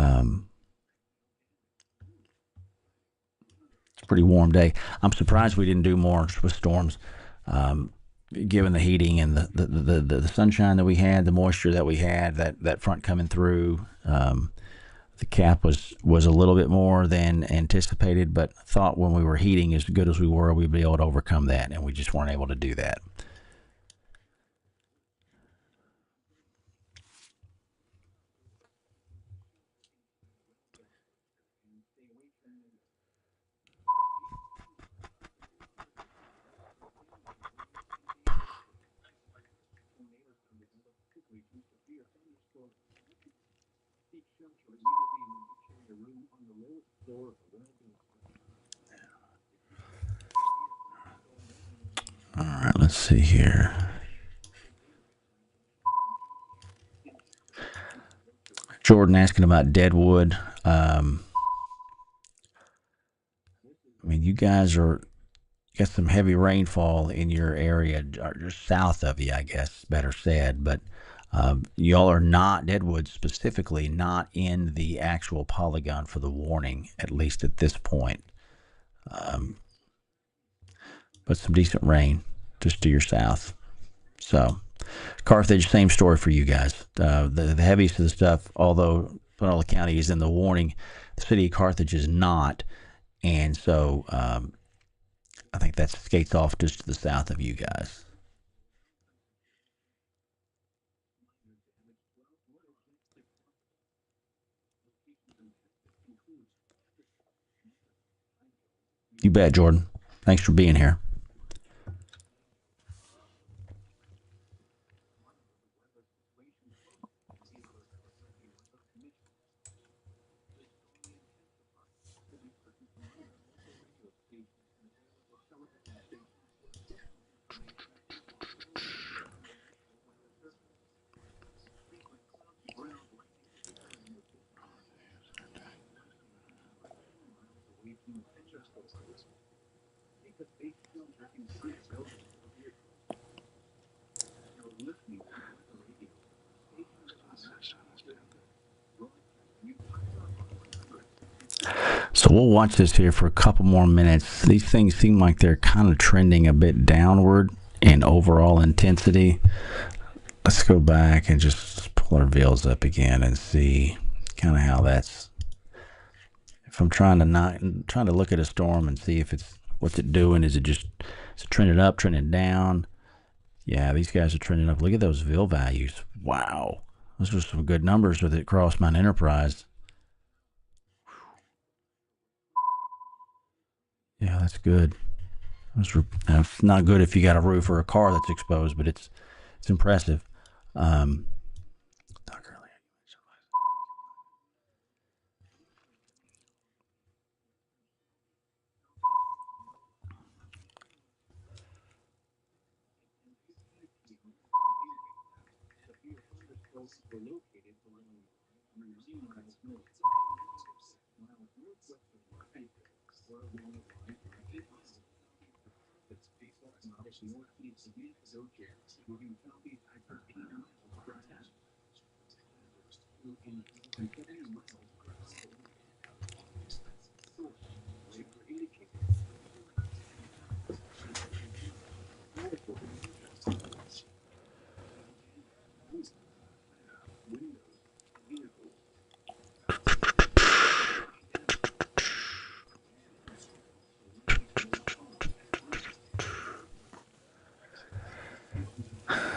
a pretty warm day. I'm surprised we didn't do more with storms, given the heating and the sunshine that we had, the moisture that we had, that front coming through. The cap was a little bit more than anticipated, but thought when we were heating as good as we were, we'd be able to overcome that, and we just weren't able to do that. All right, let's see here. Jordan asking about Deadwood. You guys got some heavy rainfall in your area, or just south of you, I guess, better said. But y'all are not, Deadwood specifically, not in the actual polygon for the warning, at least at this point. But some decent rain just to your south. So, Carthage, same story for you guys. The heaviest of the stuff, although Pinellas County is in the warning, the city of Carthage is not. And so I think that skates off just to the south of you guys. You bet, Jordan. Thanks for being here. So we'll watch this here for a couple more minutes. These things seem like they're kind of trending a bit downward in overall intensity. Let's go back and just pull our veils up again and see kind of how that's. If I'm trying to look at a storm and see if what's it doing? Is it trending up, trending down? Yeah, these guys are trending up. Look at those veil values. Wow. Those are some good numbers with it Cross Mountain Enterprise. Yeah, that's good. It's not good if you got a roof or a car that's exposed, but it's impressive.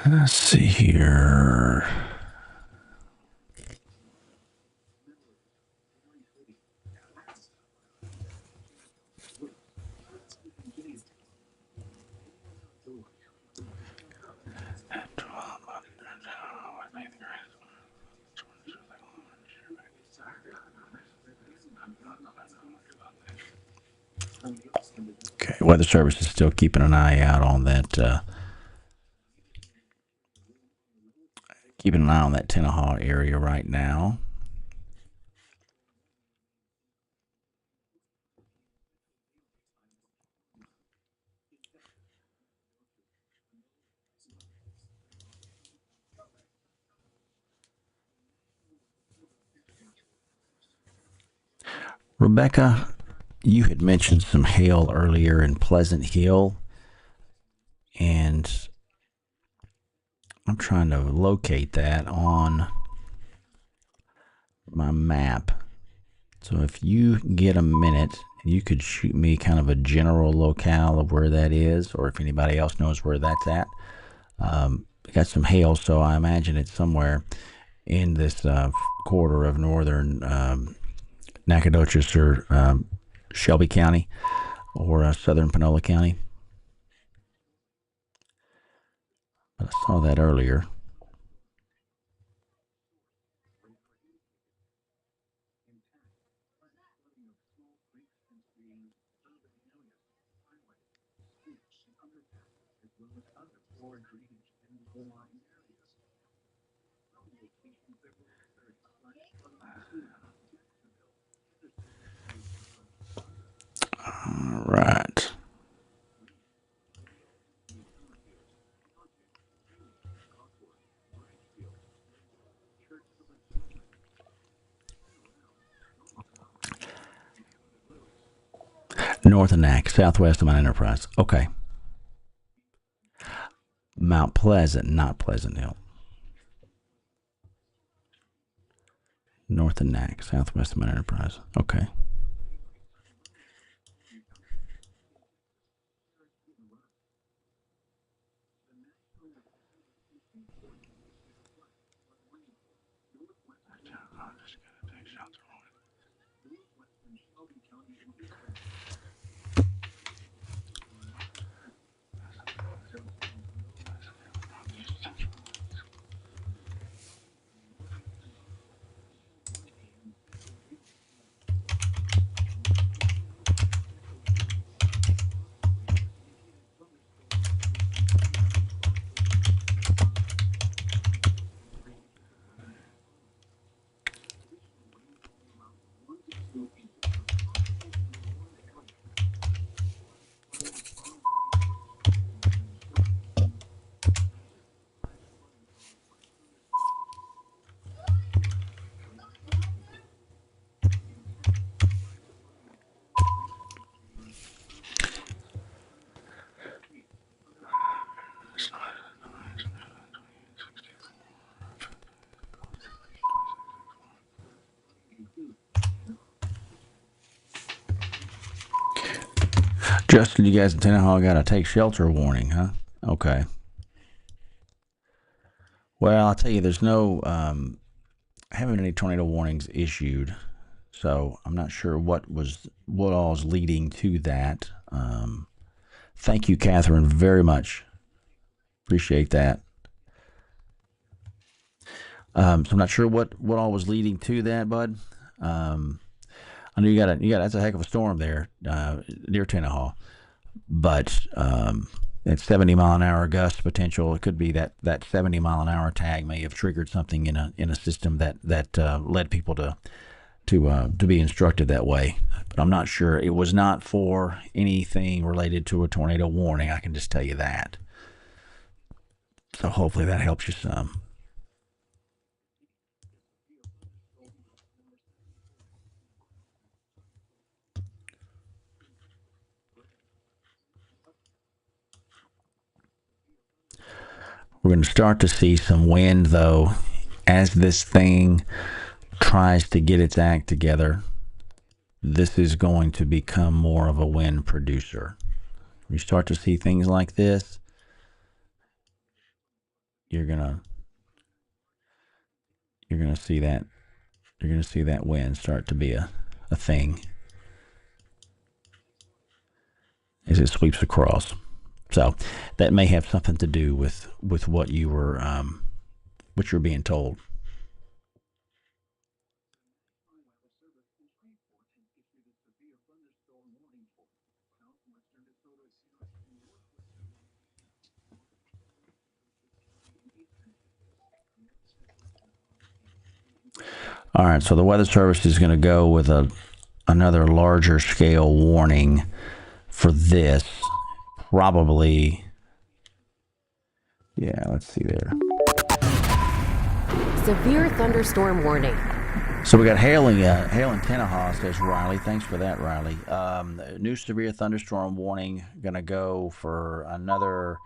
Let's see here. Okay, Weather Service is still keeping an eye out on that. Keeping an eye on that Tenaha area right now. Rebecca, you had mentioned some hail earlier in Pleasant Hill, and I'm trying to locate that on my map. So if you get a minute, you could shoot me kind of a general locale of where that is, or if anybody else knows where that's at. Got some hail, so I imagine it's somewhere in this quarter of northern Nacogdoches or Shelby County or southern Panola County. But I saw that earlier. All right. North of Nac, southwest of Mount Enterprise. Okay. Mount Pleasant, not Pleasant Hill. North of Nac, southwest of Mount Enterprise. Okay. Justin, you guys in Tenaha got to take shelter warning, huh? Okay. Well, I'll tell you, there's no haven't any tornado warnings issued, so I'm not sure what all is leading to that. Thank you, Catherine, very much. Appreciate that. So I'm not sure what all was leading to that, bud. I know you got that's a heck of a storm there near Tenaha, but it's 70-mile-an-hour gust potential. It could be that 70-mile-an-hour tag may have triggered something in a system that led people to be instructed that way. But I'm not sure. It was not for anything related to a tornado warning. I can just tell you that. So hopefully that helps you some. We're going to start to see some wind, though, as this thing tries to get its act together. This is going to become more of a wind producer. We start to see things like this, you're gonna see that wind start to be a thing as it sweeps across. So that may have something to do with what you're being told. All right, so the Weather Service is going to go with another larger scale warning for this. Probably, yeah, let's see there. Severe thunderstorm warning. So we got hail in Tenaha, says Riley. Thanks for that, Riley. New severe thunderstorm warning going to go for another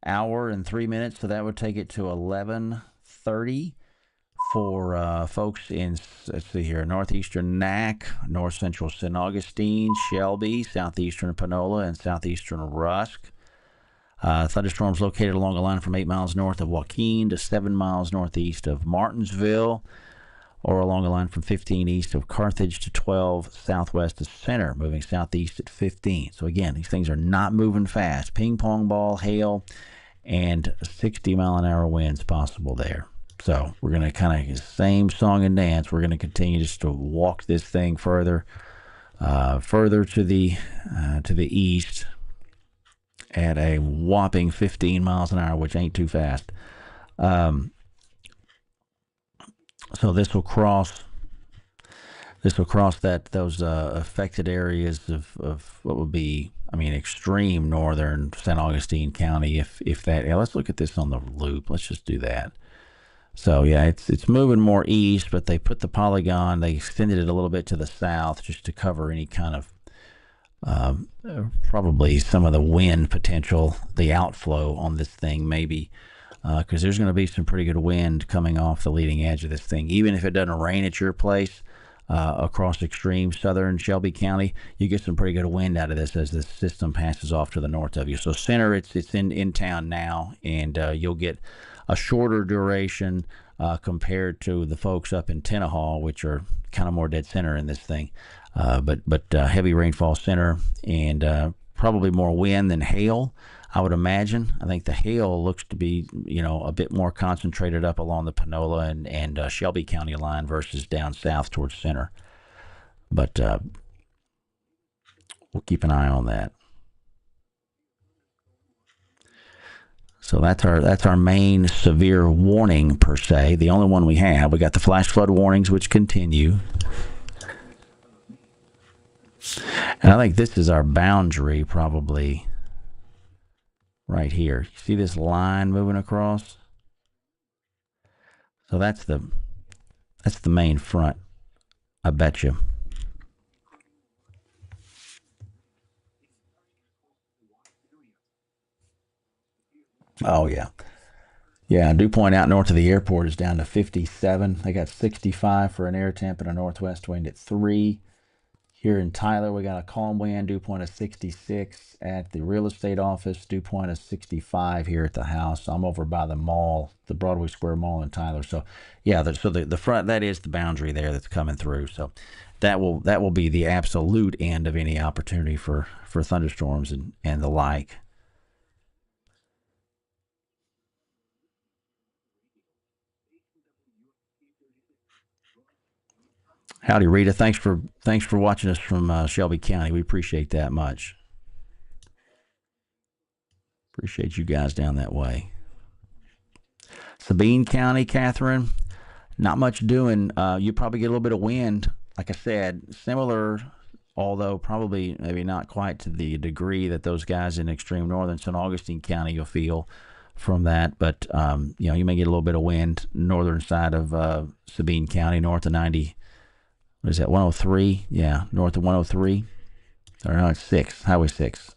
hour and 3 minutes, so that would take it to 11:30 for folks in, let's see here, northeastern Knack, north central St. Augustine, Shelby, southeastern Panola, and southeastern Rusk. Thunderstorms located along a line from 8 miles north of Joaquin to 7 miles northeast of Martinsville, or along a line from 15 east of Carthage to 12 southwest of Center, moving southeast at 15. So again, these things are not moving fast. Ping pong ball, hail, and 60-mile-an-hour winds possible there. So we're going to kind of, same song and dance, we're going to continue just to walk this thing further to the east at a whopping 15 miles an hour, which ain't too fast. So this will cross those affected areas of what would be, extreme northern St. Augustine County. If that, yeah, let's look at this on the loop. Let's just do that. So yeah, it's moving more east, but they put the polygon, they extended it a little bit to the south just to cover any kind of probably some of the wind potential, the outflow on this thing, maybe, because there's going to be some pretty good wind coming off the leading edge of this thing. Even if it doesn't rain at your place, across extreme southern Shelby County, you get some pretty good wind out of this as the system passes off to the north of you. So Center, it's in town now, and you'll get a shorter duration compared to the folks up in Tenaha, which are kind of more dead center in this thing. But heavy rainfall center, and probably more wind than hail, I would imagine. I think the hail looks to be, a bit more concentrated up along the Panola and Shelby County line versus down south towards Center. But we'll keep an eye on that. So that's our main severe warning per se. The only one we have. We got the flash flood warnings, which continue. And I think this is our boundary, probably right here. You see this line moving across? So that's the main front, I bet you. Oh yeah. Yeah, I do point out north of the airport is down to 57. They got 65 for an air temp and a northwest wind at 3. Here in Tyler, we got a calm wind, dew point of 66 at the real estate office, dew point of 65 here at the house. I'm over by the mall, the Broadway Square Mall in Tyler. So, yeah, the front, that is the boundary there that's coming through. So, that will be the absolute end of any opportunity for thunderstorms and the like. Howdy, Rita. Thanks for watching us from Shelby County. We appreciate that much. Appreciate you guys down that way. Sabine County, Catherine. Not much doing. You probably get a little bit of wind. Like I said, similar, although probably maybe not quite to the degree that those guys in extreme northern St. Augustine County you'll feel from that. But you may get a little bit of wind northern side of Sabine County, north of 90. What is that? 103? Yeah, north of 103. Or no, it's 6. Highway 6.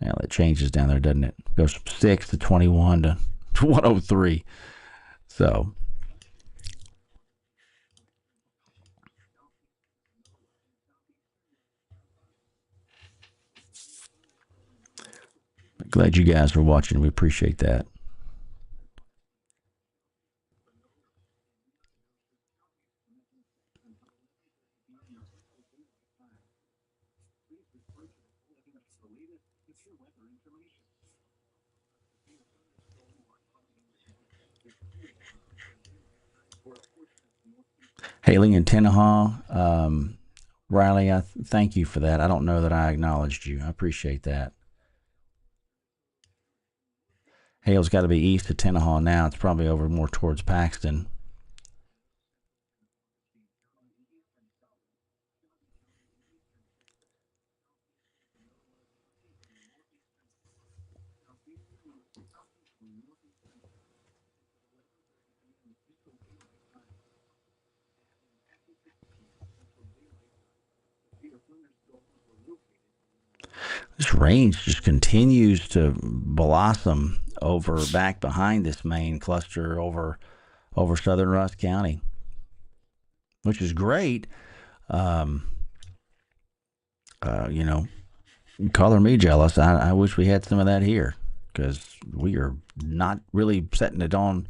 Yeah, that changes down there, doesn't it? Goes from 6 to 21 to 103. So. Glad you guys are watching. We appreciate that. Hailing in Tenaha. Riley, I thank you for that. I don't know that I acknowledged you. I appreciate that. Hail's got to be east of Tenaha now. It's probably over more towards Paxton. This range just continues to blossom over back behind this main cluster over southern Rusk County, which is great. Color me jealous. I wish we had some of that here because we are not really setting it on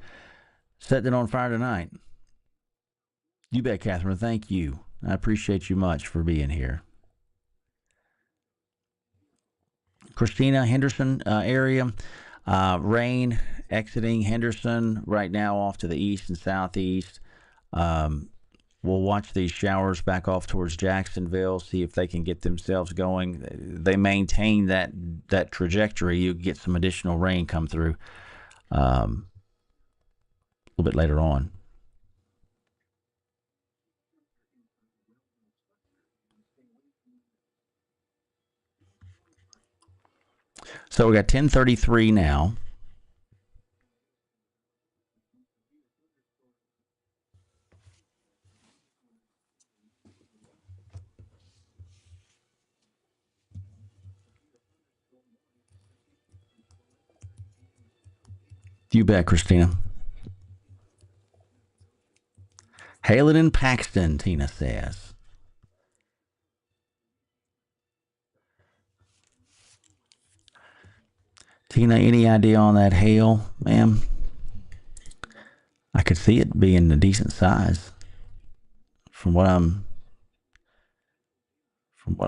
fire tonight. You bet, Catherine. Thank you. I appreciate you much for being here. Christina, Henderson area. Rain exiting Henderson right now off to the east and southeast. We'll watch these showers back off towards Jacksonville, see if they can get themselves going. They maintain that trajectory. You get some additional rain come through a little bit later on. So we got 10:33 now. You bet, Christina. Halen and Paxton, Tina says. Tina, any idea on that hail, ma'am? I could see it being a decent size from what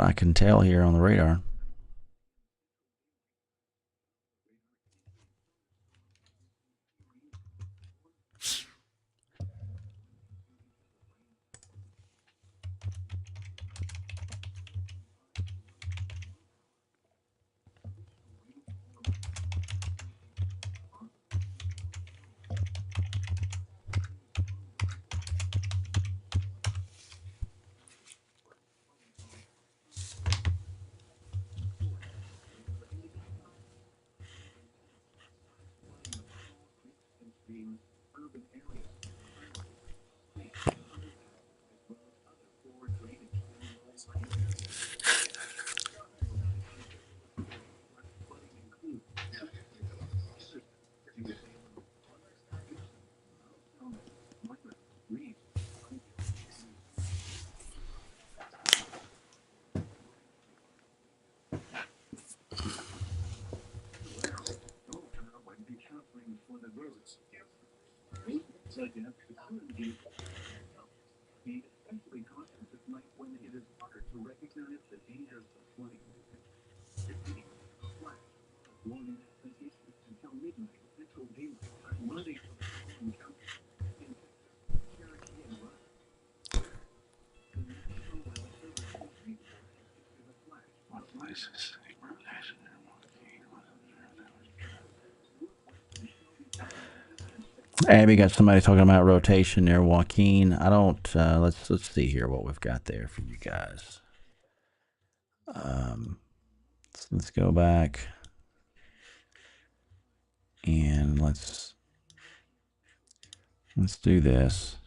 I can tell here on the radar. Abby got somebody talking about rotation near Joaquin. I don't. Let's see here what we've got there for you guys. Let's go back and let's do this.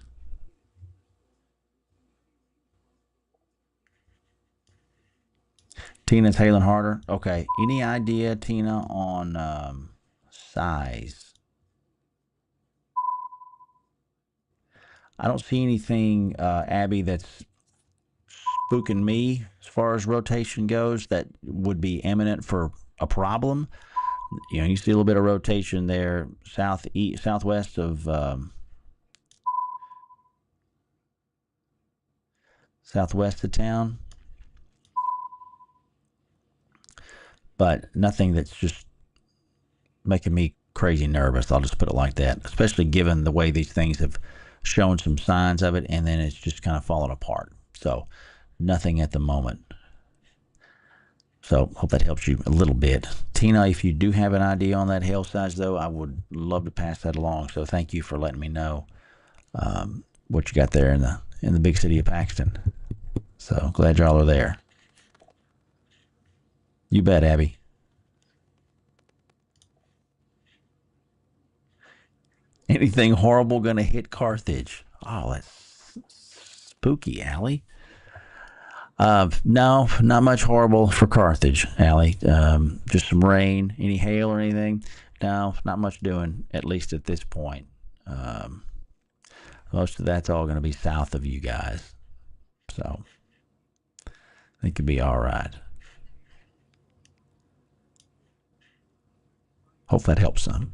Tina's hailing harder. Okay. Any idea, Tina, on size? I don't see anything, Abby, that's spooking me as far as rotation goes that would be imminent for a problem. You know, you see a little bit of rotation there, southwest of southwest of town, but nothing that's just making me crazy nervous. I'll just put it like that, especially given the way these things have shown some signs of it, and then it's just kind of fallen apart. So nothing at the moment. So hope that helps you a little bit. Tina, if you do have an idea on that hail size, though, I would love to pass that along. So thank you for letting me know what you got there in the big city of Paxton. So glad y'all are there. You bet, Abby. Anything horrible going to hit Carthage? Oh, that's spooky, Allie. No, not much horrible for Carthage, Allie. Just some rain. Any hail or anything? No, not much doing, at least at this point. Most of that's all going to be south of you guys. So, I think it'll be all right. Hope that helps some.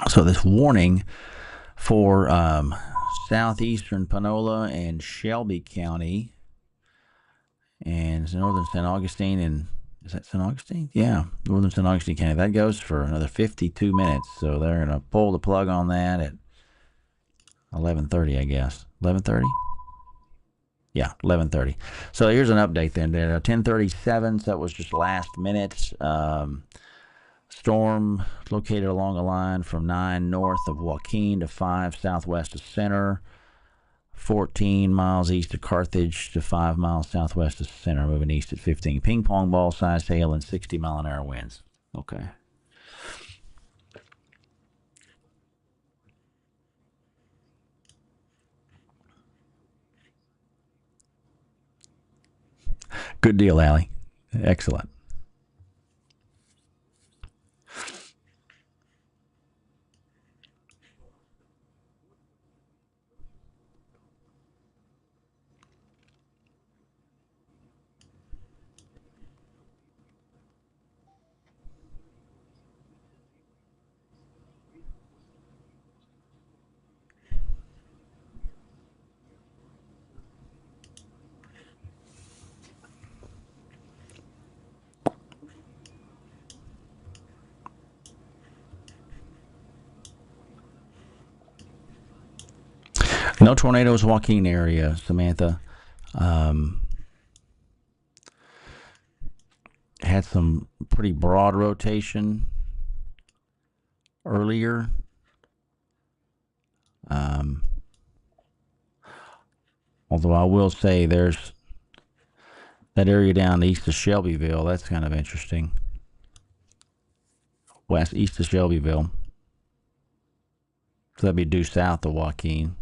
So this warning for southeastern Panola and Shelby County and northern St. Augustine and is that St. Augustine? Yeah, northern St. Augustine County. That goes for another 52 minutes. So they're going to pull the plug on that at 11:30, I guess. 11:30? Yeah, 11:30. So here's an update then. 10:37, so that was just last minute. Storm located along a line from 9 north of Joaquin to 5 southwest of Center, 14 miles east of Carthage to 5 miles southwest of Center, moving east at 15. Ping pong ball size hail and 60-mile-an-hour winds. Okay. Good deal, Allie. Excellent. No tornadoes, Joaquin area, Samantha. Had some pretty broad rotation earlier. Although I will say there's that area down east of Shelbyville. That's kind of interesting. East of Shelbyville. So that'd be due south of Joaquin.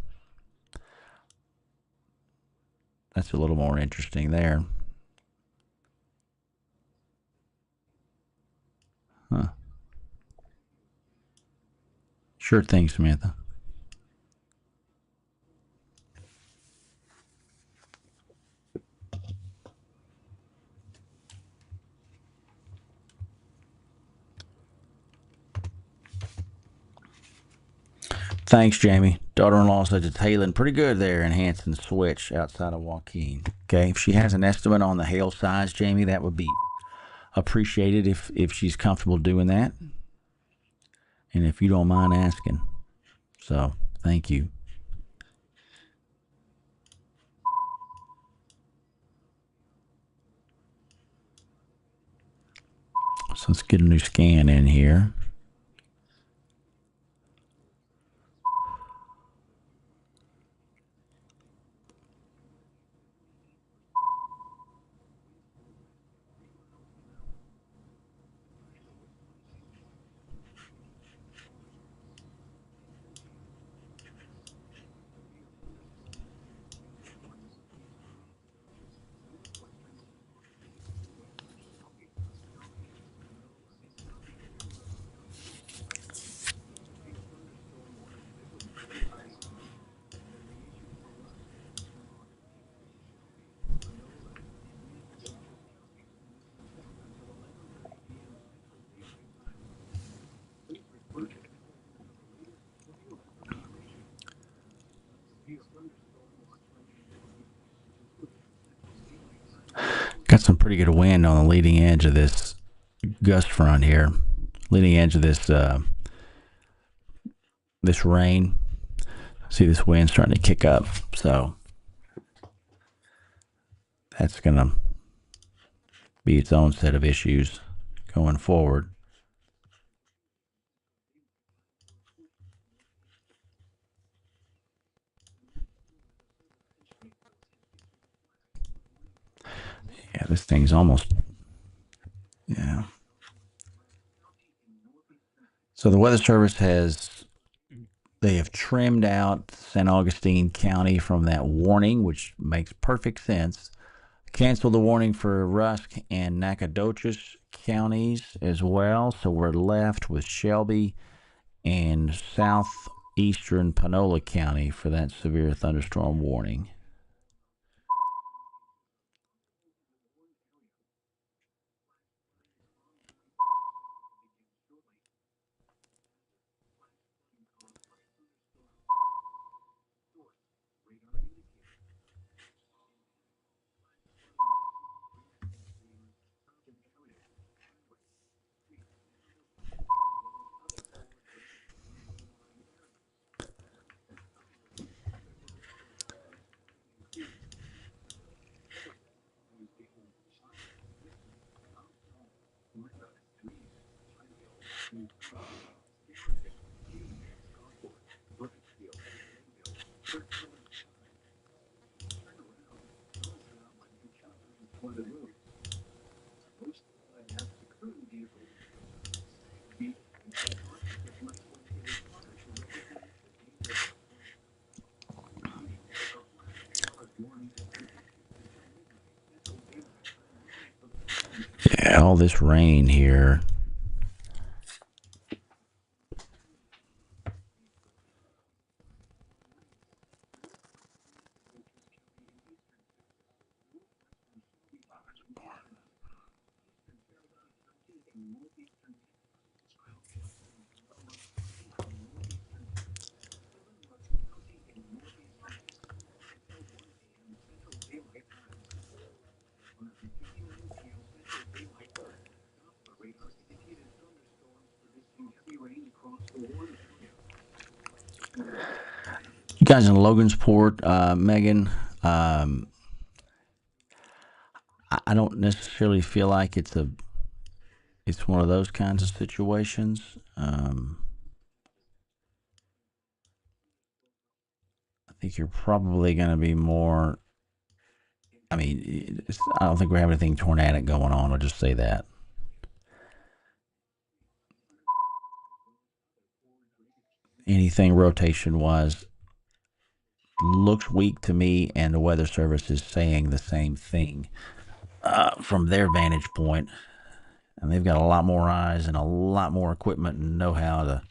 That's a little more interesting there. Huh. Sure thing, Samantha. Thanks, Jamie. Daughter-in-law said it's hailing pretty good there in Hanson Switch outside of Joaquin. Okay, if she has an estimate on the hail size, Jamie, that would be appreciated if she's comfortable doing that. And if you don't mind asking. So, thank you. So let's get a new scan in here. Got some pretty good wind on the leading edge of this gust front here. Leading edge of this this rain. See this wind starting to kick up. So that's going to be its own set of issues going forward. Yeah, this thing's almost, yeah. So the Weather Service they have trimmed out San Augustine County from that warning, which makes perfect sense. Canceled the warning for Rusk and Nacogdoches counties as well. So we're left with Shelby and southeastern Panola County for that severe thunderstorm warning. Yeah, all this rain here. You guys in Logansport, Megan, I don't necessarily feel like it's one of those kinds of situations. I think you're probably going to be more. I mean, I don't think we have anything tornadic going on. I'll just say that. anything rotation wise looks weak to me, and the Weather Service is saying the same thing from their vantage point. And they've got a lot more eyes and a lot more equipment and know-how to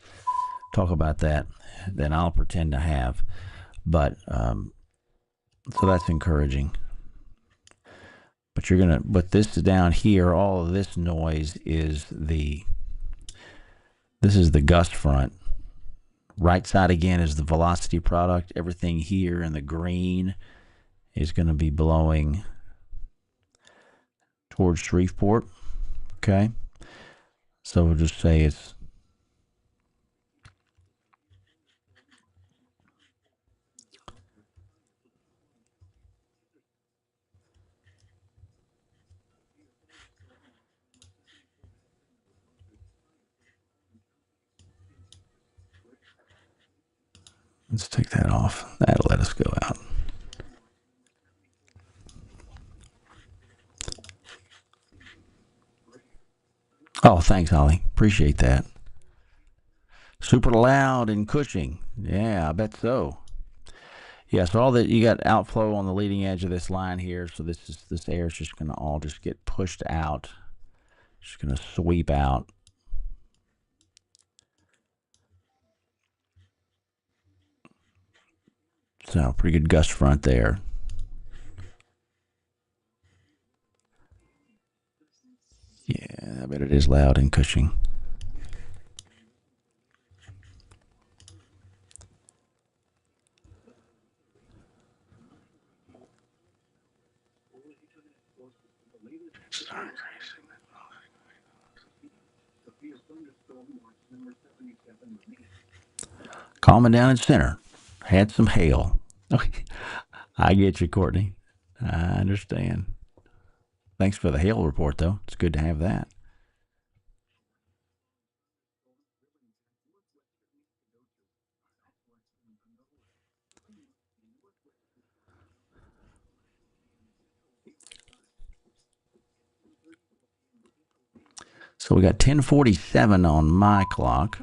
talk about that than I'll pretend to have. But so that's encouraging. But this is down here. All of this noise is this is the gust front. Right side again is the velocity product. Everything here in the green is going to be blowing towards Shreveport. Okay. So we'll just say it's let's take that off. That'll let us go out. Oh, thanks, Holly. Appreciate that. Super loud in Cushing. Yeah, I bet so. Yeah, so all that you got outflow on the leading edge of this line here. So this air is just going to all just get pushed out. Just going to sweep out. So pretty good gust front there. Yeah, I bet it is loud in Cushing. Calming down in center. Had some hail. I get you, Courtney. I understand. Thanks for the hail report, though. It's good to have that. So we got 10:47 on my clock.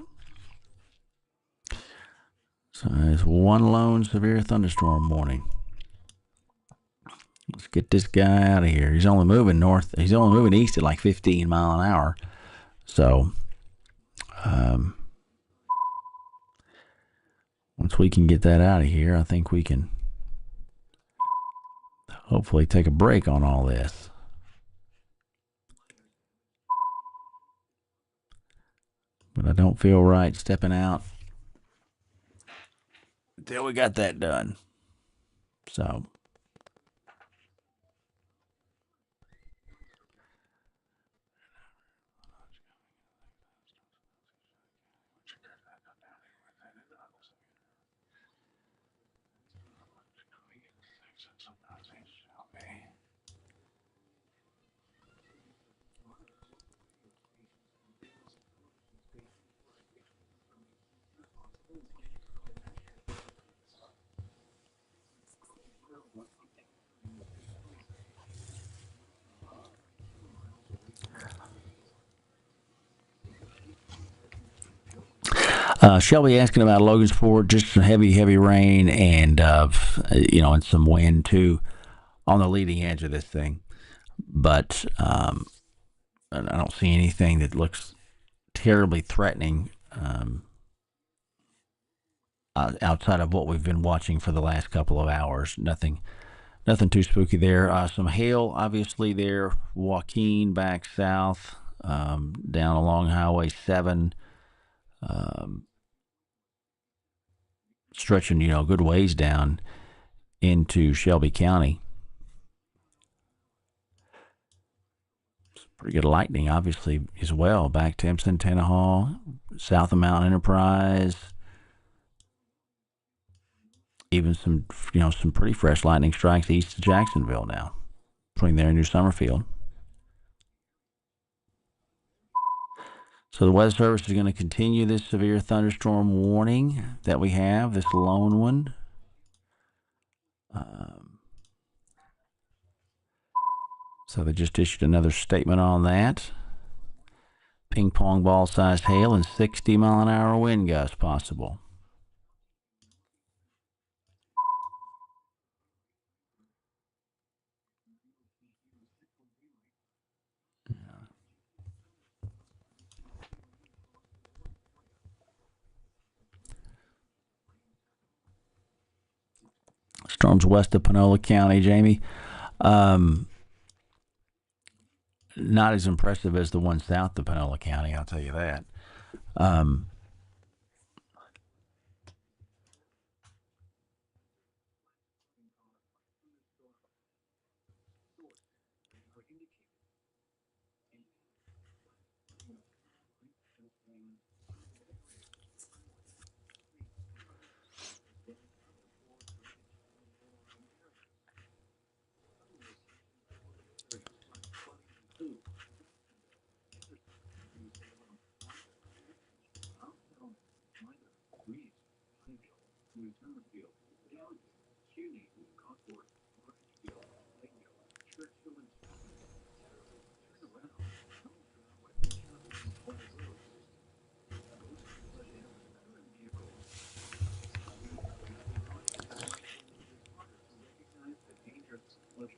So it's one lone severe thunderstorm warning. Let's get this guy out of here. He's only moving north. He's only moving east at like 15 mile an hour. So once we can get that out of here, I think we can hopefully take a break on all this. But I don't feel right stepping out until we got that done. So Shelby asking about Logansport, just some heavy rain and, and some wind too on the leading edge of this thing. But I don't see anything that looks terribly threatening outside of what we've been watching for the last couple of hours. Nothing too spooky there. Some hail, obviously, there. Joaquin back south, down along Highway 7. Stretching, a good ways down into Shelby County. Pretty good lightning, obviously, as well. Back Timpson, Tenahaw, south of Mount Enterprise. Even some pretty fresh lightning strikes east of Jacksonville now, between there and New Summerfield. So the Weather Service is going to continue this severe thunderstorm warning that we have, this lone one. So they just issued another statement on that. Ping pong ball sized hail and 60 mile an hour wind gusts possible. thunderstorms west of Panola County, Jamie. Not as impressive as the one south of Panola County, I'll tell you that.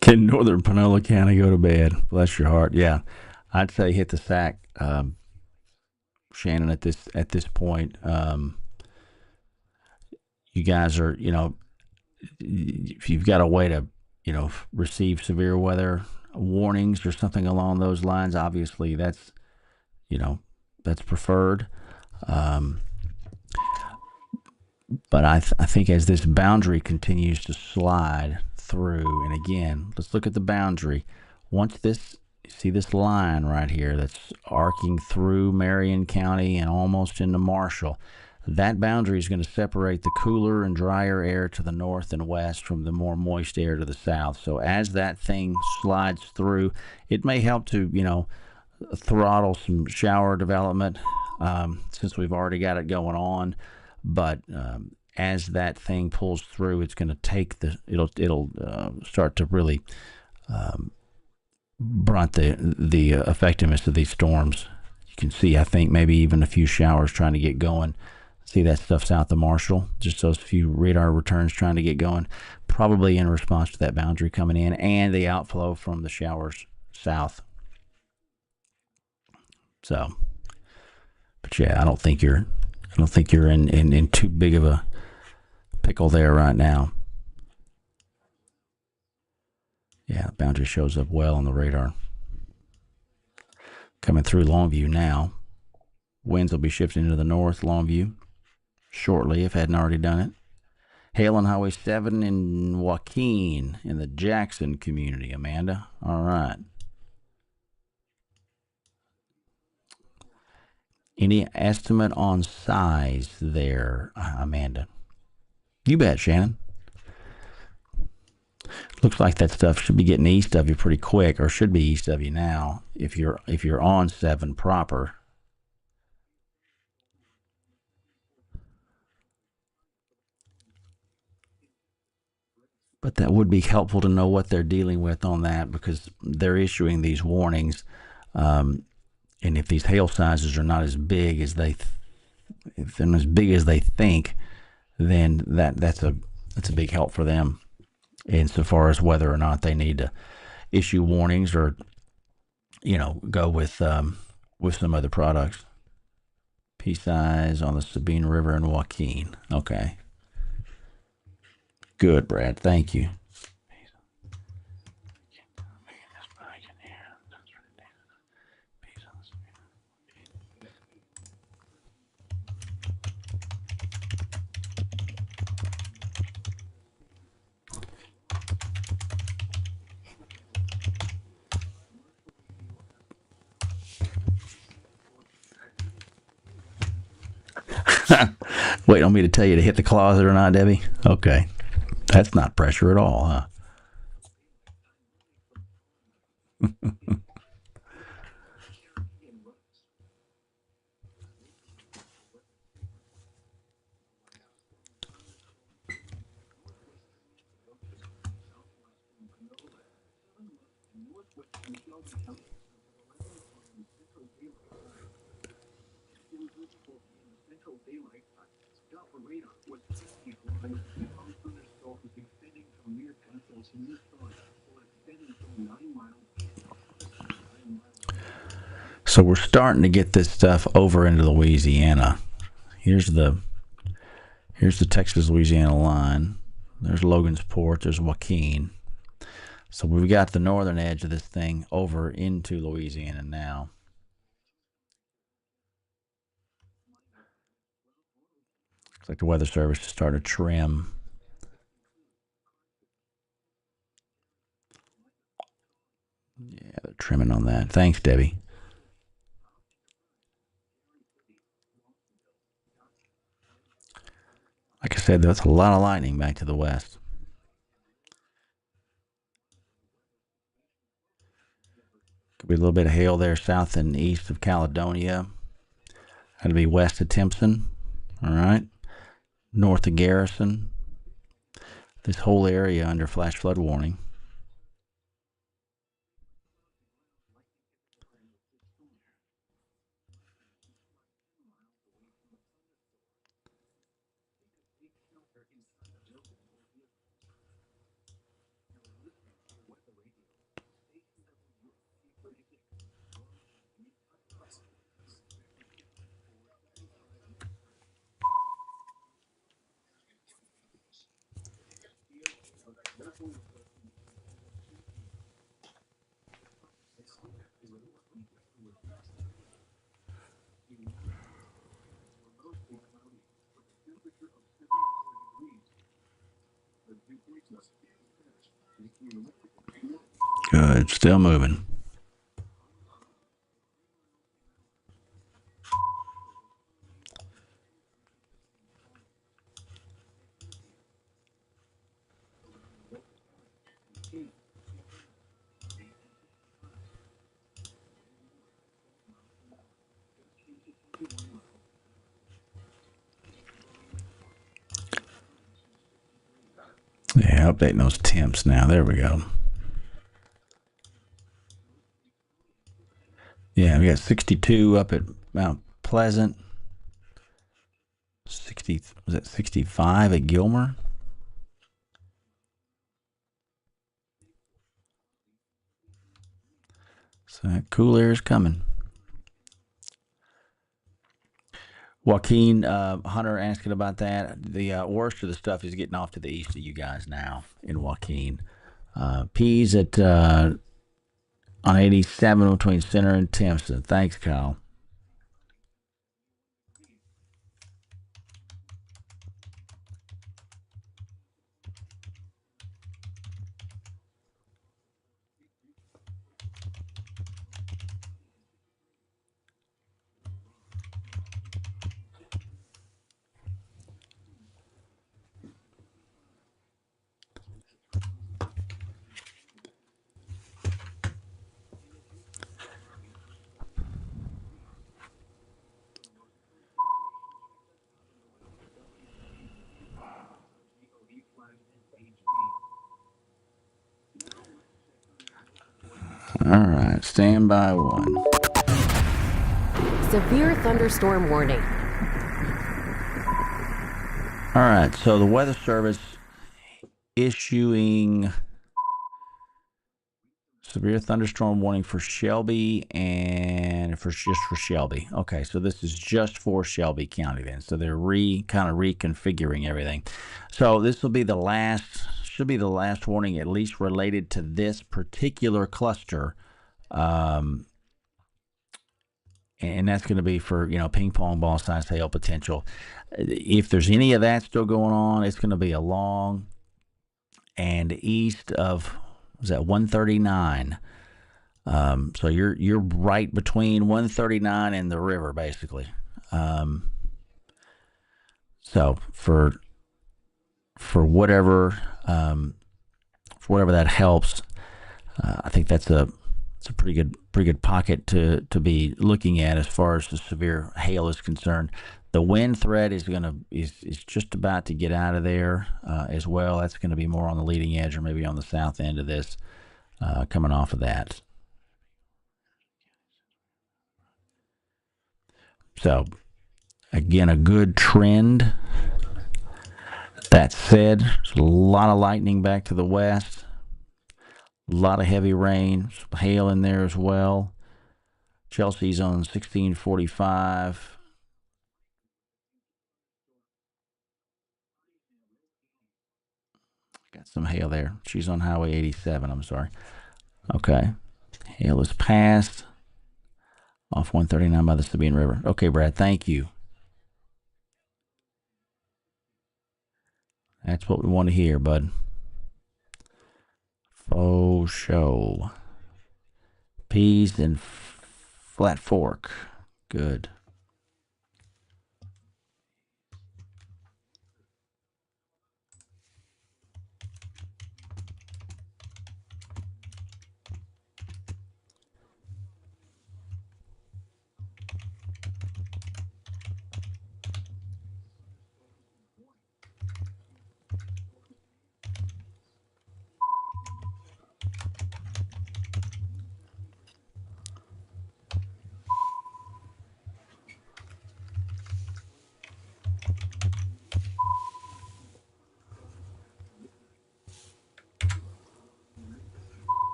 Can northern Panola County go to bed? Bless your heart. Yeah, I'd say hit the sack, Shannon. At this point, you guys are, if you've got a way to, receive severe weather warnings or something along those lines, obviously that's preferred. But I think as this boundary continues to slide through, and again, let's look at the boundary. Once see this line right here that's arcing through Marion County and almost into Marshall, that boundary is going to separate the cooler and drier air to the north and west from the more moist air to the south. So as that thing slides through, it may help to, throttle some shower development since we've already got it going on. But as that thing pulls through, it's going to take it'll start to really brunt the effectiveness of these storms. You can see, I think, maybe even a few showers trying to get going. See that stuff south of Marshall? Just those few radar returns trying to get going, probably in response to that boundary coming in and the outflow from the showers south. So, but yeah, I don't think you're in too big of a pickle there right now. Yeah, the boundary shows up well on the radar. Coming through Longview now. Winds will be shifting to the north, Longview, shortly, if hadn't already done it. Hail on Highway 7 in Joaquin in the Jackson community, Amanda. All right. Any estimate on size there, Amanda? You bet, Shannon. Looks like that stuff should be getting east of you pretty quick, or should be east of you now, if you're on 7 proper. But that would be helpful to know what they're dealing with on that, because they're issuing these warnings. And if these hail sizes are not as big as if they're not as big as they think, then that's a big help for them insofar as whether or not they need to issue warnings or go with some other products. Pea size on the Sabine River in Joaquin. Okay. Good, Brad. Thank you. Wait on me to tell you to hit the closet or not, Debbie? Okay. That's not pressure at all, huh? So we're starting to get this stuff over into Louisiana. Here's the Texas-Louisiana line. There's Logansport. There's Joaquin. So we've got the northern edge of this thing over into Louisiana now. Looks like the Weather Service is starting to trim. Yeah, they're trimming on that. Thanks, Debbie. Like I said, there's a lot of lightning back to the west. Could be a little bit of hail there south and east of Caledonia. That'd be west of Timpson. All right. North of Garrison. This whole area under flash flood warning. Good. Still moving. Yeah, updating those temps now. There we go. Yeah, we got 62 up at Mount Pleasant. 60, was it 65 at Gilmer? So that cool air is coming. Joaquin, Hunter asking about that. The worst of the stuff is getting off to the east of you guys now in Joaquin. P's at on 87 between Center and Timpson. Thanks, Kyle. All right, stand by one. Severe thunderstorm warning. All right, so the Weather Service issuing severe thunderstorm warning for Shelby and just for Shelby. Okay, so this is just for Shelby County then. So they're kind of reconfiguring everything. So this will be the last, should be the last warning, at least related to this particular cluster. And that's going to be for, ping pong ball size hail potential. If there's any of that still going on, it's going to be along and east of, was that 139? So you're right between 139 and the river, basically. So for whatever that helps, I think it's a pretty good pocket to be looking at as far as the severe hail is concerned. The wind threat is just about to get out of there as well. That's going to be more on the leading edge or maybe on the south end of this, coming off of that. So again, a good trend. That said, there's a lot of lightning back to the west. A lot of heavy rain, some hail in there as well. Chelsea's on 1645. Got some hail there. She's on Highway 87. I'm sorry. Okay. Hail is passed. Off 139 by the Sabine River. Okay, Brad. Thank you. That's what we want to hear, bud. Faux show. Peas and Flat Fork. Good.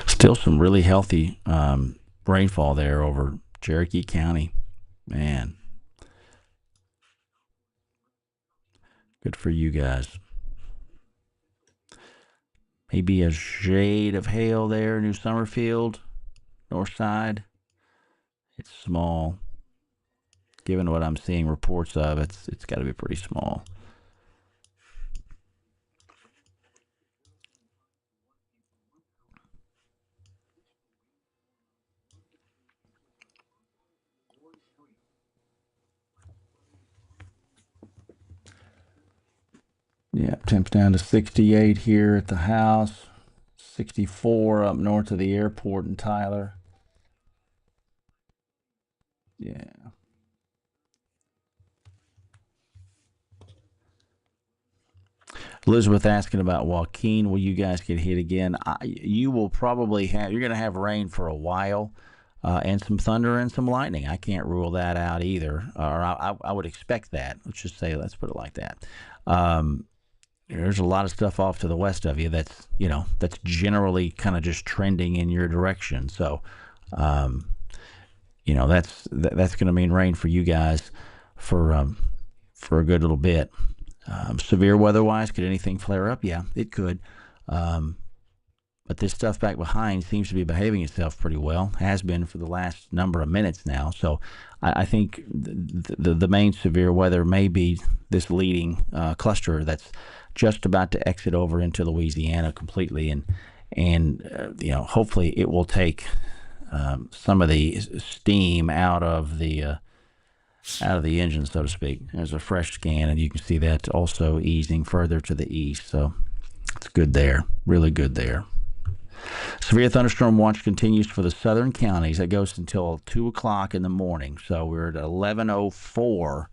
Still some really healthy rainfall there over Cherokee County. Man. Good for you guys. Maybe a shade of hail there, New Summerfield, north side. It's small. Given what I'm seeing reports of, it's got to be pretty small. Yeah, temps down to 68 here at the house. 64 up north of the airport in Tyler. Yeah. Elizabeth asking about Joaquin. Will you guys get hit again? You will probably have. You're going to have rain for a while, and some thunder and some lightning. I can't rule that out either, or I would expect that. Let's put it like that. There's a lot of stuff off to the west of you that's generally kind of just trending in your direction. So, that's going to mean rain for you guys for a good little bit. Severe weather-wise, could anything flare up? Yeah, it could. But this stuff back behind seems to be behaving itself pretty well. Has been for the last number of minutes now. So I think the main severe weather may be this leading cluster that's just about to exit over into Louisiana completely, and hopefully it will take some of the steam out of the engine, so to speak. There's a fresh scan, and you can see that also easing further to the east. So it's good there, really good there. Severe thunderstorm watch continues for the southern counties. That goes until 2 o'clock in the morning. So we're at 11:04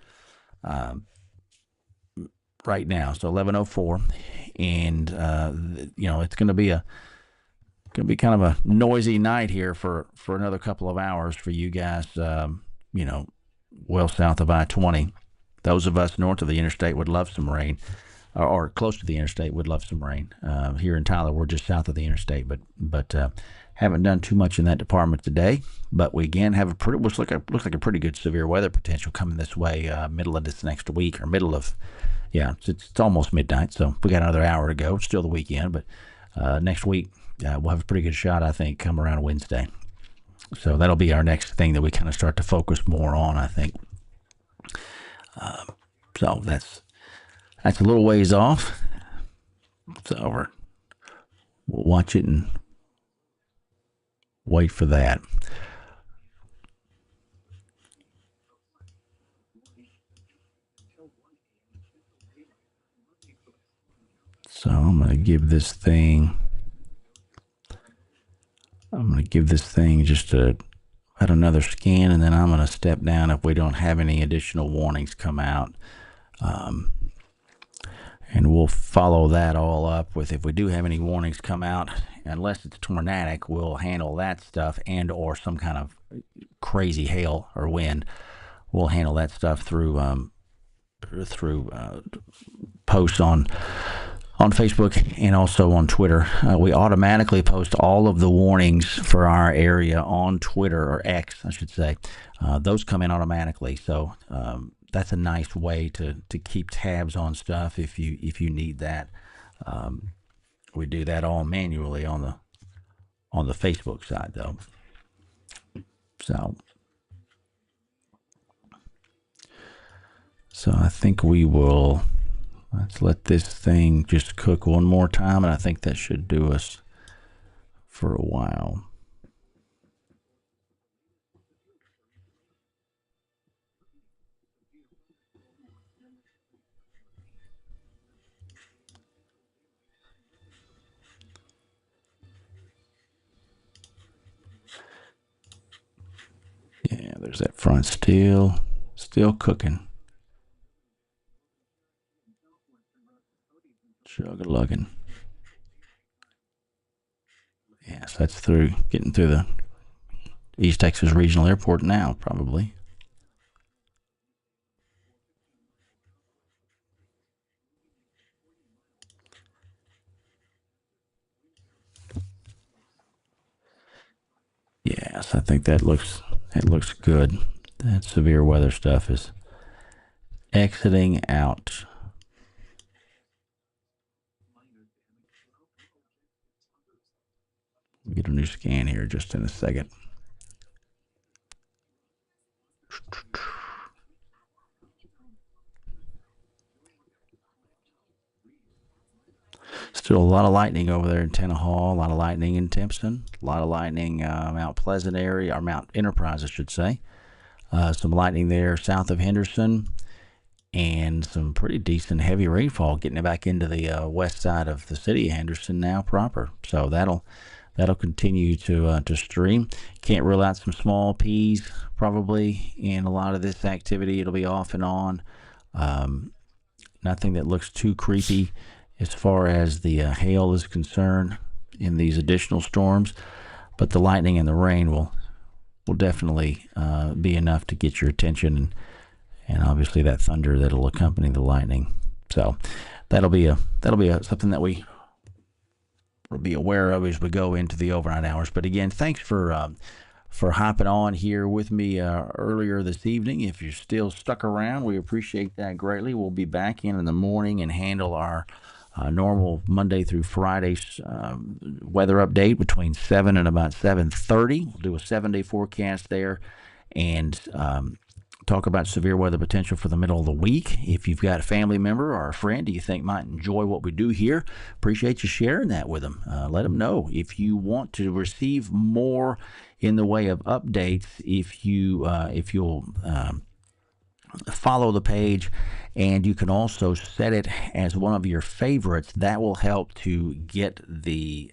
right now. So 11:04, and it's going to be kind of a noisy night here for another couple of hours for you guys. Well south of I-20. Those of us north of the interstate would love some rain, or close to the interstate would love some rain. Here in Tyler, we're just south of the interstate, but haven't done too much in that department today. But we again have looks like a pretty good severe weather potential coming this way, middle of this next week, or it's almost midnight, so we got another hour to go. It's still the weekend, but next week we'll have a pretty good shot, I think, come around Wednesday. So that'll be our next thing that we kind of start to focus more on, I think. So that's a little ways off. So we'll watch it and wait for that. So I'm going to give this thing just about another scan, and then I'm going to step down if we don't have any additional warnings come out. And we'll follow that all up with, if we do have any warnings come out, unless it's tornadic, we'll handle that stuff, and or some kind of crazy hail or wind. We'll handle that stuff through posts on on Facebook and also on Twitter. We automatically post all of the warnings for our area on Twitter, or X, I should say. Those come in automatically, so that's a nice way to keep tabs on stuff if you need that. We do that all manually on the Facebook side, though. So I think let's let this thing just cook one more time, and I think that should do us for a while. Yeah, there's that front still cooking. Chug-a-lugging. Yes, that's getting through the East Texas Regional Airport now, probably. Yes, I think that looks good. That severe weather stuff is exiting out. We'll get a new scan here just in a second. Still a lot of lightning over there in Tenaha, a lot of lightning in Timpson, a lot of lightning Mount Pleasant area, or Mount Enterprise, I should say. Some lightning there south of Henderson, and some pretty decent heavy rainfall getting it back into the west side of the city of Henderson now proper. So that'll continue to stream. Can't rule out some small P's probably in a lot of this activity. It'll be off and on. Nothing that looks too creepy as far as the hail is concerned in these additional storms, but the lightning and the rain will definitely be enough to get your attention, and obviously that thunder that'll accompany the lightning. So that'll be something that we will be aware of as we go into the overnight hours. But again, thanks for hopping on here with me earlier this evening. If you're still stuck around, we appreciate that greatly. We'll be back in the morning and handle our normal Monday through Friday weather update between 7 and about 7:30. We'll do a 7-day forecast there and talk about severe weather potential for the middle of the week. If you've got a family member or a friend you think might enjoy what we do here, appreciate you sharing that with them. Let them know. If you want to receive more in the way of updates, if you'll follow the page, and you can also set it as one of your favorites. That will help to get the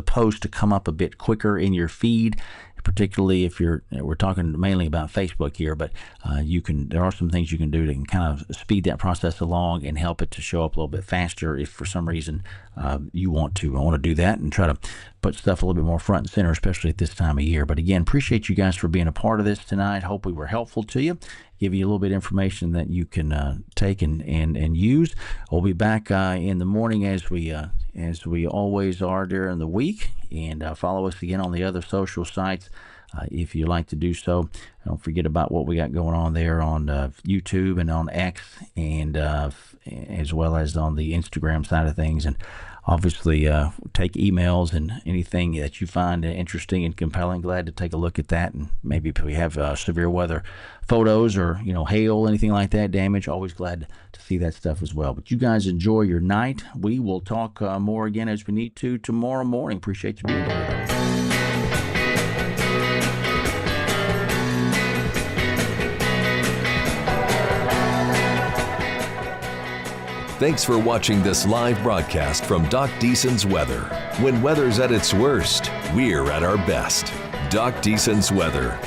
post to come up a bit quicker in your feed, particularly if we're talking mainly about Facebook here, but there are some things you can do to kind of speed that process along and help it to show up a little bit faster if for some reason you want to do that and try to put stuff a little bit more front and center, especially at this time of year. But again, appreciate you guys for being a part of this tonight. Hope we were helpful to you, give you a little bit of information that you can take and use. We'll be back in the morning as we always are during the week, and follow us again on the other social sites if you like to do so. Don't forget about what we got going on there on YouTube and on X, and as well as on the Instagram side of things. And obviously take emails and anything that you find interesting and compelling. Glad to take a look at that, and maybe if we have severe weather photos or hail, anything like that, damage, always glad to see that stuff as well. But you guys enjoy your night. We will talk more again as we need to tomorrow morning. Appreciate you being here with us. Thanks for watching this live broadcast from Doc Deason's Weather. When weather's at its worst, we're at our best. Doc Deason's Weather.